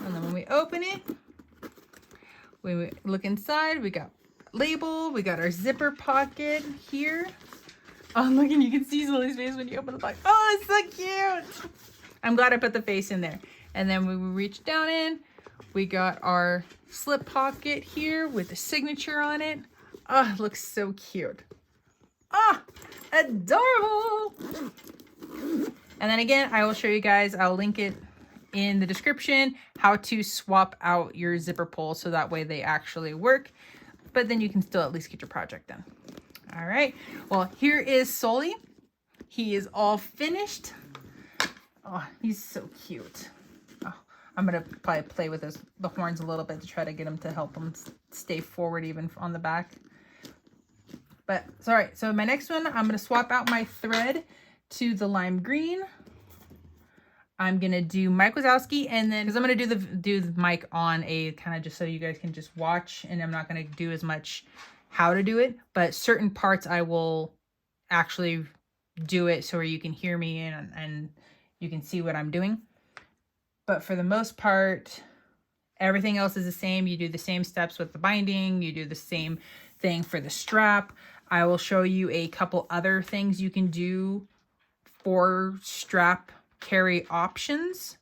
Speaker 1: And then when we open it, we look inside, we got label, we got our zipper pocket here. Oh, look, and you can see Sulley's face when you open the box. Oh, it's so cute. I'm glad I put the face in there. And then when we reach down in, we got our slip pocket here with the signature on it. Oh, it looks so cute. Ah, adorable. And then again, I will show you guys, I'll link it in the description, how to swap out your zipper pulls so that way they actually work. But then you can still at least get your project done. All right, well, here is Sulley. He is all finished. Oh, he's so cute. Oh, I'm gonna probably play with the horns a little bit to try to get him to help him stay forward even on the back. But sorry, so my next one, I'm gonna swap out my thread to the lime green. I'm gonna do Mike Wazowski, and then because I'm gonna do the Mike on a kind of just so you guys can just watch, and I'm not gonna do as much how to do it, but certain parts I will actually do it so you can hear me and you can see what I'm doing. But for the most part, everything else is the same. You do the same steps with the binding, you do the same thing for the strap. I will show you a couple other things you can do for strap carry options.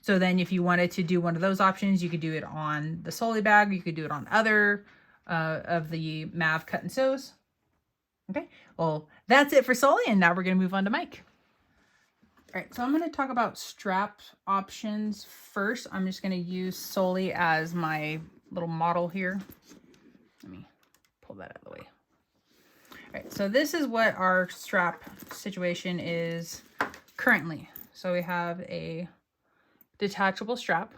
Speaker 1: So then if you wanted to do one of those options, you could do it on the Sulley bag. You could do it on other of the Mav cut and sews. Okay, well, that's it for Sulley, and now we're going to move on to Mike. All right, so I'm going to talk about strap options first. I'm just going to use Sulley as my little model here. Let me pull that out of the way. All right, so this is what our strap situation is currently. So we have a detachable strap.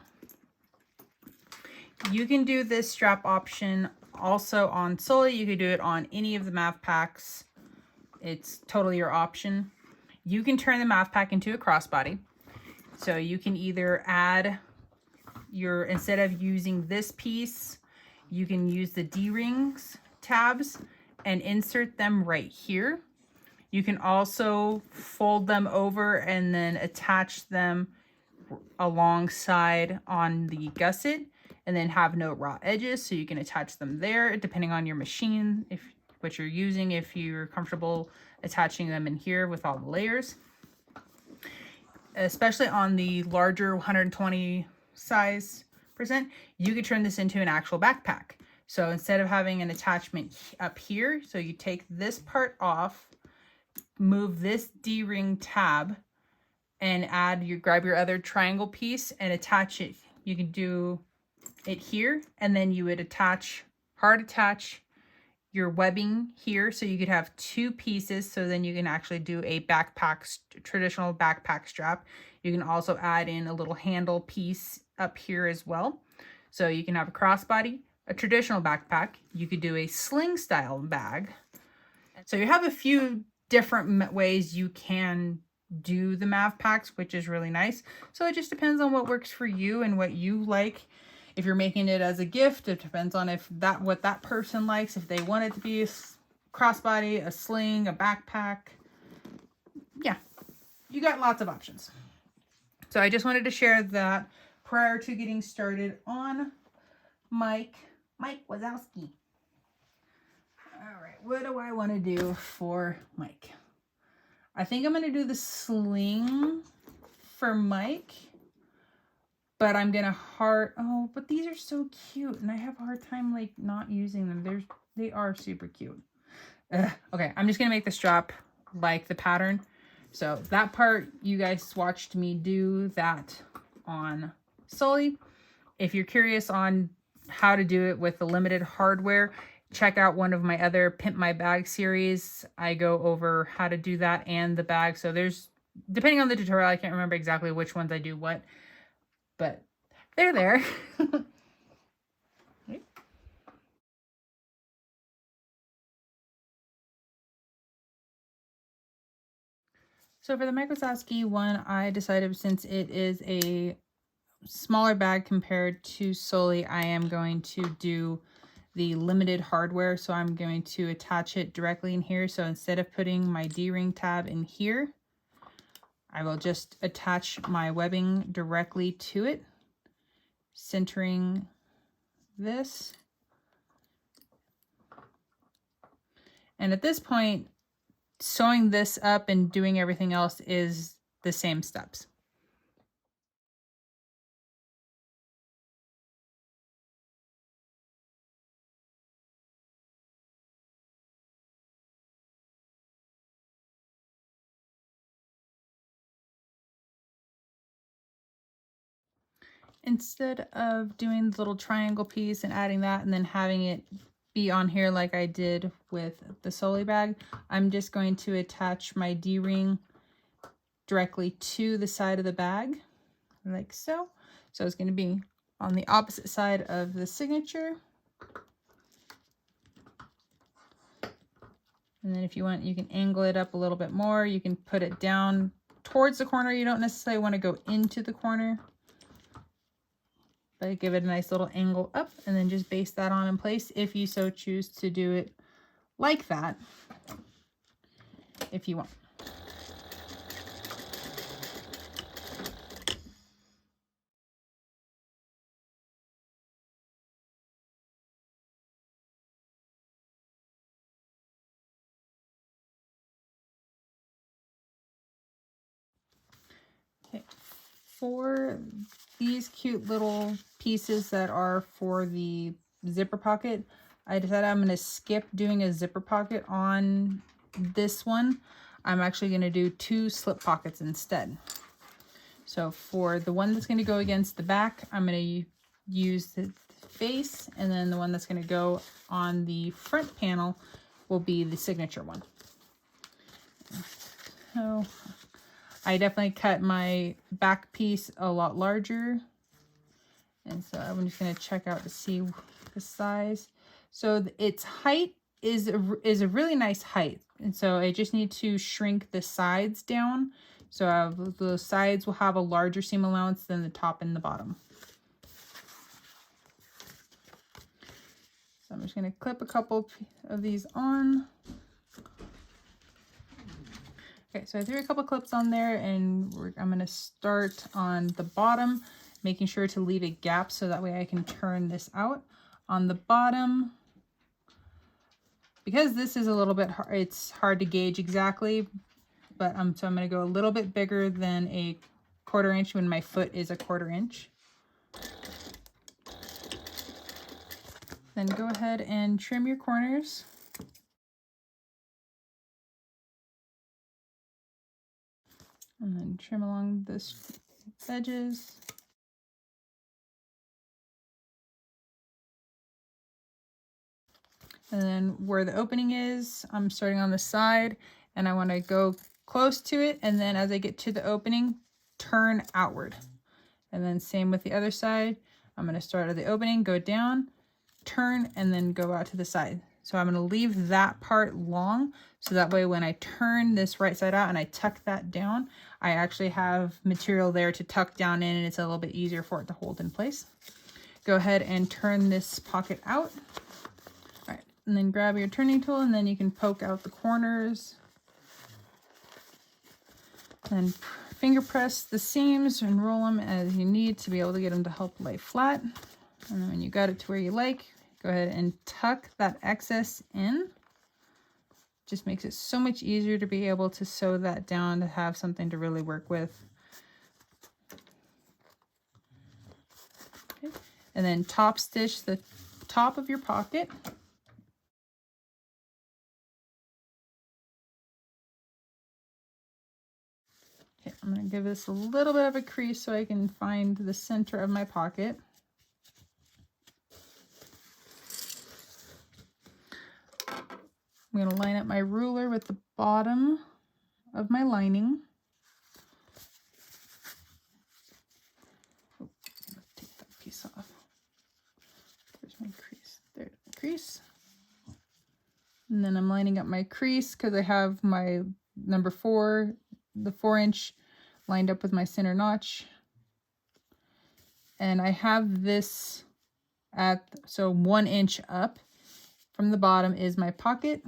Speaker 1: You can do this strap option also on Sulley. You could do it on any of the Mav Packs. It's totally your option. You can turn the Mav Pack into a crossbody. So you can either add your, instead of using this piece, you can use the D-rings tabs and insert them right here. You can also fold them over and then attach them alongside on the gusset and then have no raw edges, so you can attach them there depending on your machine, if what you're using, if you're comfortable attaching them in here with all the layers. Especially on the larger 120 size percent, you could turn this into an actual backpack. So instead of having an attachment up here, so you take this part off, move this D-ring tab, and grab your other triangle piece and attach it. You can do it here, and then you would hard attach your webbing here, so you could have two pieces, so then you can actually do a backpack, traditional backpack strap. You can also add in a little handle piece up here as well. So you can have a crossbody, a traditional backpack. You could do a sling style bag. So you have a few different ways you can do the Mav Packs, which is really nice. So it just depends on what works for you and what you like. If you're making it as a gift, it depends on what that person likes. If they want it to be a crossbody, a sling, a backpack. Yeah, you got lots of options. So I just wanted to share that prior to getting started on Mike Wazowski. All right, what do I want to do for Mike? I think I'm going to do the sling for Mike. But I'm gonna but these are so cute, and I have a hard time like not using them. They are super cute. Okay, I'm just gonna make the strap like the pattern. So that part, you guys watched me do that on Sulley. If you're curious on how to do it with the limited hardware, check out one of my other Pimp My Bag series. I go over how to do that and the bag. So depending on the tutorial, I can't remember exactly which ones I do what. But they're there. So for the Mike Wazowski one, I decided since it is a smaller bag compared to Sulley, I am going to do the limited hardware. So I'm going to attach it directly in here. So instead of putting my D-ring tab in here, I will just attach my webbing directly to it, centering this. And at this point, sewing this up and doing everything else is the same steps. Instead of doing the little triangle piece and adding that and then having it be on here like I did with the Sulley bag, I'm just going to attach my D-ring directly to the side of the bag, like so. So it's going to be on the opposite side of the signature. And then if you want, you can angle it up a little bit more. You can put it down towards the corner. You don't necessarily want to go into the corner, but give it a nice little angle up and then just base that on in place if you so choose to do it like that, if you want. Okay.
Speaker 2: for these cute little pieces that are for the zipper pocket, I decided I'm going to skip doing a zipper pocket on this one. I'm actually going to do 2 slip pockets instead. So for the one that's going to go against the back, I'm going to use the face, and then the one that's going to go on the front panel will be the signature one. So I definitely cut my back piece a lot larger, and so I'm just going to check out to see the size. So its height is a really nice height, and so I just need to shrink the sides down. So the sides will have a larger seam allowance than the top and the bottom. So I'm just going to clip a couple of these on. Okay, so I threw a couple clips on there, and I'm going to start on the bottom, making sure to leave a gap so that way I can turn this out. On the bottom, because this is a little bit hard, it's hard to gauge exactly, but so I'm going to go a little bit bigger than a 1/4 inch when my foot is a 1/4 inch. Then go ahead and trim your corners. And then trim along the edges. And then where the opening is, I'm starting on the side, and I want to go close to it, and then as I get to the opening, turn outward. And then same with the other side. I'm going to start at the opening, go down, turn, and then go out to the side. So I'm going to leave that part long, so that way when I turn this right side out and I tuck that down, I actually have material there to tuck down in, and it's a little bit easier for it to hold in place. Go ahead and turn this pocket out. All right, and then grab your turning tool, and then you can poke out the corners. Then finger press the seams and roll them as you need to be able to get them to help lay flat. And then when you got it to where you like, go ahead and tuck that excess in. Just makes it so much easier to be able to sew that down, to have something to really work with. Okay. And then top stitch the top of your pocket. Okay, I'm going to give this a little bit of a crease so I can find the center of my pocket. I'm going to line up my ruler with the bottom of my lining. Oh, take that piece off. There's my crease. There's my crease. And then I'm lining up my crease because I have my number 4, the 4-inch, lined up with my center notch. And I have this at, so 1 inch up from the bottom is my pocket.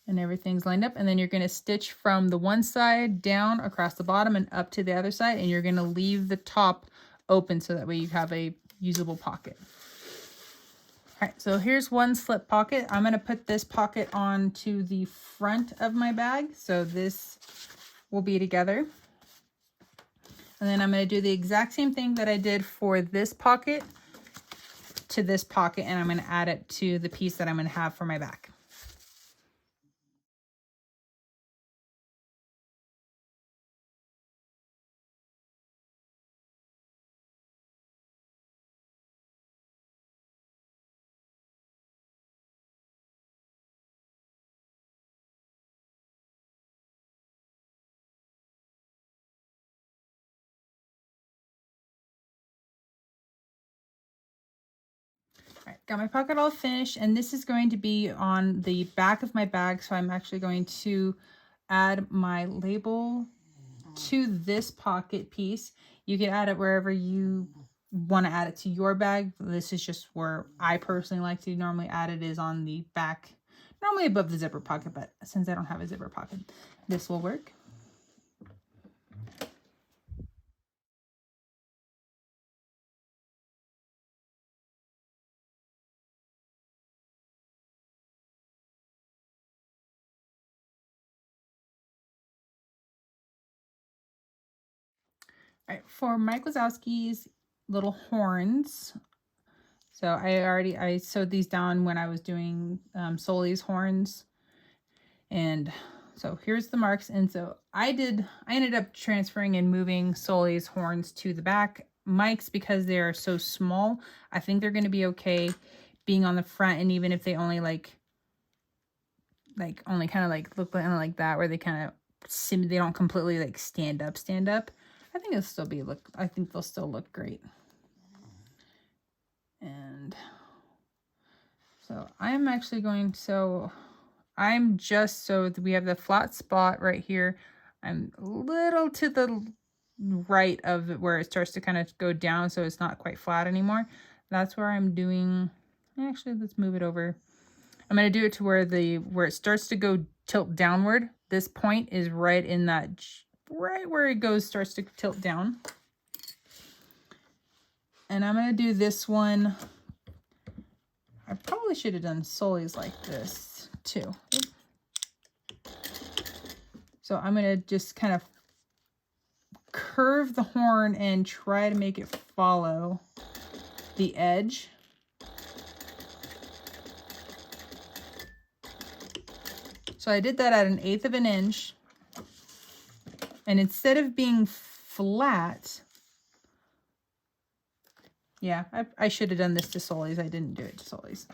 Speaker 2: And everything's lined up, and then you're going to stitch from the one side down across the bottom and up to the other side, and you're going to leave the top open so that way you have a usable pocket. All right, so here's one slip pocket. I'm going to put this pocket onto the front of my bag, so this will be together. And then I'm going to do the exact same thing that I did for this pocket to this pocket, and I'm going to add it to the piece that I'm going to have for my back. All right, got my pocket all finished, and this is going to be on the back of my bag, so I'm actually going to add my label to this pocket piece. You can add it wherever you want to add it to your bag. This is just where I personally like to normally add it, is on the back, normally above the zipper pocket, but since I don't have a zipper pocket, this will work. right, for Mike Wazowski's little horns, so I sewed these down when I was doing Sulley's horns. And so here's the marks. And so I ended up transferring and moving Sulley's horns to the back. Mike's, because they're so small, I think they're going to be okay being on the front. And even if they only only kind of like look kind of like that, where they kind of they don't completely like stand up, I think it'll still be I think they'll still look great. And so I'm actually going, so I'm just, so we have the flat spot right here. I'm a little to the right of it where it starts to kind of go down, so it's not quite flat anymore. That's where I'm doing, actually, let's move it over. I'm going to do it to where it starts to go tilt downward. This point is right in that, right where it starts to tilt down. And I'm going to do this one. I probably should have done Sulley's like this too. So I'm going to just kind of curve the horn and try to make it follow the edge. So I did that at 1/8 of an inch. And instead of being flat, yeah, I should have done this to Sulley's. I didn't do it to Sulley's.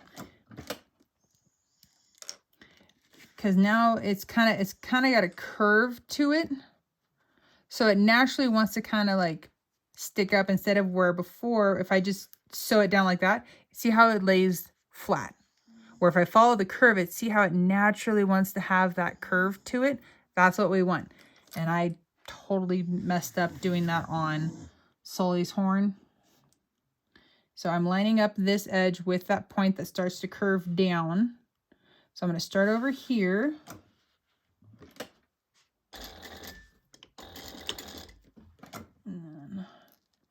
Speaker 2: Because now it's kind of got a curve to it. So it naturally wants to kind of like stick up, instead of where before, if I just sew it down like that, see how it lays flat. Or if I follow the curve, see how it naturally wants to have that curve to it. That's what we want. And I totally messed up doing that on Sulley's horn. So I'm lining up this edge with that point that starts to curve down. So I'm going to start over here.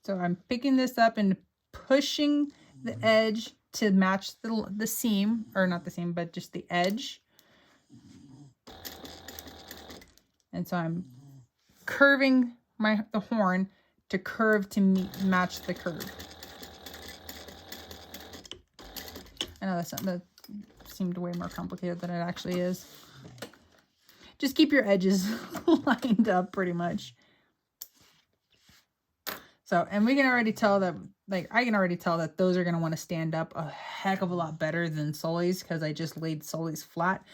Speaker 2: So I'm picking this up and pushing the edge to match the seam, or not the seam, but just the edge. And so I'm curving the horn to curve to match the curve. I know that seemed way more complicated than it actually is. Just keep your edges lined up pretty much. So, and we can already tell that, like, I can already tell that those are going to want to stand up a heck of a lot better than Sulley's, because I just laid Sulley's flat.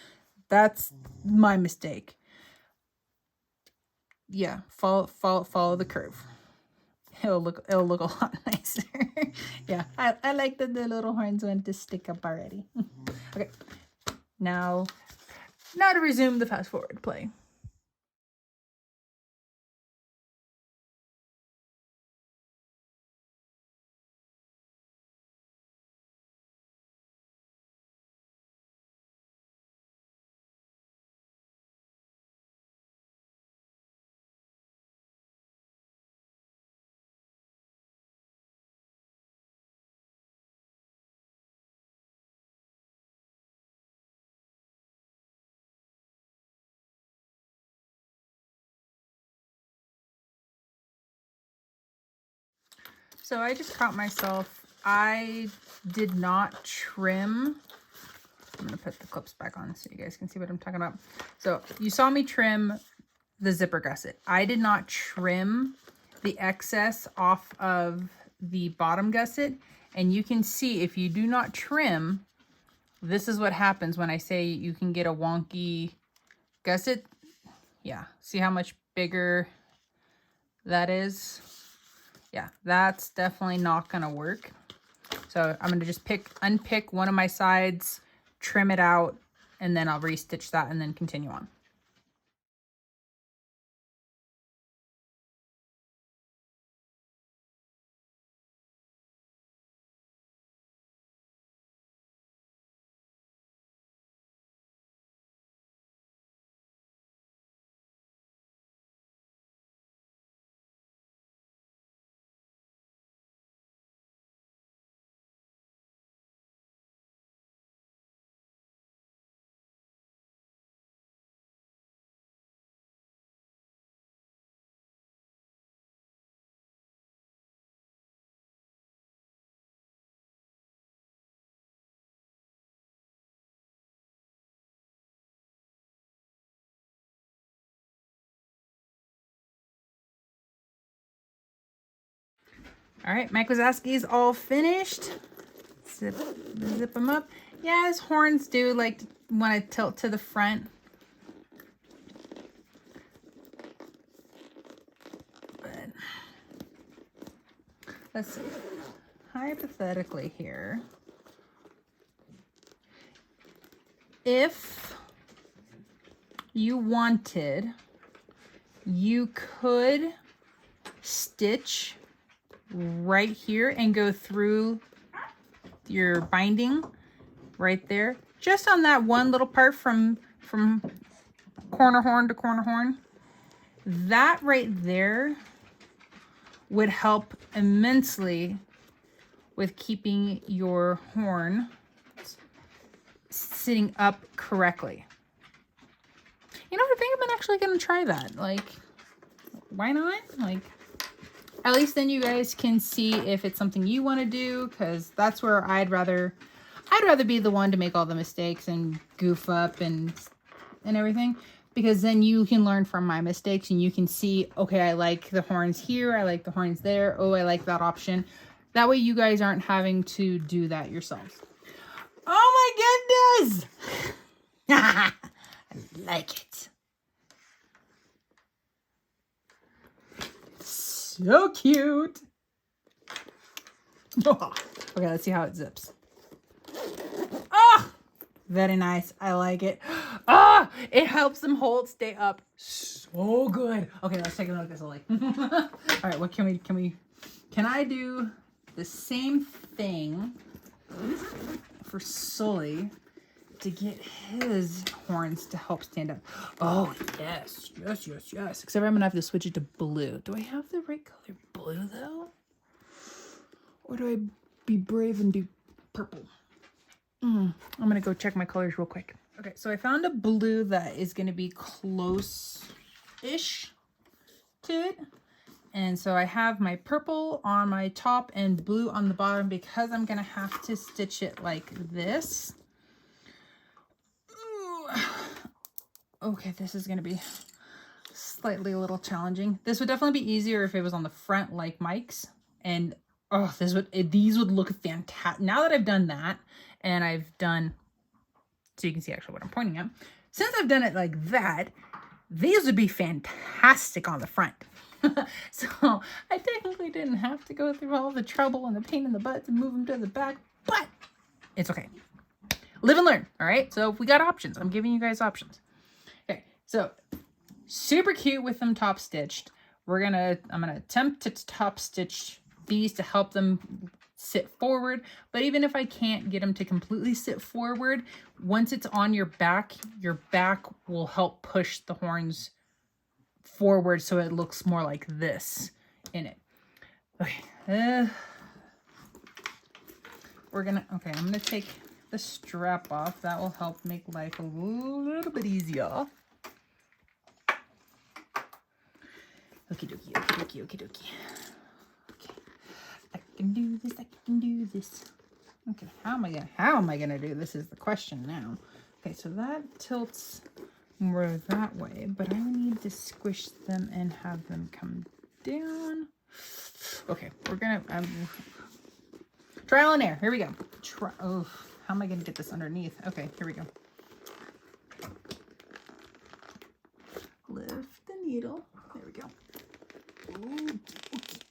Speaker 2: That's my mistake. Yeah, follow the curve. It'll look a lot nicer. Yeah, I like that the little horns went to stick up already. Okay, now to resume the fast forward play. So I just caught myself. I did not trim. I'm going to put the clips back on so you guys can see what I'm talking about. So you saw me trim the zipper gusset. I did not trim the excess off of the bottom gusset. And you can see, if you do not trim, this is what happens when I say you can get a wonky gusset. Yeah, see how much bigger that is? Yeah, that's definitely not gonna work. So I'm gonna just unpick one of my sides, trim it out, and then I'll restitch that and then continue on. All right, Mike Wazowski's all finished. Zip them up. Yeah, his horns do like to want to tilt to the front. But let's see. Hypothetically here, if you wanted, you could stitch right here and go through your binding right there, just on that one little part from corner horn to corner horn. That right there would help immensely with keeping your horn sitting up correctly. You know, I think I'm actually gonna try that. Like, why not? Like, at least then you guys can see if it's something you want to do, because that's where I'd rather be the one to make all the mistakes and goof up and everything, because then you can learn from my mistakes and you can see, okay, I like the horns here, I like the horns there, oh, I like that option. That way you guys aren't having to do that yourselves. Oh my goodness! I like it. So cute. Oh, okay, let's see how it zips. Oh, very nice. I like it. Ah, oh, it helps them stay up so good. Okay, let's take a look at Sulley. All right, what can I do the same thing for Sulley to get his horns to help stand up? Oh, yes. Except I'm gonna have to switch it to blue. Do I have the right color blue though? Or do I be brave and do purple? I'm gonna go check my colors real quick. Okay, so I found a blue that is gonna be close-ish to it. And so I have my purple on my top and blue on the bottom, because I'm gonna have to stitch it like this. Okay, this is gonna be slightly a little challenging. This would definitely be easier if it was on the front like Mike's. And oh, these would look fantastic. Now that I've done that, and I've done, so you can see actually what I'm pointing at. Since I've done it like that, these would be fantastic on the front. So I technically didn't have to go through all the trouble and the pain in the butt to move them to the back, but it's okay. Live and learn, all right? So we got options. I'm giving you guys options. Okay, so super cute with them top stitched. I'm gonna attempt to top stitch these to help them sit forward, but even if I can't get them to completely sit forward, once it's on your back will help push the horns forward so it looks more like this in it. Okay, I'm gonna take the strap off. That will help make life a little bit easier. Okie dokie, okie dokie, okie dokie. Okay, I can do this. Okay, how am I gonna do this is the question now. Okay, so that tilts more that way, but I need to squish them and have them come down. Okay, we're gonna trial and error. Here we go. Oh, how am I gonna get this underneath? Okay, here we go. Lift the needle. There we go.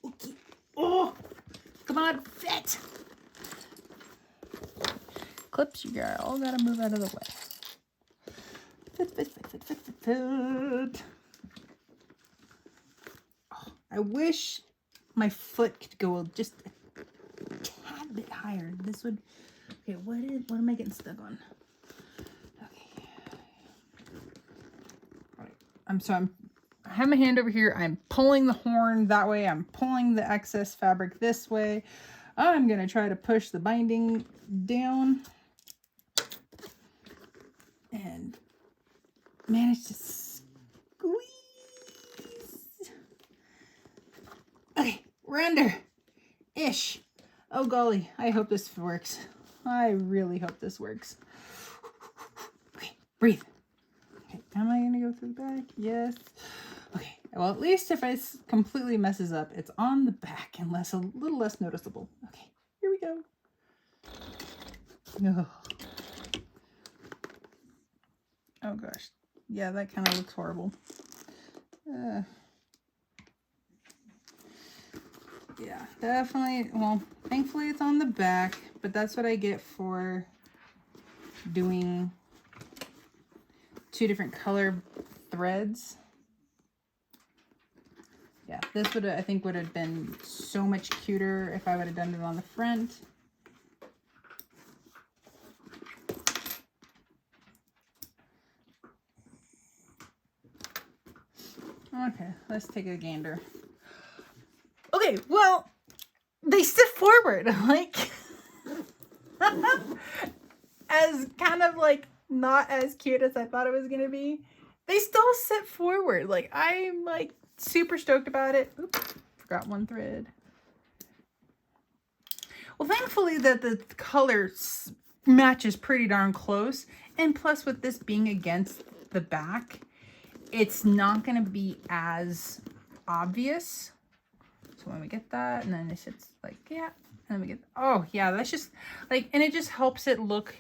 Speaker 2: Okay. Oh, come on, fit. Clips, you girl. Gotta move out of the way. Fit. Oh, I wish my foot could go just a tad bit higher. This would. Okay, what am I getting stuck on? Okay. All right. I have my hand over here. I'm pulling the horn that way. I'm pulling the excess fabric this way. I'm gonna try to push the binding down and manage to squeeze. Okay, we're under-ish. Oh golly, I hope this works. I really hope this works. Okay, breathe. Okay, am I gonna go through the back? Yes. Okay, Well, at least if it completely messes up, it's on the back and a little less noticeable. Okay, here we go. Oh, oh gosh. Yeah, that kind of looks horrible. Yeah, definitely. Well, thankfully it's on the back, but that's what I get for doing 2 different color threads. Yeah, this would I think would have been so much cuter if I would have done it on the front. Okay, let's take a gander. Okay, well, they sit forward, like, as kind of like not as cute as I thought it was gonna be. They still sit forward. Like, I'm like super stoked about it. Oops, forgot one thread. Well, thankfully that the color matches pretty darn close, and plus with this being against the back, it's not gonna be as obvious. So when we get that, and then it's like, yeah, and then we get, oh yeah, that's just like, and it just helps it look,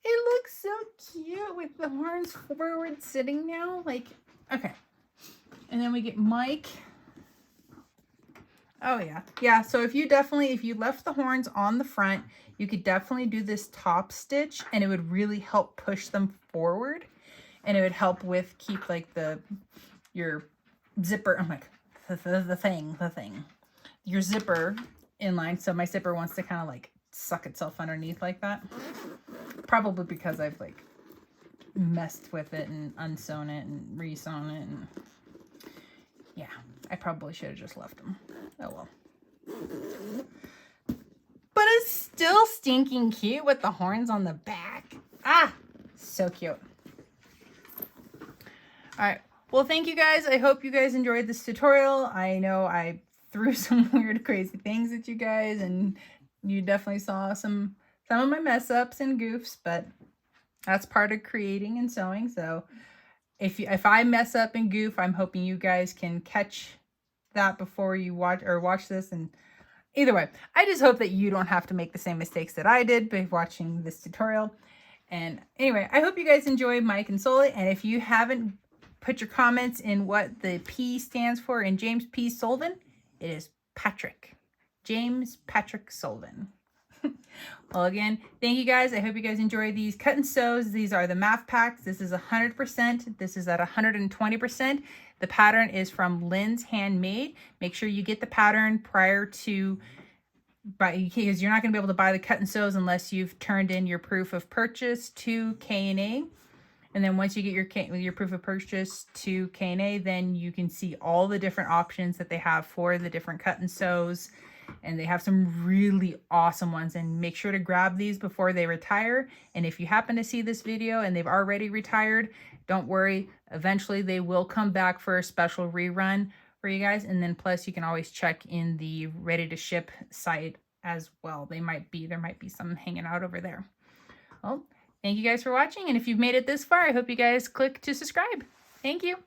Speaker 2: it looks so cute with the horns forward sitting now, like, okay. And then we get Mike. Oh yeah, yeah, so if you left the horns on the front, you could definitely do this top stitch, and it would really help push them forward, and it would help with keep like your zipper, I'm like, the thing, your zipper in line. So my zipper wants to kind of like suck itself underneath like that. Probably because I've like messed with it and unsewn it and resewn it. And yeah, I probably should have just left them. Oh well. But it's still stinking cute with the horns on the back. Ah, so cute. All right. Well, thank you guys. I hope you guys enjoyed this tutorial. I know I threw some weird, crazy things at you guys, and you definitely saw some of my mess ups and goofs, but that's part of creating and sewing. So if I mess up and goof, I'm hoping you guys can catch that before you watch this. And either way, I just hope that you don't have to make the same mistakes that I did by watching this tutorial. And anyway, I hope you guys enjoy Mike and Sulley. And if you haven't put your comments in what the P stands for in James P. Sullivan, it is Patrick. James Patrick Sullivan. Well, again, thank you guys. I hope you guys enjoy these cut and sews. These are the Mav Packs. This is 100%. This is at 120%. The pattern is from Lynn's Handmade. Make sure you get the pattern prior to, because you're not going to be able to buy the cut and sews unless you've turned in your proof of purchase to K&A. And then once you get your proof of purchase to K&A, then you can see all the different options that they have for the different cut and sews. And they have some really awesome ones, and make sure to grab these before they retire. And if you happen to see this video and they've already retired, don't worry, eventually they will come back for a special rerun for you guys. And then plus you can always check in the ready to ship site as well. There might be some hanging out over there. Well, thank you guys for watching, and if you've made it this far, I hope you guys click to subscribe. Thank you.